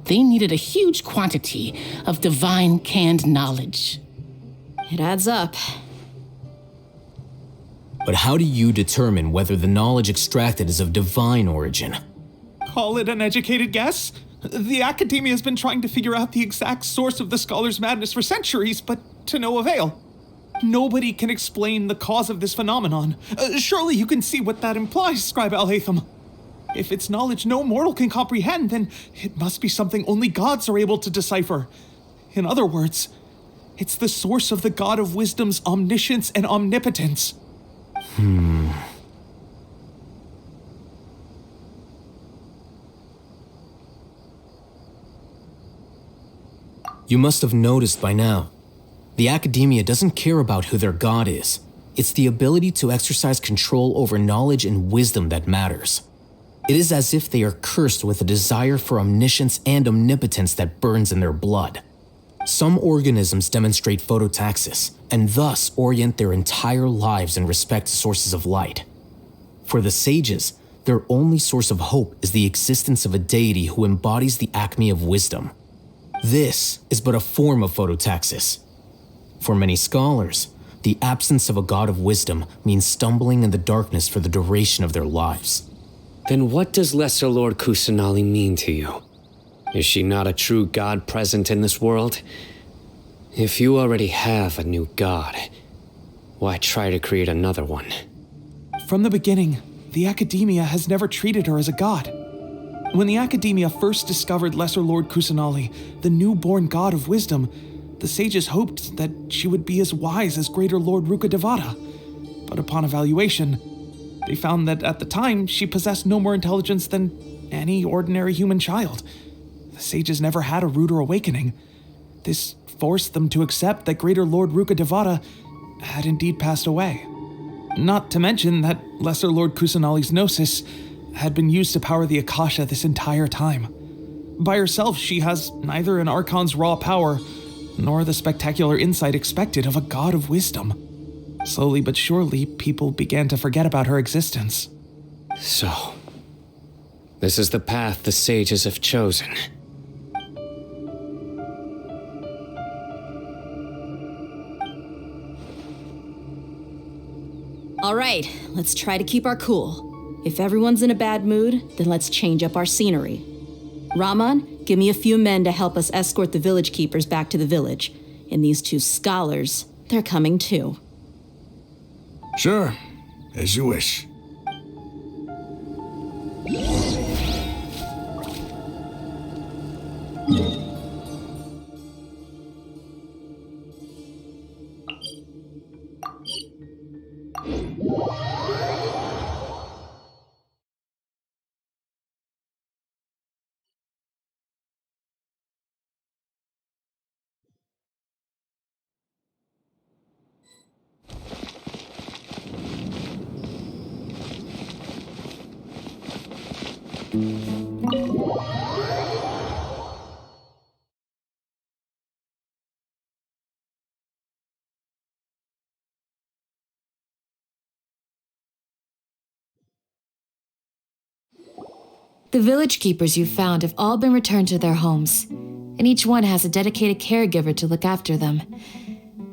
they needed a huge quantity of divine canned knowledge. It adds up. But how do you determine whether the knowledge extracted is of divine origin? Call it an educated guess? The Academia has been trying to figure out the exact source of the scholar's madness for centuries, but to no avail. Nobody can explain the cause of this phenomenon. Surely you can see what that implies, Scribe Alhaitham. If it's knowledge no mortal can comprehend, then it must be something only gods are able to decipher. In other words, it's the source of the God of Wisdom's omniscience and omnipotence. You must have noticed by now. The Academia doesn't care about who their god is. It's the ability to exercise control over knowledge and wisdom that matters. It is as if they are cursed with a desire for omniscience and omnipotence that burns in their blood. Some organisms demonstrate phototaxis, and thus orient their entire lives in respect to sources of light. For the sages, their only source of hope is the existence of a deity who embodies the acme of wisdom. This is but a form of phototaxis. For many scholars, the absence of a god of wisdom means stumbling in the darkness for the duration of their lives. Then what does Lesser Lord Kusanali mean to you? Is she not a true god present in this world? If you already have a new god, why try to create another one? From the beginning, the Academia has never treated her as a god. When the Academia first discovered Lesser Lord Kusanali, the newborn god of wisdom, the sages hoped that she would be as wise as Greater Lord Rukkhadevata. But upon evaluation, they found that at the time she possessed no more intelligence than any ordinary human child. The sages never had a ruder awakening. This forced them to accept that Greater Lord Rukkhadevata had indeed passed away. Not to mention that Lesser Lord Kusanali's gnosis had been used to power the Akasha this entire time. By herself, she has neither an Archon's raw power nor the spectacular insight expected of a god of wisdom. Slowly but surely, people began to forget about her existence. So, this is the path the sages have chosen. All right, let's try to keep our cool. If everyone's in a bad mood, then let's change up our scenery. Raman, give me a few men to help us escort the village keepers back to the village. And these two scholars, they're coming too. Sure, as you wish. The village keepers you found have all been returned to their homes, and each one has a dedicated caregiver to look after them.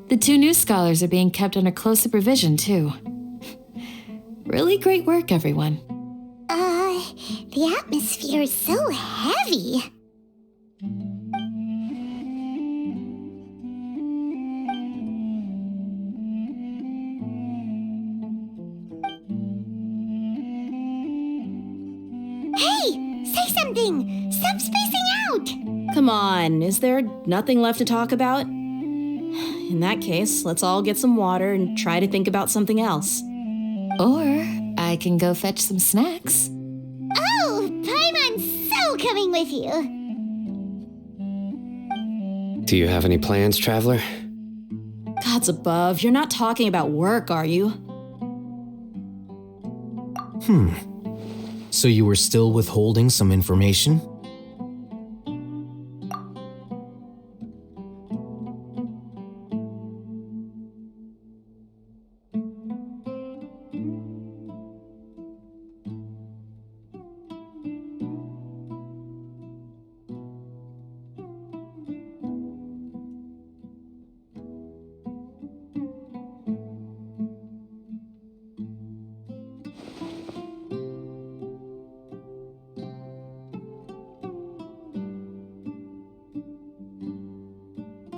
The two new scholars are being kept under close supervision, too. Really great work, everyone. The atmosphere is so heavy. Hey, say something! Stop spacing out! Come on, is there nothing left to talk about? In that case, let's all get some water and try to think about something else. Or I can go fetch some snacks. Oh, Paimon's so coming with you. Do you have any plans, Traveler? Gods above, you're not talking about work, are you? So you were still withholding some information?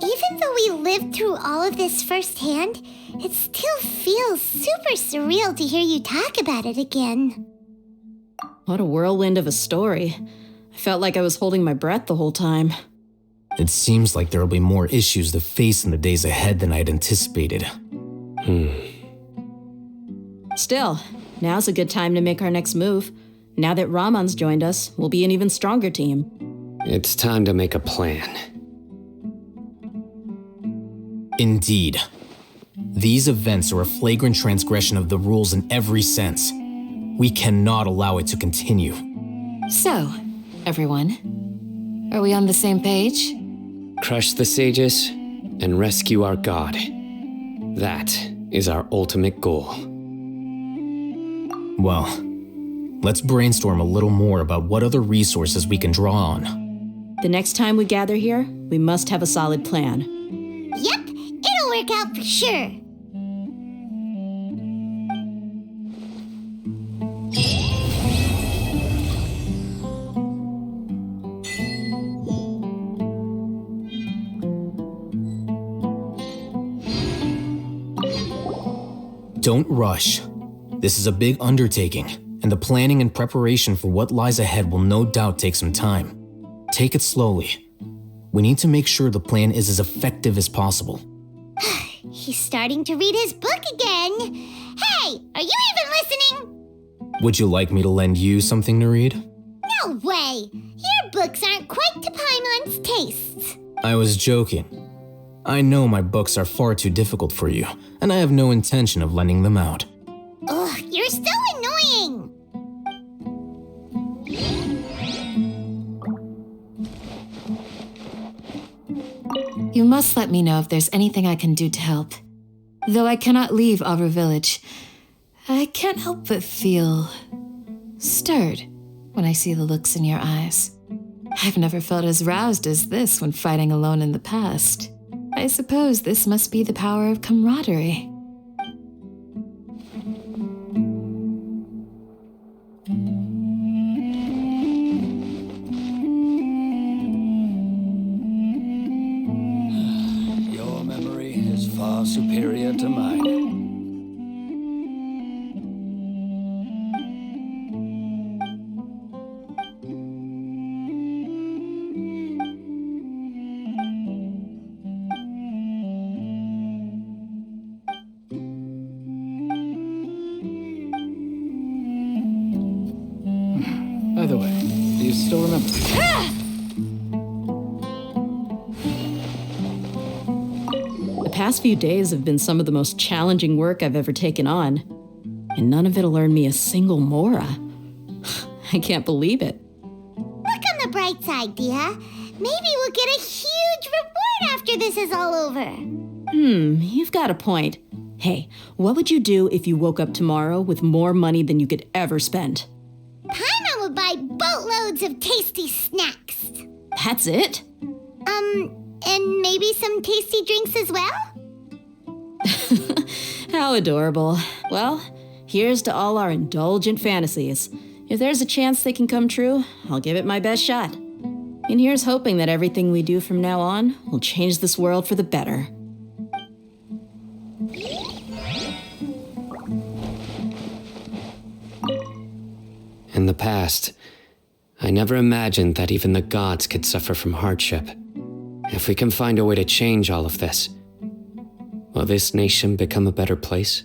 Even though we lived through all of this firsthand, it still feels super surreal to hear you talk about it again. What a whirlwind of a story. I felt like I was holding my breath the whole time. It seems like there will be more issues to face in the days ahead than I'd anticipated. Still, now's a good time to make our next move. Now that Ramon's joined us, we'll be an even stronger team. It's time to make a plan. Indeed. These events are a flagrant transgression of the rules in every sense. We cannot allow it to continue. So, everyone, are we on the same page? Crush the sages and rescue our god. That is our ultimate goal. Well, let's brainstorm a little more about what other resources we can draw on. The next time we gather here, we must have a solid plan. Yep, it'll work out for sure. Don't rush. This is a big undertaking, and the planning and preparation for what lies ahead will no doubt take some time. Take it slowly. We need to make sure the plan is as effective as possible. He's starting to read his book again. Hey, are you even listening? Would you like me to lend you something to read? No way. Your books aren't quite to Paimon's tastes. I was joking. I know my books are far too difficult for you, and I have no intention of lending them out. Ugh, you're so annoying. You must let me know if there's anything I can do to help. Though I cannot leave Aru Village, I can't help but feel stirred when I see the looks in your eyes. I've never felt as roused as this when fighting alone in the past. I suppose this must be the power of camaraderie. Your memory is far superior to mine. By the way, do you still remember? The past few days have been some of the most challenging work I've ever taken on. And none of it'll earn me a single mora. I can't believe it. Look on the bright side, Dia. Maybe we'll get a huge reward after this is all over. You've got a point. Hey, what would you do if you woke up tomorrow with more money than you could ever spend? Paimon would buy boatloads of tasty snacks. That's it? And maybe some tasty drinks as well? How adorable. Well, Here's to all our indulgent fantasies. If there's a chance they can come true, I'll give it my best shot. And here's hoping that everything we do from now on will change this world for the better. In the past, I never imagined that even the gods could suffer from hardship. If we can find a way to change all of this, will this nation become a better place?